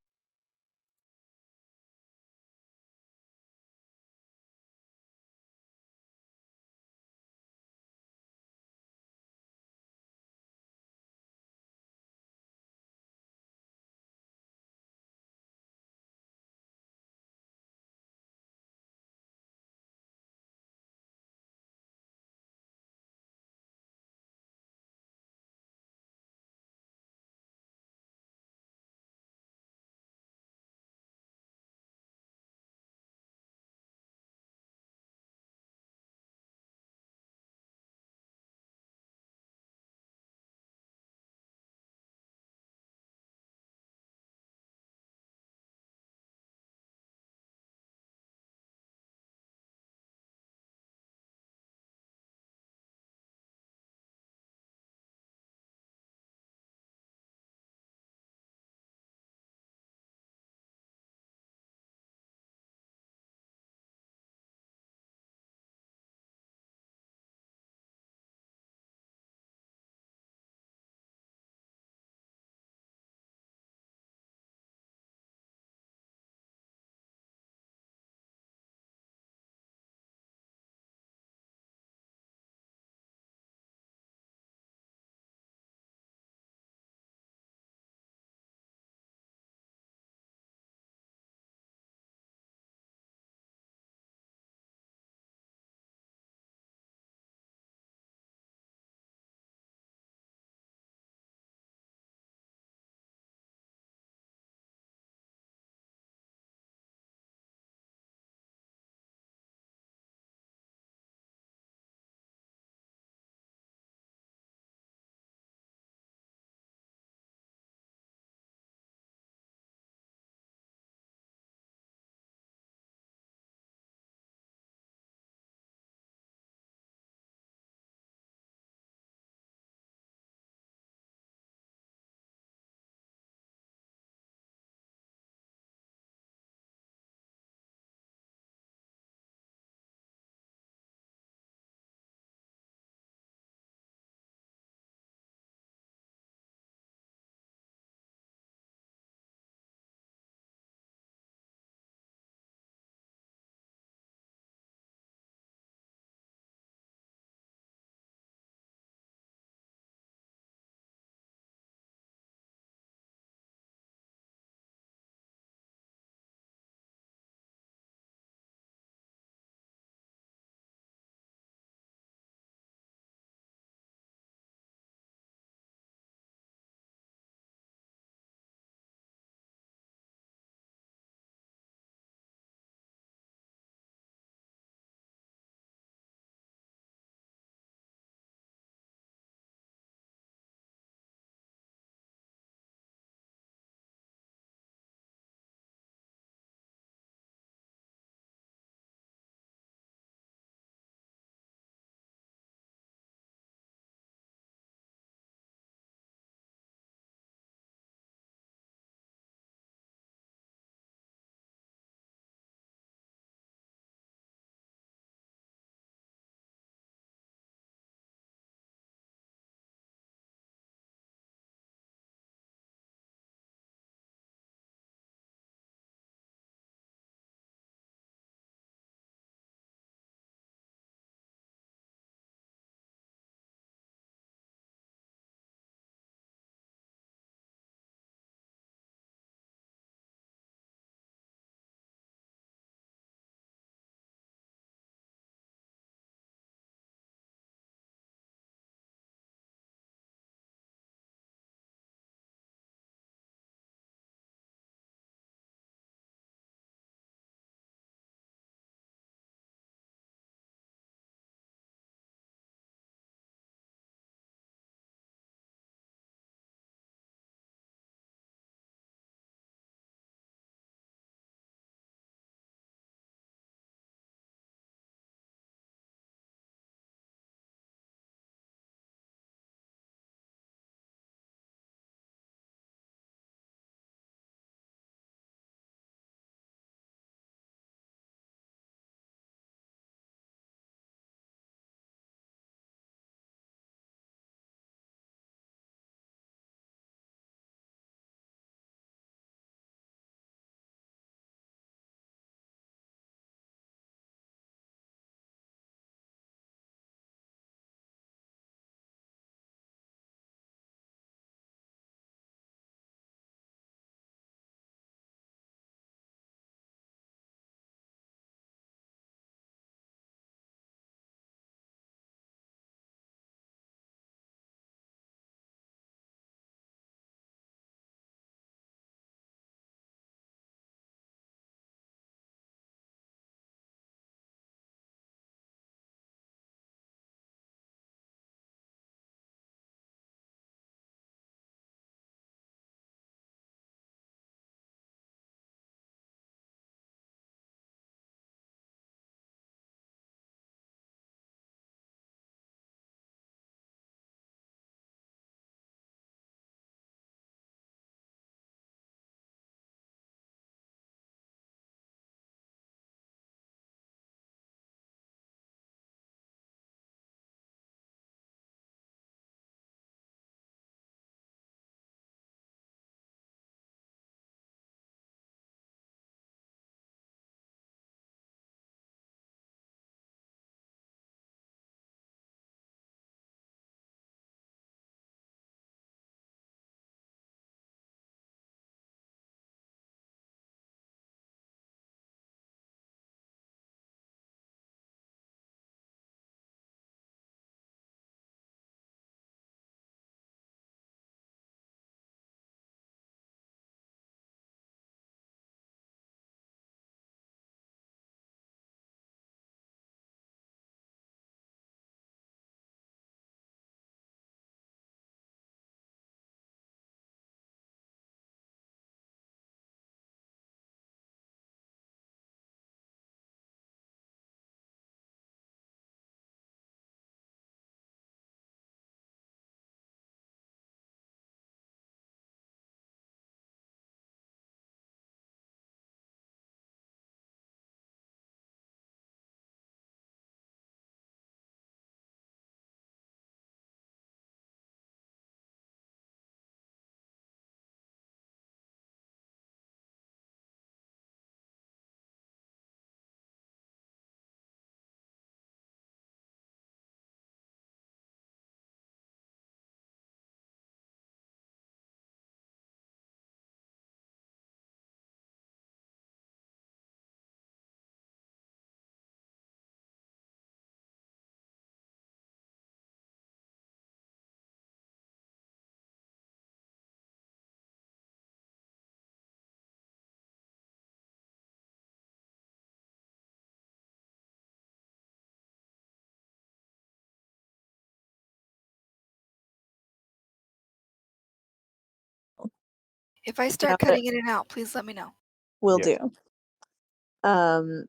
If I start cutting in and out, please let me know. Will Yes. do.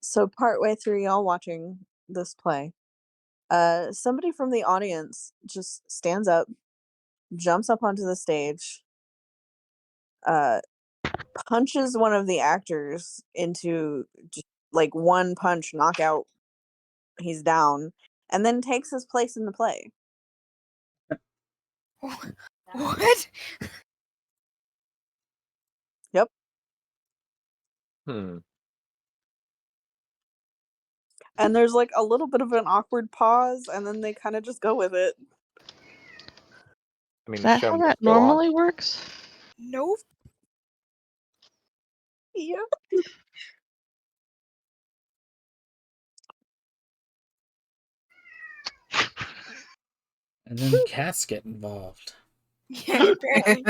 So partway through y'all watching this play, somebody from the audience just stands up, jumps up onto the stage, punches one of the actors into just like one punch knockout. He's down, and then takes his place in the play. What? Yep. Hmm. And there's like a little bit of an awkward pause, and then they kind of just go with it. I mean, Is the that show how must that go on. normally works? Nope. Yeah. And then cats get involved. Yeah, apparently.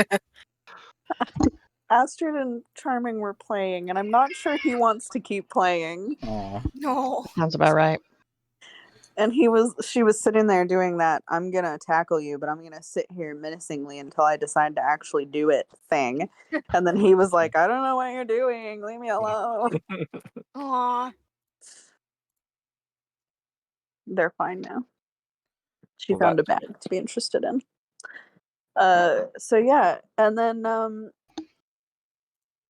Astrid and Charming were playing, and I'm not sure he wants to keep playing. Aw. No. Sounds about right. And she was sitting there doing that, I'm gonna tackle you, but I'm gonna sit here menacingly until I decide to actually do it thing. And then he was like, I don't know what you're doing, leave me alone. Aw. They're fine now. She Well, found a that's bag to be interested in. So yeah, and then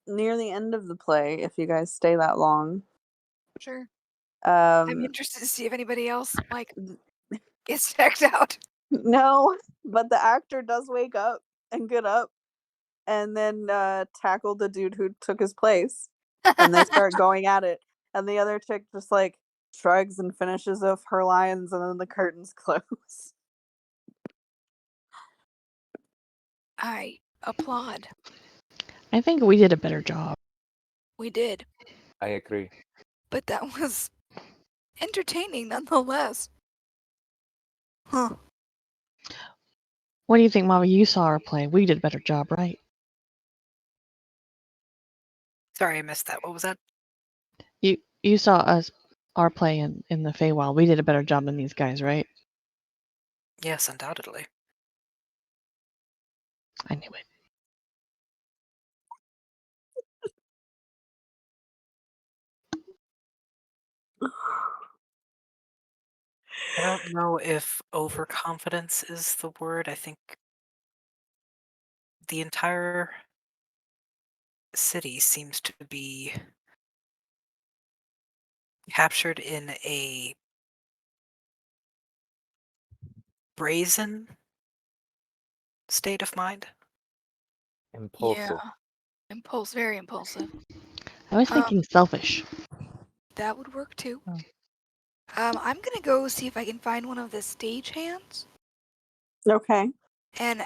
near the end of the play, if you guys stay that long, Sure. I'm um interested to see if anybody else gets checked out. no, but the actor does wake up and get up and then tackle the dude who took his place, and they start going at it, and the other chick just like shrugs and finishes off her lines, and then the curtains close. I applaud. I think we did a better job. We did. I agree. But that was entertaining nonetheless. Huh. What do you think, Mama? You saw our play. We did a better job, right? Sorry, I missed that. What was that? You saw our play in the Feywild. We did a better job than these guys, right? Yes, undoubtedly. I knew it. I don't know if overconfidence is the word. I think the entire city seems to be captured in a brazen state of mind. Impulsive. Yeah. Very impulsive. I was thinking selfish. That would work too. Oh. I'm gonna go see if I can find one of the stagehands Okay. and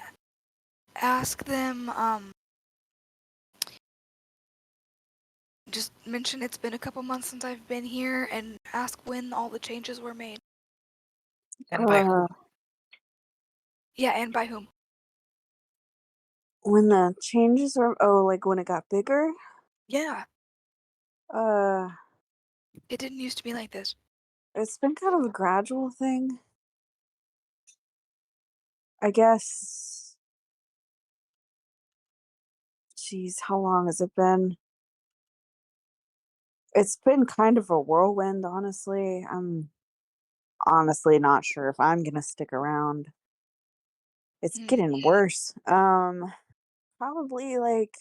ask them, just mention it's been a couple months since I've been here and ask when all the changes were made. And by whom? Yeah, and by whom. When the changes were like when it got bigger? Yeah, it didn't used to be like this. It's been kind of a gradual thing. I guess. Jeez, how long has it been? It's been kind of a whirlwind, honestly. I'm honestly not sure if I'm gonna stick around. It's Hmm. getting worse. Probably like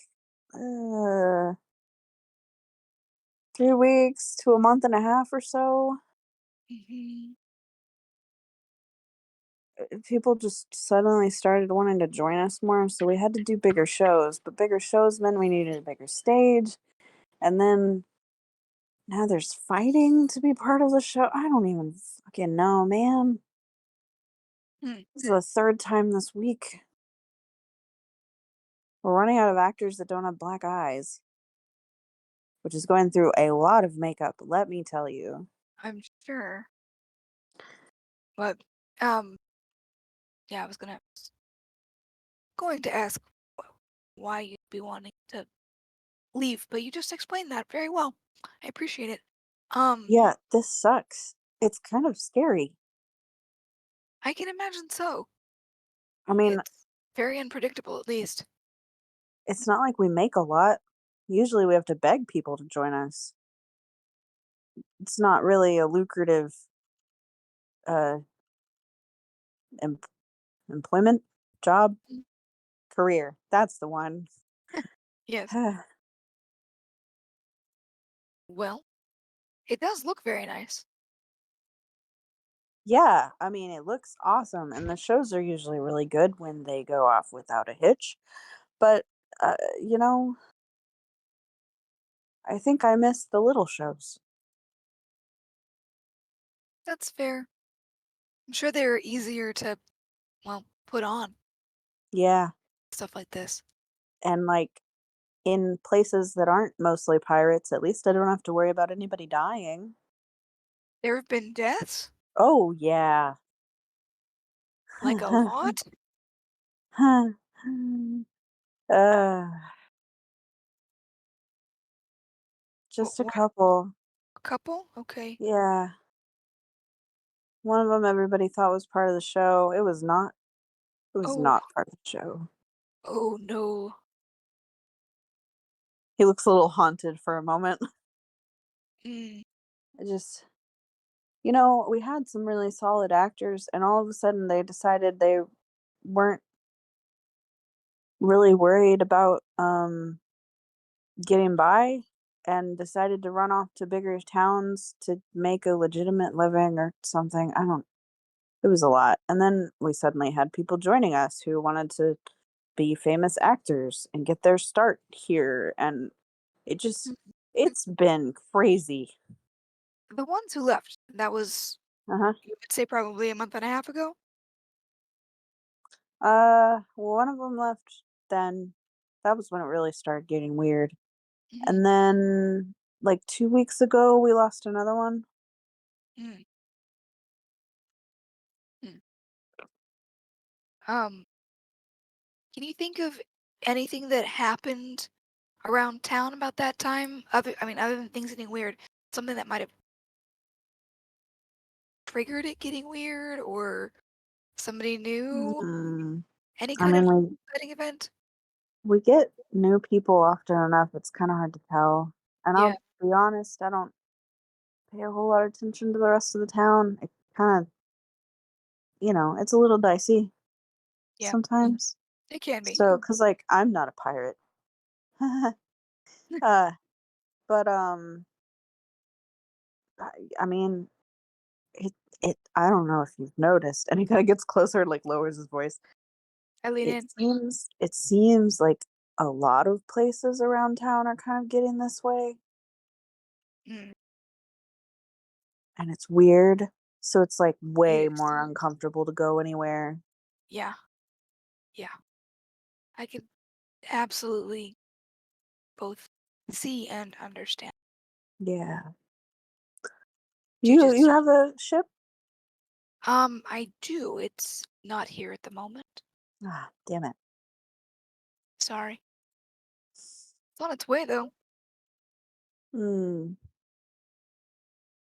3 weeks to a month and a half or so. Mhm. People just suddenly started wanting to join us more, so we had to do bigger shows. But bigger shows meant we needed a bigger stage, and then now there's fighting to be part of the show. I don't even fucking know, man. Hmm. This is the third time this week. We're running out of actors that don't have black eyes, which is going through a lot of makeup, let me tell you. I'm sure. But, yeah, I was going to ask why you'd be wanting to leave, but you just explained that very well. I appreciate it. Yeah, this sucks. It's kind of scary. I can imagine so. I mean, It's very unpredictable, at least. it's not like we make a lot. Usually we have to beg people to join us. It's not really a lucrative uh em- employment job Mm. career. That's the one. Yes. Well, it does look very nice. Yeah, I mean, it looks awesome, and the shows are usually really good when they go off without a hitch. But, you know, I think I miss the little shows. That's fair. I'm sure they're easier to, well, put on Yeah, stuff like this. and like in places that aren't mostly pirates, at least I don't have to worry about anybody dying. There have been deaths? Oh, yeah. Like a lot? uh, just a What? couple. A couple? Okay. Yeah. One of them everybody thought was part of the show. It was not. It was Oh, not part of the show. oh no. He looks a little haunted for a moment. Mm, I just, we had some really solid actors, and all of a sudden they decided they weren't really worried about getting by and decided to run off to bigger towns to make a legitimate living or something. I don't It was a lot. And then we suddenly had people joining us who wanted to be famous actors and get their start here, and it just mm. it's been crazy. The ones who left, that was, Uh-huh. you would say, probably a month and a half ago? One of them left then. That was when it really started getting weird. Mhm, And then like 2 weeks ago we lost another one. mm, mm. Um, can you think of anything that happened around town about that time? Other than things getting weird, something that might have triggered it getting weird, or somebody new? Mm, Any I kind mean, of we exciting event? we get new people often enough. It's kind of hard to tell. And Yeah, I'll be honest, I don't pay a whole lot of attention to the rest of the town. It kind of, it's a little dicey yeah, sometimes. it can be. So, cause like I'm not a pirate, uh, but I mean, it I don't know if you've noticed, and he kind of gets closer, and like lowers his voice. I lean It in. seems it seems like a lot of places around town are kind of getting this way, Mm, and it's weird. So it's like it way is. more uncomfortable to go anywhere. Yeah, yeah. I can absolutely both see and understand. Yeah. Do you You just have a ship? I do. It's not here at the moment. Ah, damn it. Sorry. It's on its way though. Hmm.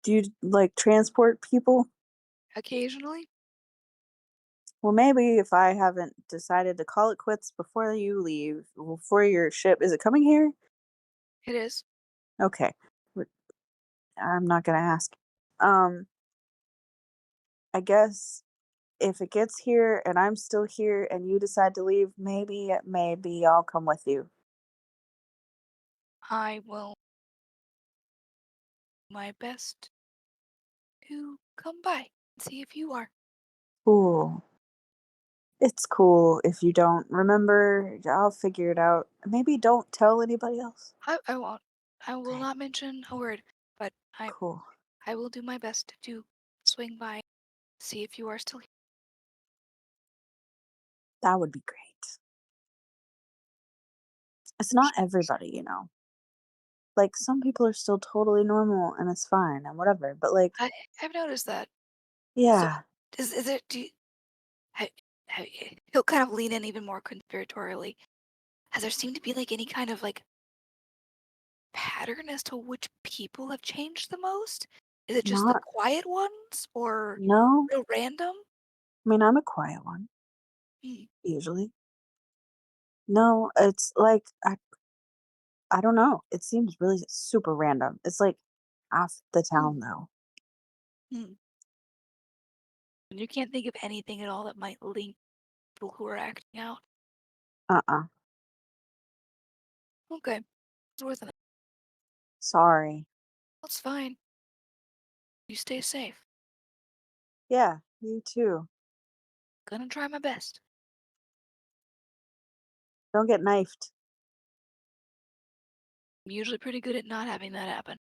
Do you like transport people? Occasionally. Well, maybe if I haven't decided to call it quits before you leave, before your ship, is it coming here? It is. Okay. w- I'm not gonna ask. Um, I guess if it gets here and I'm still here and you decide to leave, maybe I'll come with you. I will do my best to come by and see if you are. Cool. It's cool if you don't remember. I'll figure it out. Maybe don't tell anybody else. I won't. I will Okay. not mention a word, but Cool. I will do my best to swing by, see if you are still here. That would be great. It's not everybody. Like some people are still totally normal and it's fine and whatever. But like, I've noticed that. So yeah, is it do you, ha- he'll kind of lean in even more conspiratorially. Has there seemed to be like any kind of like pattern as to which people have changed the most? Is it just the not quiet ones or no. real random? I mean, I'm a quiet one Hmm. usually. No, it's like I don't know. It seems really super random. It's like half the town though. And you can't think of anything at all that might link people who are acting out. Okay, it's worth it. Sorry. That's fine. You stay safe. Yeah, you too. Gonna try my best. Don't get knifed. I'm usually pretty good at not having that happen.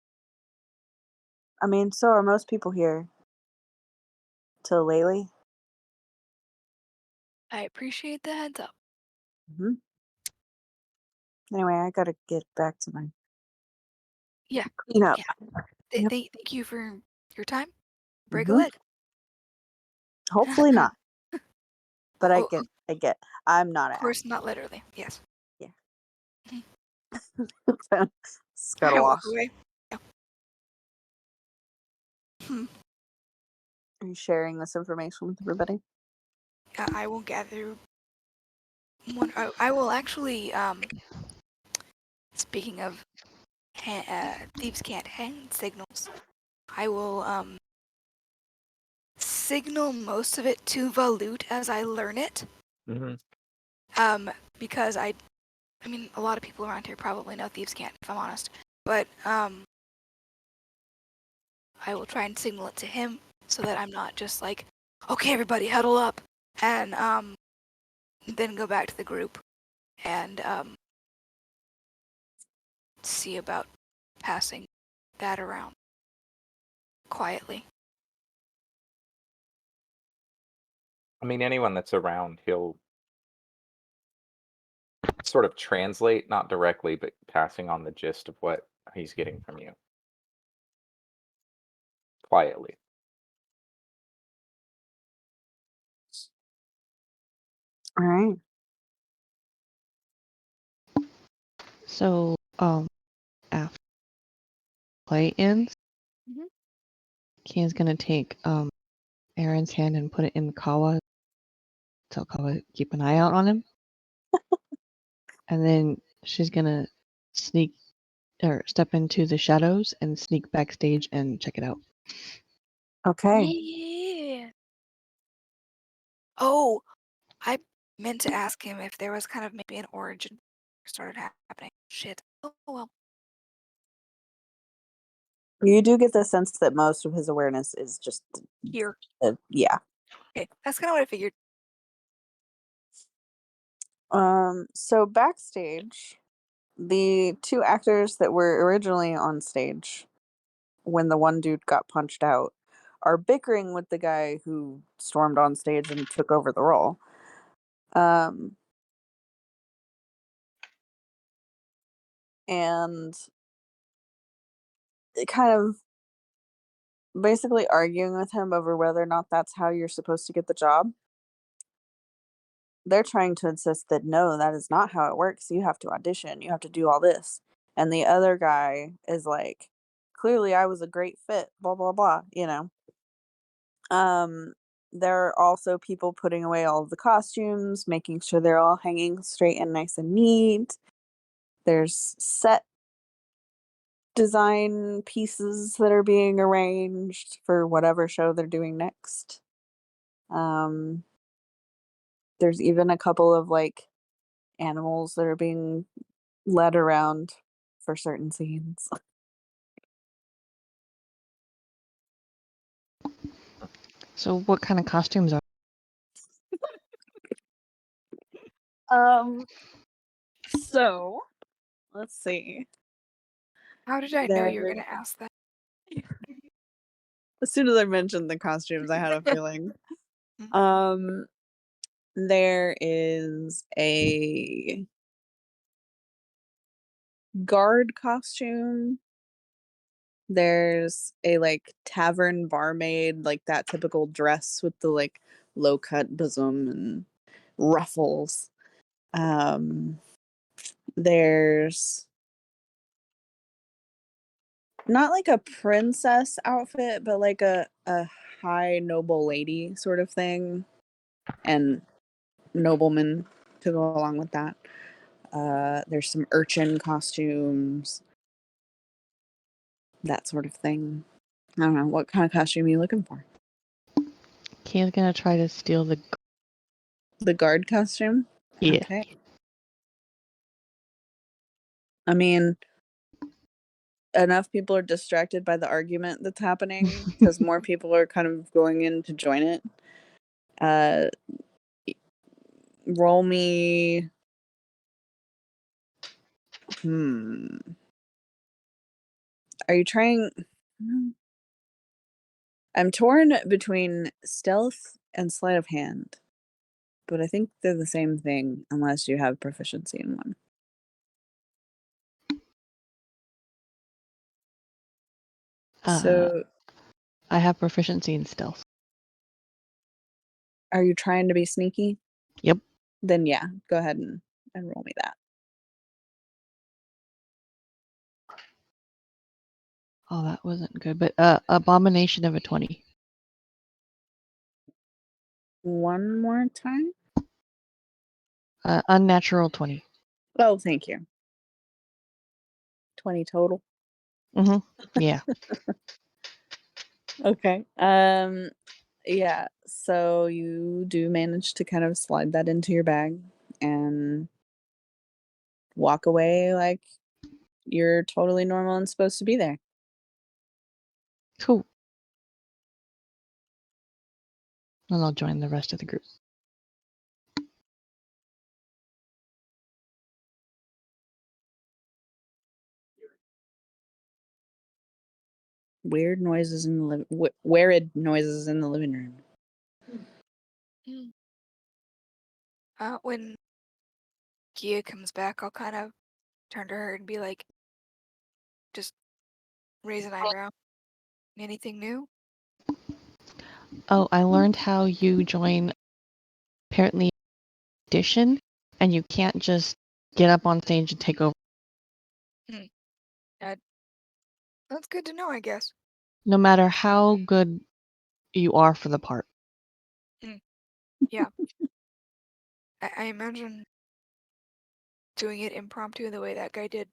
I mean, so are most people here. Till lately. I appreciate the heads up. hmm Anyway, I gotta get back to my Yeah. cleanup. Yeah. Yep. Thank you for your time. Break a Mhm. leg. Hopefully not. But I Oh, get. I'm not of an course, actor. not literally. Yes. Yeah. I Scuttle walk off. away. Yeah. Are you sharing this information with everybody? I will gather one. I will actually. Speaking of, thieves can't hand signals. I will signal most of it to Valut as I learn it. Because I mean, a lot of people around here probably know thieves can't, if I'm honest. But I will try and signal it to him so that I'm not just like, okay, everybody huddle up, and then go back to the group and see about passing that around quietly. I mean, anyone that's around, he'll sort of translate, not directly, but passing on the gist of what he's getting from you. Quietly. All right. So, after play ends, Mhm. Kian's gonna take Aaron's hand and put it in Kawa. Tell Kawa to keep an eye out on him. And then she's gonna sneak or step into the shadows and sneak backstage and check it out. Okay. Yeah. Oh, I meant to ask him if there was kind of maybe an origin started happening. Shit. Oh well. You do get the sense that most of his awareness is just Here. yeah. Okay, that's kind of what I figured. So backstage, the two actors that were originally on stage when the one dude got punched out are bickering with the guy who stormed on stage and took over the role. And kind of basically arguing with him over whether or not that's how you're supposed to get the job. They're trying to insist that no, that is not how it works. You have to audition, you have to do all this. And the other guy is like, clearly I was a great fit, blah blah blah, you know. There are also people putting away all of the costumes, making sure they're all hanging straight and nice and neat. There's set design pieces that are being arranged for whatever show they're doing next. There's even a couple of like animals that are being led around for certain scenes. So, what kind of costumes are? So let's see. How did I know you were There, gonna ask that? as soon as I mentioned the costumes, I had a feeling. Mhm. There is a guard costume. There's a like tavern barmaid, like that typical dress with the like low cut bosom and ruffles. There's not like a princess outfit, but like a high noble lady sort of thing, and nobleman to go along with that. There's some urchin costumes, that sort of thing. I don't know. What kind of costume are you looking for? Kia's gonna try to steal The guard costume? Yeah. Okay. I mean, enough people are distracted by the argument that's happening because more people are kind of going in to join it. Uh, roll me. Are you trying? I'm torn between stealth and sleight of hand, but I think they're the same thing unless you have proficiency in one. So, I have proficiency in stealth. are you trying to be sneaky? Yep. Then yeah, go ahead and roll me that. Oh, that wasn't good. But abomination of a 20. One more time. Unnatural 20. Oh, thank you. 20 total. Yeah. Okay. Yeah, so you do manage to kind of slide that into your bag and walk away like you're totally normal and supposed to be there. Cool. And I'll join the rest of the group. Weird noises in the weird noises in the living room. When Kia comes back, I'll kind of turn to her and be like, just raise an eyebrow. Anything new? Oh, I learned how you join apparently audition, and you can't just get up on stage and take over. That's good to know, I guess. No matter how good you are for the part. Yeah. I imagine doing it impromptu the way that guy did,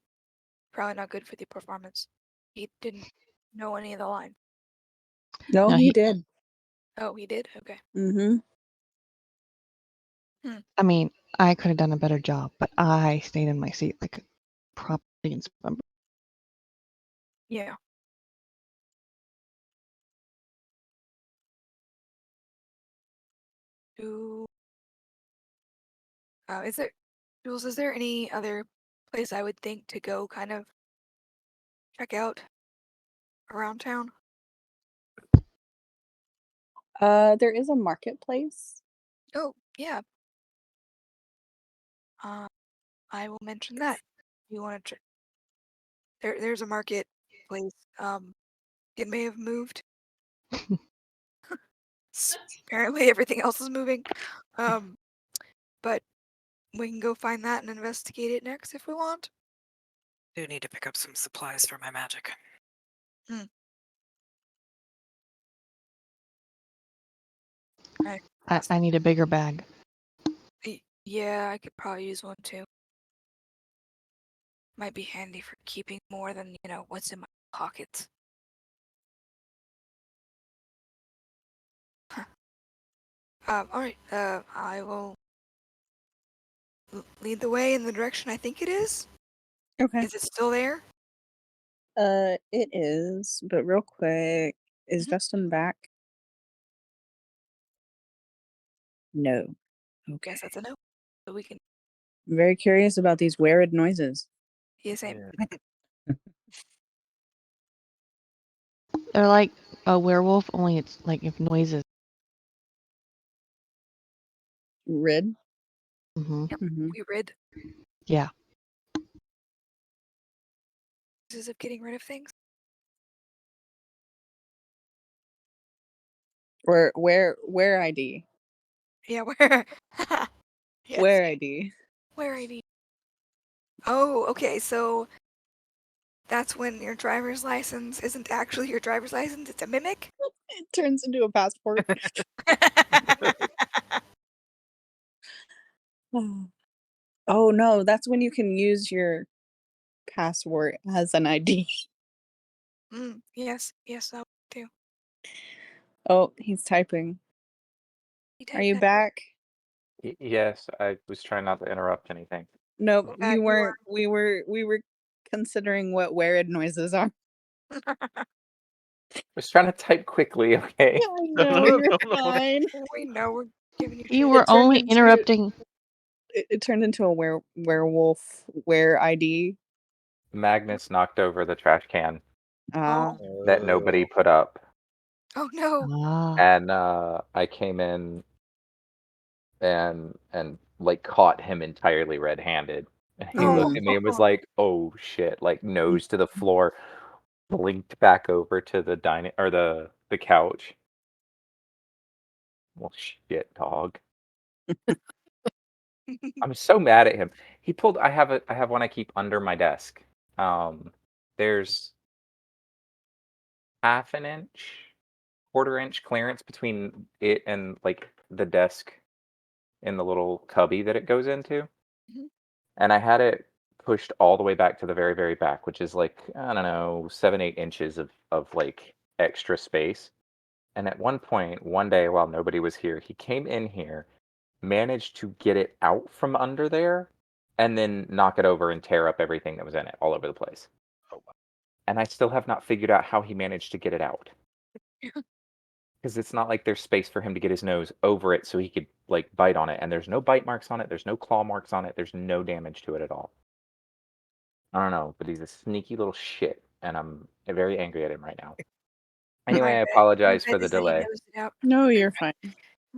probably not good for the performance. He didn't know any of the lines. No, No, he he- did. Oh, he did? Okay. Mm-hmm. I mean, I could have done a better job, but I stayed in my seat like a proper audience member. Yeah. Ooh. Jules, is there any other place I would think to go kind of check out around town? There is a marketplace. Oh, yeah. I will mention that. You want to there's a market place. It may have moved. Apparently everything else is moving. But we can go find that and investigate it next if we want. Do need to pick up some supplies for my magic. I need a bigger bag. Yeah, I could probably use one too. Might be handy for keeping more than, what's in my pockets. Alright, I will lead the way in the direction I think it is. Okay. Is it still there? It is, but real quick, is Justin back? No. Okay. Guess that's a no. So we can. I'm very curious about these weird noises. Yeah, same. Yeah. They're like a werewolf, only it's like if noises. Rid? Mm-hmm. Yep. Mm-hmm. We rid. Yeah. Uses of getting rid of things. Or where ID? Yeah, where? Yes. Where ID? Where ID? Oh, okay. So that's when your driver's license isn't actually your driver's license; it's a mimic. It turns into a passport. Oh no, that's when you can use your password as an ID. Yes, that too. Oh, he's typing. He Are typed you that. back? Yes, I was trying not to interrupt anything. Nope, you you weren't. We were considering what weird noises are. I was trying to type quickly, okay? I know, no, you're no, no. fine. We know we're giving you. You shit. were turned only into- interrupting. It turned into a werewolf ID. Magnus knocked over the trash can Ah. that nobody put up. Oh no! Ah. And I came in and like caught him entirely red-handed. And he looked at me and was like, "Oh shit!" Like nose to the floor, blinked back over to the dining or the couch. Well, shit, dog. I'm so mad at him. He pulled. I have one I keep under my desk. There's half an inch, quarter inch clearance between it and like the desk in the little cubby that it goes into. Mhm. And I had it pushed all the way back to the very, very back, which is like, I don't know, 7, 8 inches of like extra space. And at one point, one day while nobody was here, he came in here, managed to get it out from under there, and then knock it over and tear up everything that was in it all over the place. Oh, wow. And I still have not figured out how he managed to get it out. Because it's not like there's space for him to get his nose over it so he could like bite on it. And there's no bite marks on it. There's no claw marks on it. There's no damage to it at all. I don't know, but he's a sneaky little shit, and I'm very angry at him right now. Anyway, I My apologize bet for the is that he delay. knows it out. No, you're fine.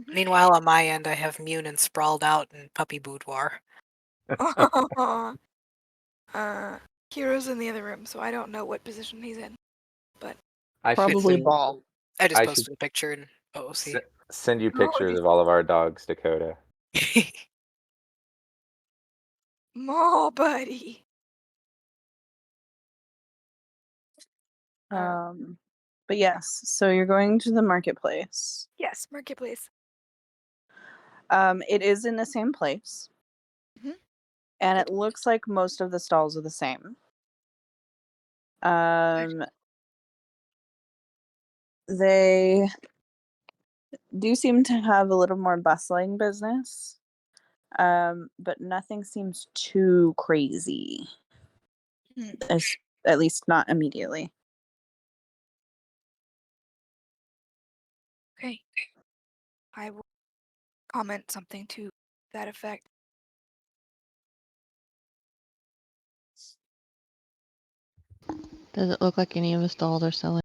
Meanwhile, on my end, I have Munin sprawled out in puppy boudoir. Kiro's in the other room, so I don't know what position he's in. I should Probably send, ball. I just I posted should a picture in OOC. send you Oh, pictures he's- of all of our dogs, Dakota. Mall buddy. But yes, so you're going to the marketplace. Yes, marketplace. It is in the same place. Mhm. And it looks like most of the stalls are the same. They do seem to have a little more bustling business. But nothing seems too crazy. At least not immediately. Okay. I will comment something to that effect. Does it look like any of the stalls are selling?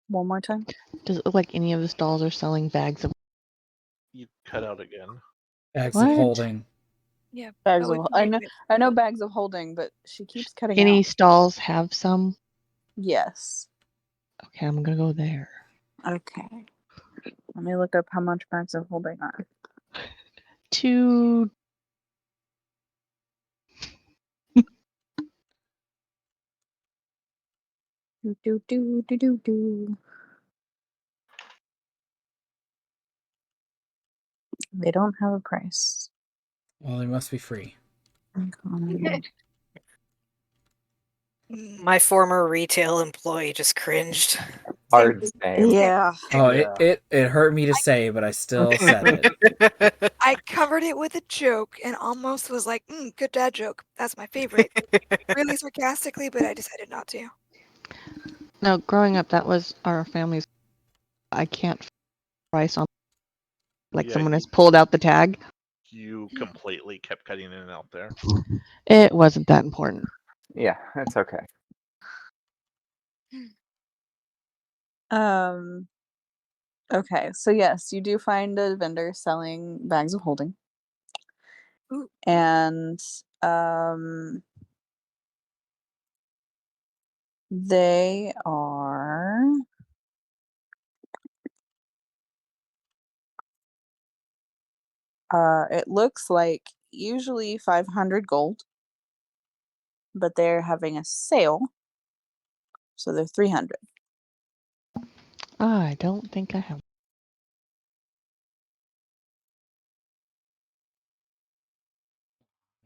One more time. Does it look like any of the stalls are selling bags of? You cut out again. Bags What? of holding. Yeah. Bags Oh, of. it's I know. negative. I know bags of holding, but she keeps cutting Any out. stalls have some? Yes. Okay, I'm gonna go there. Okay. Let me look up how much bags of holding are. 2. Do. They don't have a price. Well, they must be free. My former retail employee just cringed. Hard same. Yeah. Oh, Yeah. it hurt me to say, but I still said it. I covered it with a joke and almost was like, good dad joke. That's my favorite. Really sarcastically, but I decided not to. No, growing up, that was our family's. I can't price on. Like Yeah, someone has pulled out the tag. You completely kept cutting in and out there. It wasn't that important. Yeah, that's okay. Okay, so yes, you do find a vendor selling bags of holding. Ooh. And they are it looks like usually 500 gold, but they're having a sale, so they're 300. I don't think I have.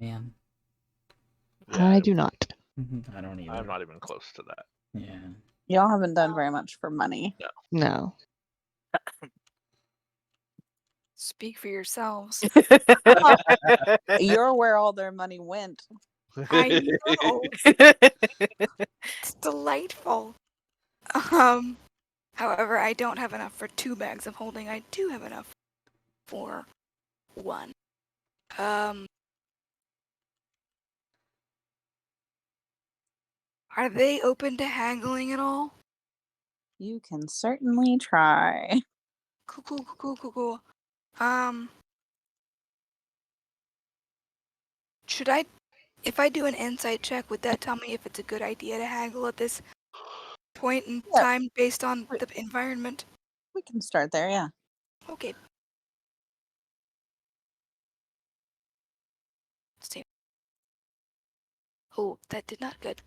Man, Yeah, I do not. I don't either. I'm not even close to that. Yeah. Y'all haven't done very much for money. No. Speak for yourselves. You're where all their money went. I know. It's delightful. However, I don't have enough for 2 bags of holding. I do have enough for 1. Are they open to haggling at all? You can certainly try. Cool. Should I, if I do an insight check, would that tell me if it's a good idea to haggle at this point in Yeah. time based on the environment? We can start there, yeah. Okay. Let's see. Oh, that did not good.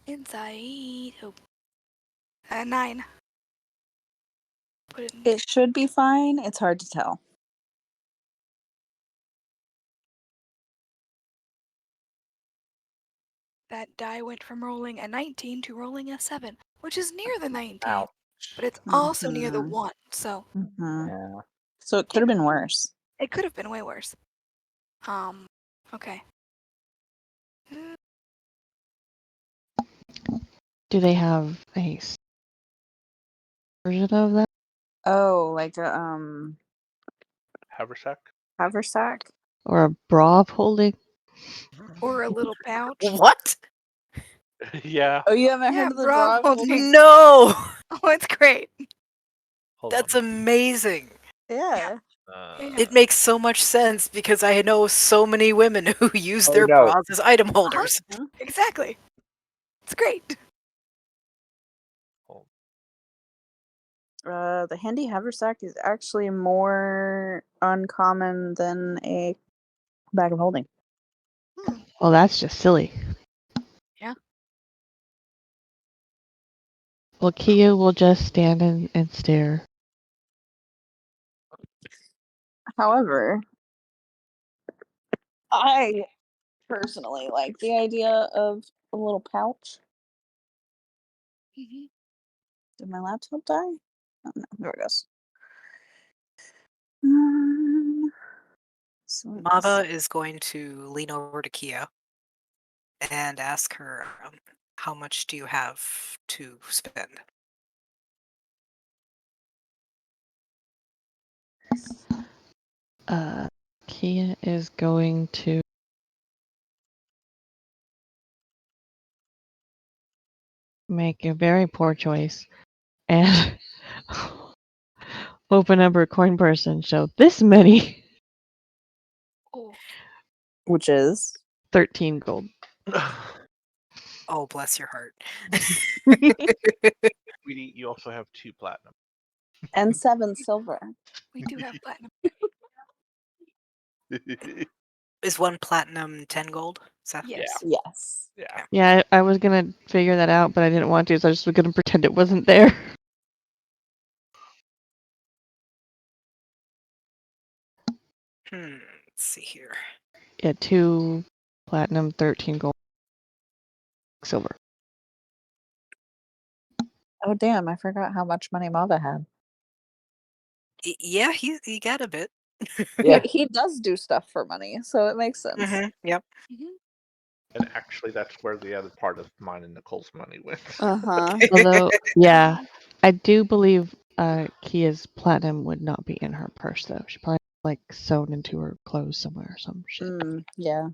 Insight. Oh. 9. Put it in. It should be fine. It's hard to tell. That die went from rolling a 19 to rolling a 7, which is near the 19, Ouch. but it's also near the Mhm. 1, so Mhm. Yeah. So it could have been worse. it could have been way worse. Okay. Do they have a version of that? Oh, like a Haversack? haversack? Or a bra of holding? Or a little pouch. What? Yeah. Oh, you haven't Yeah, heard of the bra bra holding. holding? No! Oh, it's great. Hold That's on. amazing. Yeah. Yeah. It makes so much sense because I know so many women who use Oh, their no. bras as item holders. Exactly. It's great. Hold- The handy haversack is actually more uncommon than a bag of holding. Well, that's just silly. Yeah. Well, Kia will just stand and stare. However, I personally like the idea of a little pouch. Mhm. Did my laptop die? Oh no, there it goes. Um, so let's Mava is going to lean over to Kia and ask her, how much do you have to spend? Kia is going to make a very poor choice and open up her coin purse and show this many Oh, which is 13 gold. Oh, bless your heart. Sweetie, you also have 2 platinum. and 7 silver. we do have platinum. Is 1 platinum 10 gold? Is that Yes. Yes. Yeah. Yeah, I was gonna figure that out, but I didn't want to, so I just was gonna pretend it wasn't there. Let's see here. Yeah, 2 platinum, 13 gold, silver. Oh damn! I forgot how much money Mava had. Yeah, he got a bit. He does do stuff for money, so it makes sense. Yep. Mhm. And actually, that's where the other part of mine and Nicole's money went. Uh-huh. Although, yeah, I do believe Kia's platinum would not be in her purse though. She probably like sewn into her clothes somewhere or some shit. Yeah.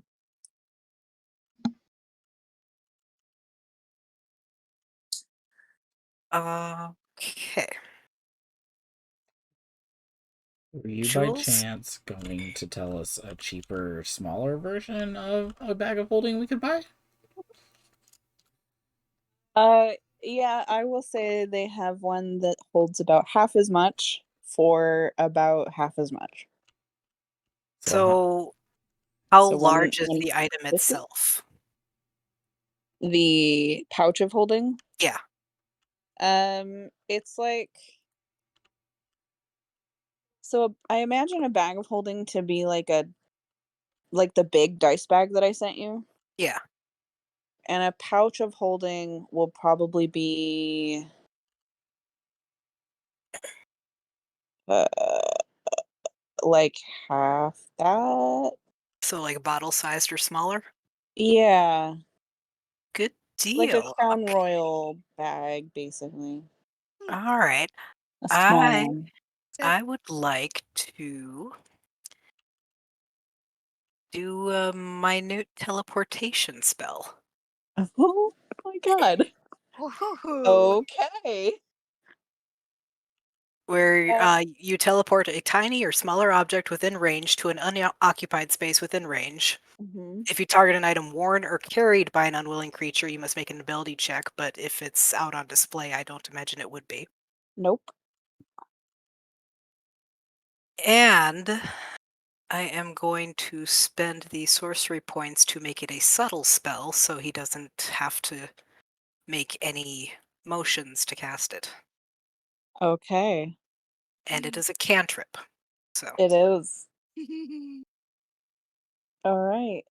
Okay. Were you by Jules? chance going to tell us a cheaper, smaller version of a bag of holding we could buy? Yeah, I will say they have one that holds about half as much for about half as much. So, how So large is one the item 50? itself? The pouch of holding? Yeah. It's like, so I imagine a bag of holding to be like a like the big dice bag that I sent you. Yeah. And a pouch of holding will probably be like half that. So like bottle sized or smaller? Yeah. Good Like a deal. Crown Okay. Royal bag, basically. All right. A small one. I would like to do a minute teleportation spell. Oh my god. Woohoo. Okay. Where you teleport a tiny or smaller object within range to an unoccupied space within range. Mhm. If you target an item worn or carried by an unwilling creature, you must make an ability check, but if it's out on display, I don't imagine it would be. Nope. And I am going to spend the sorcery points to make it a subtle spell, so he doesn't have to make any motions to cast it. Okay. And it is a cantrip. So It is. All right.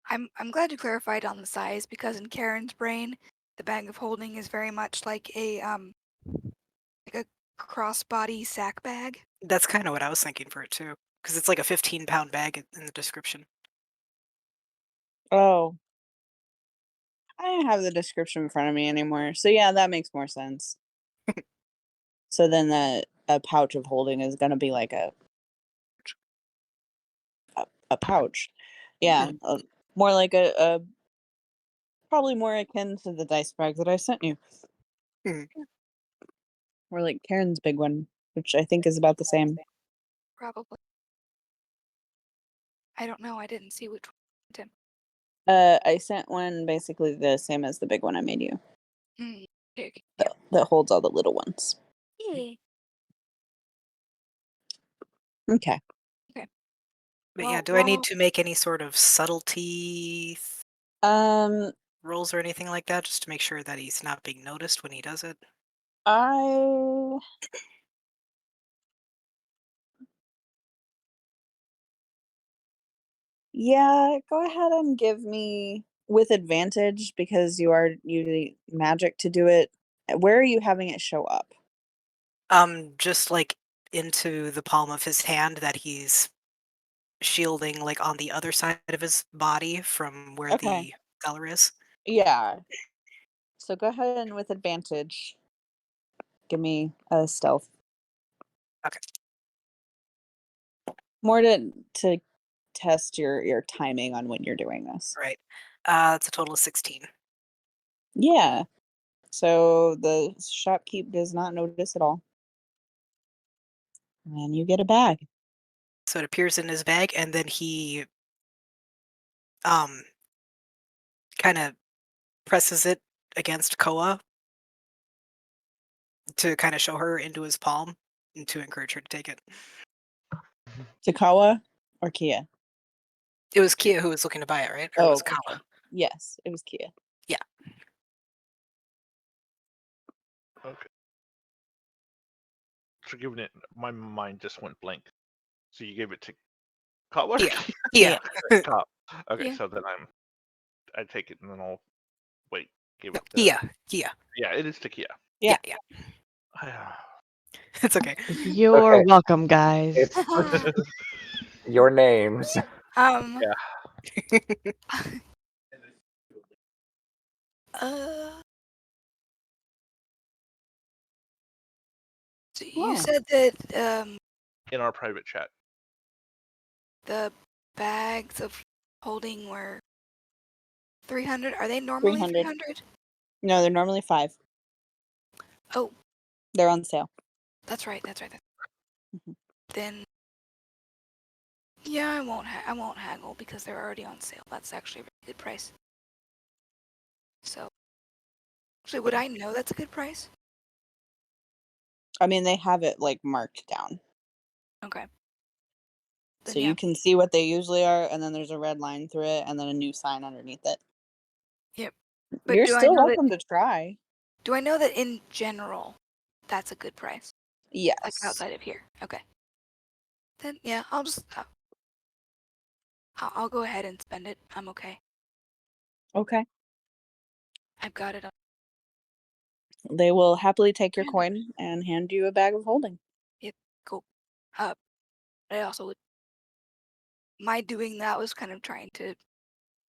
I'm glad you clarified on the size because in Karen's brain, the bag of holding is very much like a crossbody sack bag. that's kind of what I was thinking for it too. Because it's like a 15-pound bag in the description. Oh. I don't have the description in front of me anymore. So yeah, that makes more sense. So then a pouch of holding is gonna be like a pouch. Yeah. More like a probably more akin to the dice bag that I sent you. Mhm. Or like Karen's big one, which I think is about the same. Probably. I don't know. I didn't see which one. Tim. I sent one basically the same as the big one I made you. Big. That holds all the little ones. Yeah. Okay. But yeah, Well, do I need to make any sort of subtlety Um rolls or anything like that just to make sure that he's not being noticed when he does it? I Yeah, go ahead and give me with advantage because you are using magic to do it. Where are you having it show up? Just like into the palm of his hand that he's shielding, like on the other side of his body from where Okay. the cellar is. Yeah. So go ahead and with advantage give me a stealth. Okay. More to test your timing on when you're doing this. Right. It's a total of 16. Yeah. So the shopkeep does not notice at all. And you get a bag. So it appears in his bag, and then he kind of presses it against Koa to kind of show her into his palm and to encourage her to take it. Takawa or Kia? It was Kia who was looking to buy it, right? Or was it okay. Kawa? Yes, it was Kia. Yeah. Okay. So giving it, my mind just went blank. So you gave it to Cutler? Yeah. Cop. Okay, Yeah. so then I take it and then I'll wait. Give No, it. To, Kia. Yeah, it is to Kia. Yeah. It's okay. You're Okay. welcome, guys. It's your names. Yeah. So you Oh. said that In our private chat. the bags of holding were 300. Are they normally 300. 300? No, they're normally 5. Oh, They're on sale. that's right. Mhm. Then yeah, I won't haggle because they're already on sale. That's actually a really good price. So, actually, would I know that's a good price? I mean, they have it like marked down. Okay. Then So yeah. you can see what they usually are, and then there's a red line through it, and then a new sign underneath it. Yep. But You're do I still know welcome that? to try. Do I know that in general, that's a good price? Yes. Like outside of here. Okay. Then yeah, I'll just I'll go ahead and spend it. I'm okay. Okay. I've got it. They will happily take your coin and hand you a bag of holding. Yep, cool. I also would. My doing that was kind of trying to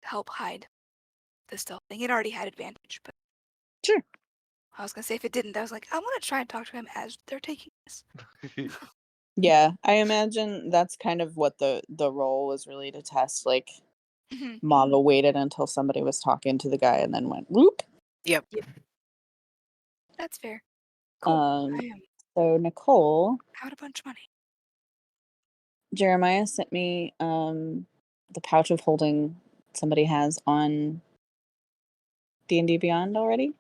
help hide the stealth thing. It already had advantage, but Sure. I was gonna say if it didn't, I was like, I want to try and talk to him as they're taking this. Yeah, I imagine that's kind of what the role was really to test. Like, Mava waited until somebody was talking to the guy and then went whoop. Yep. That's fair. Cool. I am So Nicole, out a bunch of money. Jeremiah sent me the pouch of holding somebody has on D&D Beyond already.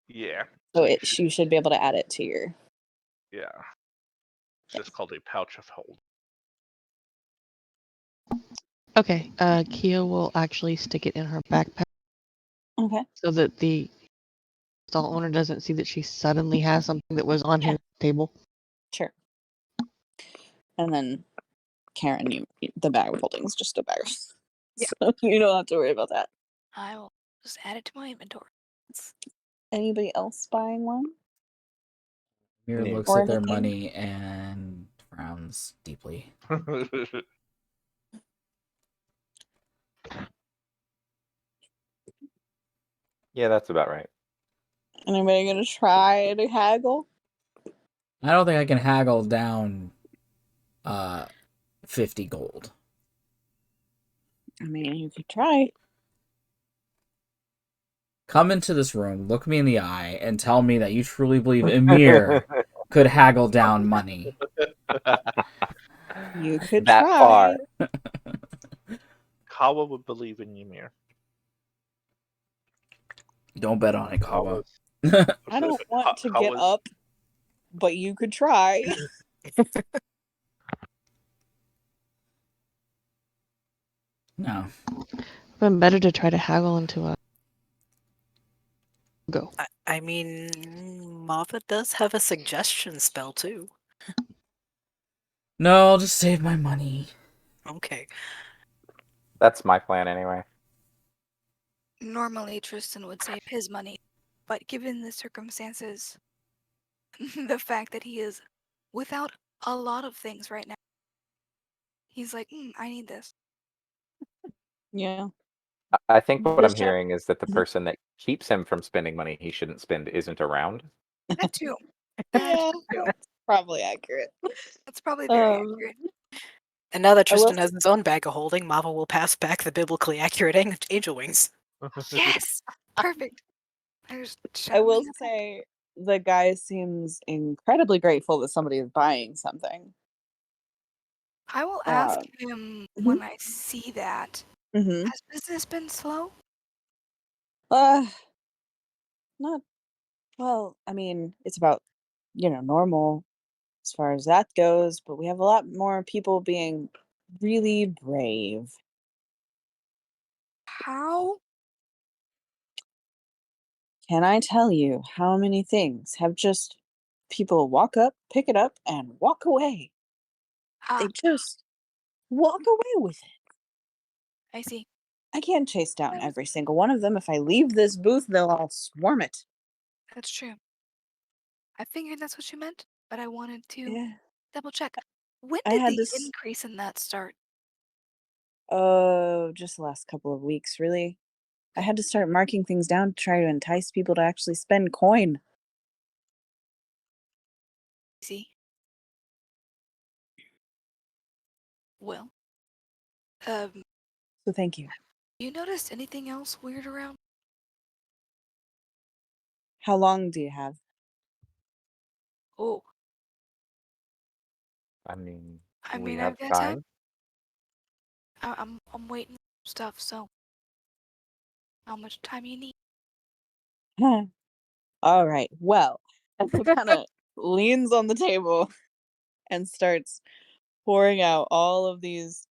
Yeah. So you should be able to add it to your. Yeah. It's just called a pouch of hold. Okay, Kia will actually stick it in her backpack Okay. so that the stall owner doesn't see that she suddenly has something that was on his table. Sure. And then Karen, the bag of holding is just a bag. Yeah. So you don't have to worry about that. I will just add it to my inventory. Anybody else buying one? Mira No. looks Or at their anything? money and frowns deeply. Yeah, that's about right. Anybody gonna try to haggle? I don't think I can haggle down 50 gold. I mean, you could try. Come into this room, look me in the eye, and tell me that you truly believe Emir could haggle down money. You could That try. far. Kawa would believe in Ymir. Don't bet on it, Kawa. I don't want to get up, but you could try. No. Been better to try to haggle into a go. I mean, Mava does have a suggestion spell too. No, I'll just save my money. Okay. That's my plan anyway. Normally, Tristan would save his money, but given the circumstances, the fact that he is without a lot of things right now, he's like, I need this. Yeah. I think what I'm Just check. hearing is that the person that keeps him from spending money he shouldn't spend isn't around. That too. Yeah, that's probably accurate. That's probably very accurate. And now that I will Tristan has his own bag of holding, Mava will pass back the biblically accurate angel wings. Yes! Perfect. I will say the guy seems incredibly grateful that somebody is buying something. I will ask him when I see that. Mm-hmm. Has business been slow? Not well. I mean, it's about normal as far as that goes, but we have a lot more people being really brave. How? Can I tell you how many things have just people walk up, pick it up, and walk away? They just walk away with it. I see. I can't chase down every single one of them. If I leave this booth, they'll all swarm it. That's true. I figured that's what you meant, but I wanted to double check. When I did had the this- increase in that start? Oh, just the last couple of weeks, really. I had to start marking things down to try to entice people to actually spend coin. See? Well, so thank you. You noticed anything else weird around? How long do you have? Oh, I mean, I we mean, have I've got time. I'm waiting for stuff, so how much time you need? All right. Well, and he kind of leans on the table and starts pouring out all of these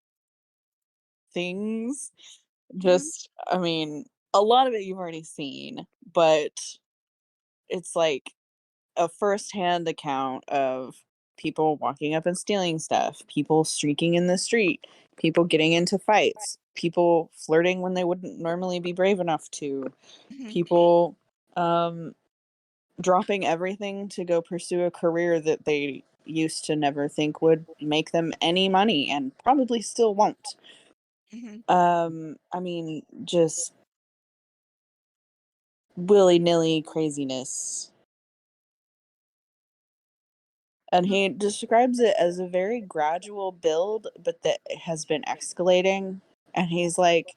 things. Just, I mean, a lot of it you've already seen, but it's like a firsthand account of people walking up and stealing stuff, people streaking in the street, people getting into fights, people flirting when they wouldn't normally be brave enough to, Mhm. people dropping everything to go pursue a career that they used to never think would make them any money and probably still won't. I mean, just willy-nilly craziness. And he describes it as a very gradual build, but that has been escalating. And he's like,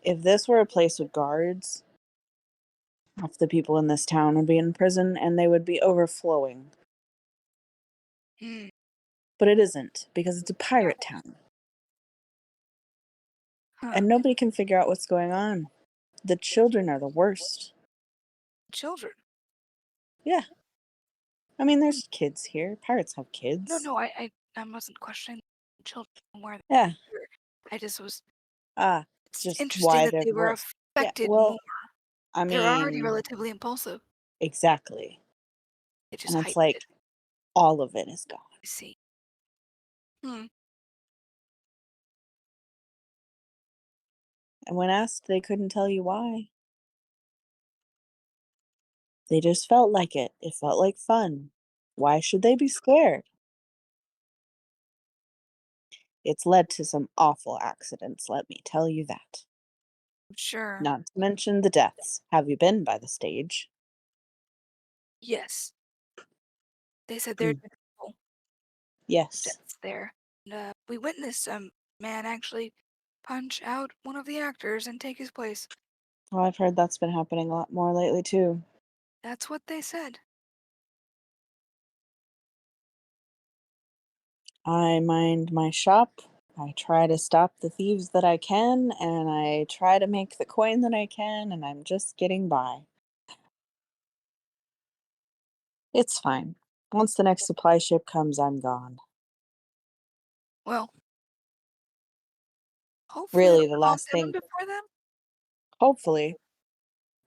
if this were a place with guards, half the people in this town would be in prison and they would be overflowing. Mm. But it isn't, because it's a pirate town. Huh. And nobody can figure out what's going on. The children are the worst. Children. Yeah. I mean, there's kids here. Pirates have kids. No, I wasn't questioning children where Yeah. I just was. It's just interesting why that they're they were worse. Yeah, affected well, more. I They're already mean, relatively impulsive. exactly. It just And it's heightened like, it. all of it is gone. I see. Hmm. And when asked, they couldn't tell you why. They just felt like it. It felt like fun. Why should they be scared? It's led to some awful accidents, let me tell you that. Sure. Not to mention the deaths. Have you been by the stage? Yes. They said there's people Yes. deaths there. And, we witnessed a man actually punch out one of the actors and take his place. Well, I've heard that's been happening a lot more lately, too. That's what they said. I mind my shop. I try to stop the thieves that I can, and I try to make the coin that I can, and I'm just getting by. It's fine. Once the next supply ship comes, I'm gone. Well, hopefully Really, it'll the calm last down thing, before then. hopefully,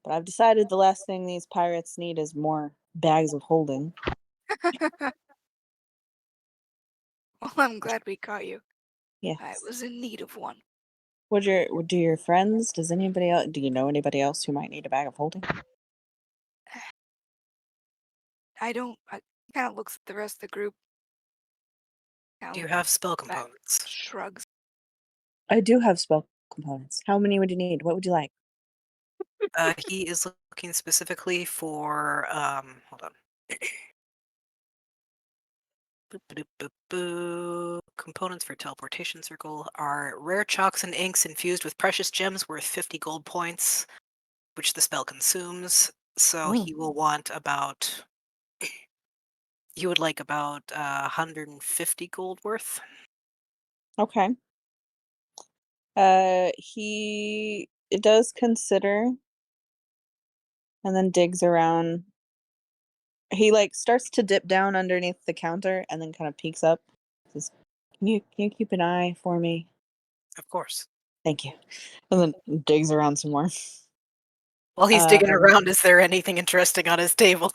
but I've decided the last thing these pirates need is more bags of holding. Well, I'm glad we caught you. I Yes. was in need of one. Do your friends, do you know anybody else who might need a bag of holding? I kind of looks at the rest of the group. Do you have spell components? Shrugs. I do have spell components. How many would you need? What would you like? He is looking specifically for, hold on. Boop, boop, boop, boop. Components for teleportation circle are rare chalks and inks infused with precious gems worth 50 gold points, which the spell consumes. So he will want about, he would like about 150 gold worth. Okay. He does consider and then digs around. He starts to dip down underneath the counter and then kind of peeks up. Says, can you keep an eye for me? Of course. Thank you. And then digs around some more. While he's digging around, is there anything interesting on his table?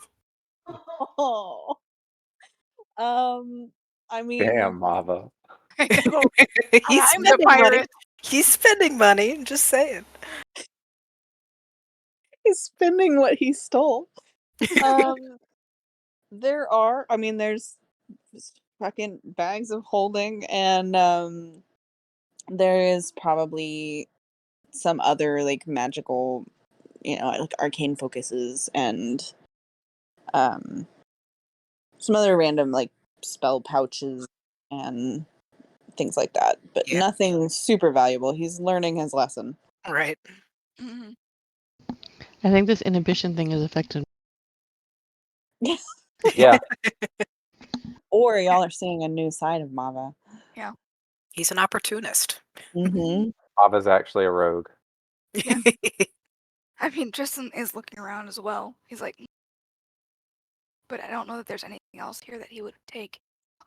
Oh. I mean, Damn, Mava. I know. He's I'm the spending money. pirate. He's spending money. I'm just saying. he's spending what he stole. There's fucking bags of holding, and there is probably some other magical, arcane focuses and some other random spell pouches and things like that, but Yeah. nothing super valuable. He's learning his lesson. Right. Mm-hmm. I think this inhibition thing is affected. Yeah, Or y'all are seeing a new side of Mava. Yeah. He's an opportunist. Mm-hmm. Mava's actually a rogue. Yeah. I mean, Tristan is looking around as well. He's like, but I don't know that there's anything else here that he would take.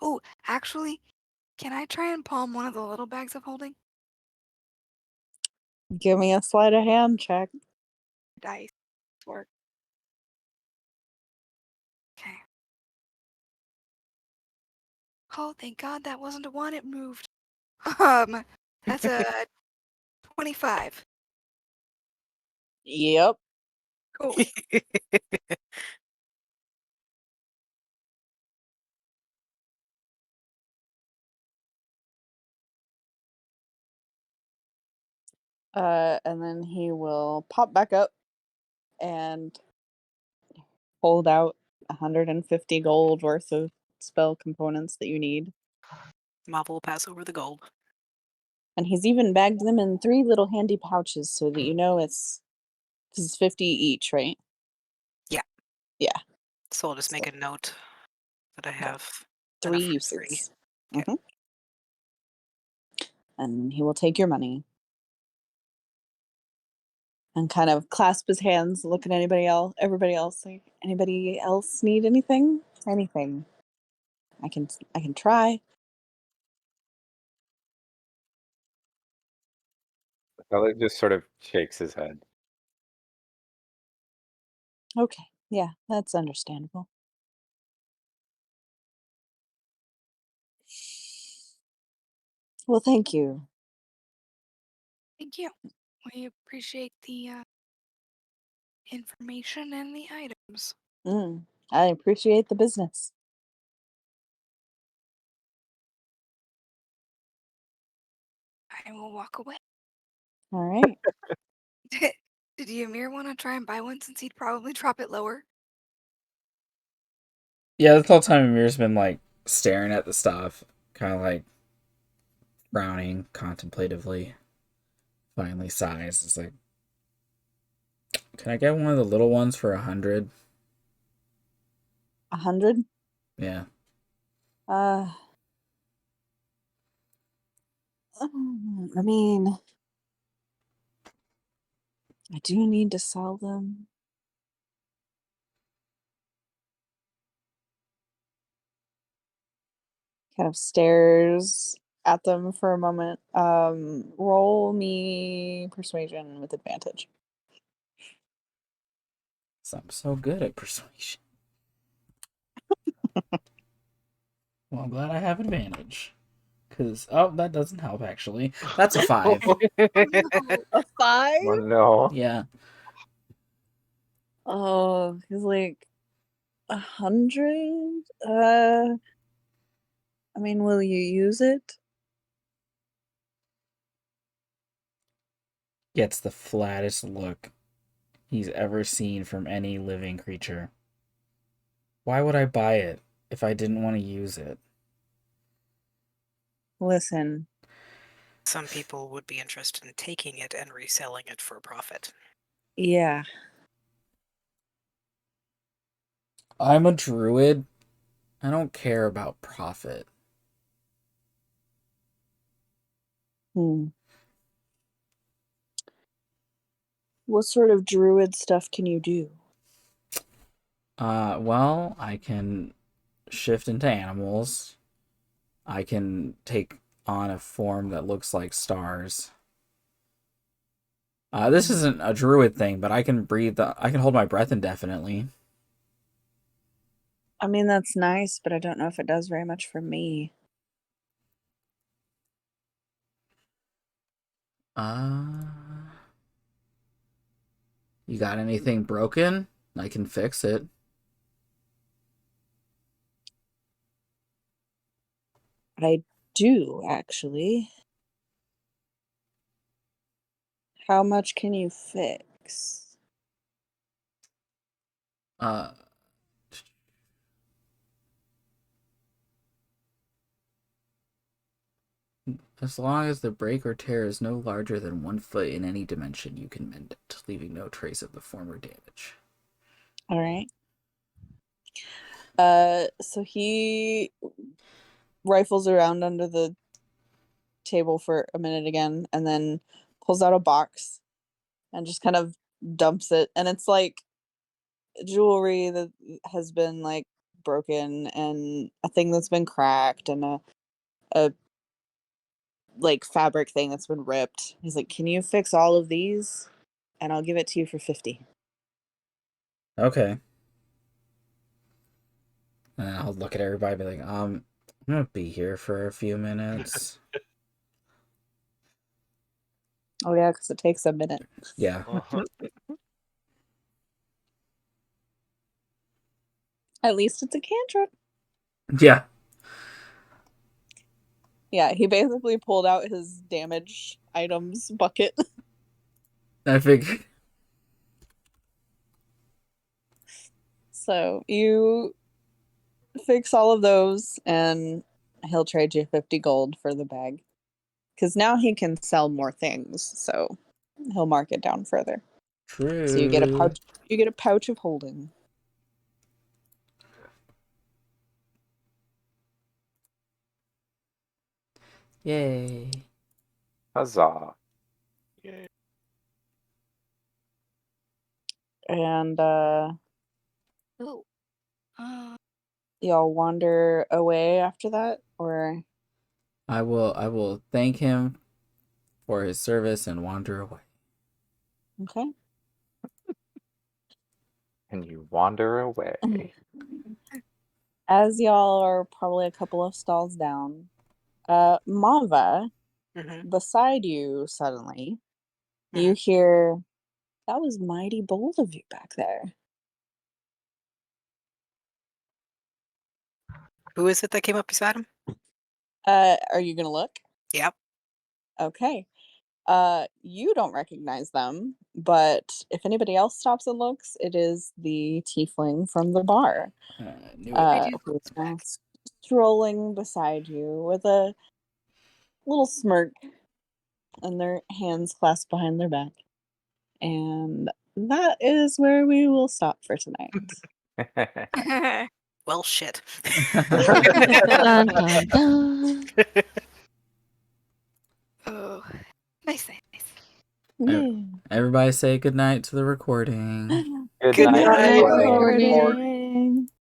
Oh, actually, can I try and palm one of the little bags of holding? Give me a sleight of hand check. Dice work. Okay. Oh, thank God that wasn't a one. It moved. That's a 25. Yep. Cool. And then he will pop back up and hold out 150 gold worth of spell components that you need. Mava will pass over the gold. And he's even bagged them in 3 little handy pouches so that you know it's, because it's 50 each, right? Yeah. Yeah. So I'll just make So- a note that I have 3 enough for 3. uses. Okay. And he will take your money. And kind of clasp his hands, look at everybody else, like, anybody else need anything? Anything. I can try. The fella just sort of shakes his head. Okay. Yeah, that's understandable. Well, thank you. Thank you. We appreciate the information and the items. I appreciate the business. I will walk away. All right. Did Ymir want to try and buy one since he'd probably drop it lower? Yeah, this whole time Amir's been like staring at the stuff, kind of like frowning contemplatively. Finally sighs. It's like, can I get one of the little ones for 100? 100? Yeah. I mean, I do need to sell them. Kind of stares at them for a moment. Roll me persuasion with advantage. I'm so good at persuasion. Well, I'm glad I have advantage. Because, oh, that doesn't help, actually. That's a 5. A 5? Oh no. Yeah. Oh, he's like 100. I mean, will you use it? Gets the flattest look he's ever seen from any living creature. Why would I buy it if I didn't want to use it? Listen, Some people would be interested in taking it and reselling it for a profit. yeah. I'm a druid. I don't care about profit. Hmm. What sort of druid stuff can you do? Well, I can shift into animals. I can take on a form that looks like stars. This isn't a druid thing, but I can breathe. I can hold my breath indefinitely. I mean, that's nice, but I don't know if it does very much for me. You got anything broken? I can fix it. I do, actually. How much can you fix? Uh, as long as the break or tear is no larger than 1 foot in any dimension, you can mend it, leaving no trace of the former damage. All right. So he rifles around under the table for a minute again and then pulls out a box and just kind of dumps it. And it's like jewelry that has been like broken and a thing that's been cracked and a like fabric thing that's been ripped. He's like, "Can you fix all of these? And I'll give it to you for 50." Okay. And I'll look at everybody and be like, I'm gonna be here for a few minutes. Oh yeah, because it takes a minute. Yeah. Uh-huh. At least it's a cantrip. Yeah. Yeah, he basically pulled out his damage items bucket. I figured. So you fix all of those, and he'll trade you 50 gold for the bag. Because now he can sell more things, so he'll mark it down further. True. So you get a pouch. You get a pouch of holding. Yay. Huzzah. Yay. And Oh. y'all wander away after that, or I will thank him for his service and wander away. okay. And you wander away. As y'all are probably a couple of stalls down, Mava, Mm-hmm. beside you, suddenly, you hear, "That was mighty bold of you back there." Who is it that came up beside him? Are you gonna look? Yep. Okay. You don't recognize them, but if anybody else stops and looks, it is the tiefling from the bar. Knew it. Who's now strolling beside you with a little smirk and their hands clasped behind their back. And that is where we will stop for tonight. Well, shit. Dun, dun, dun. Oh, nice. Yeah. Everybody say goodnight to the recording. Good Good night, night, everybody. recording.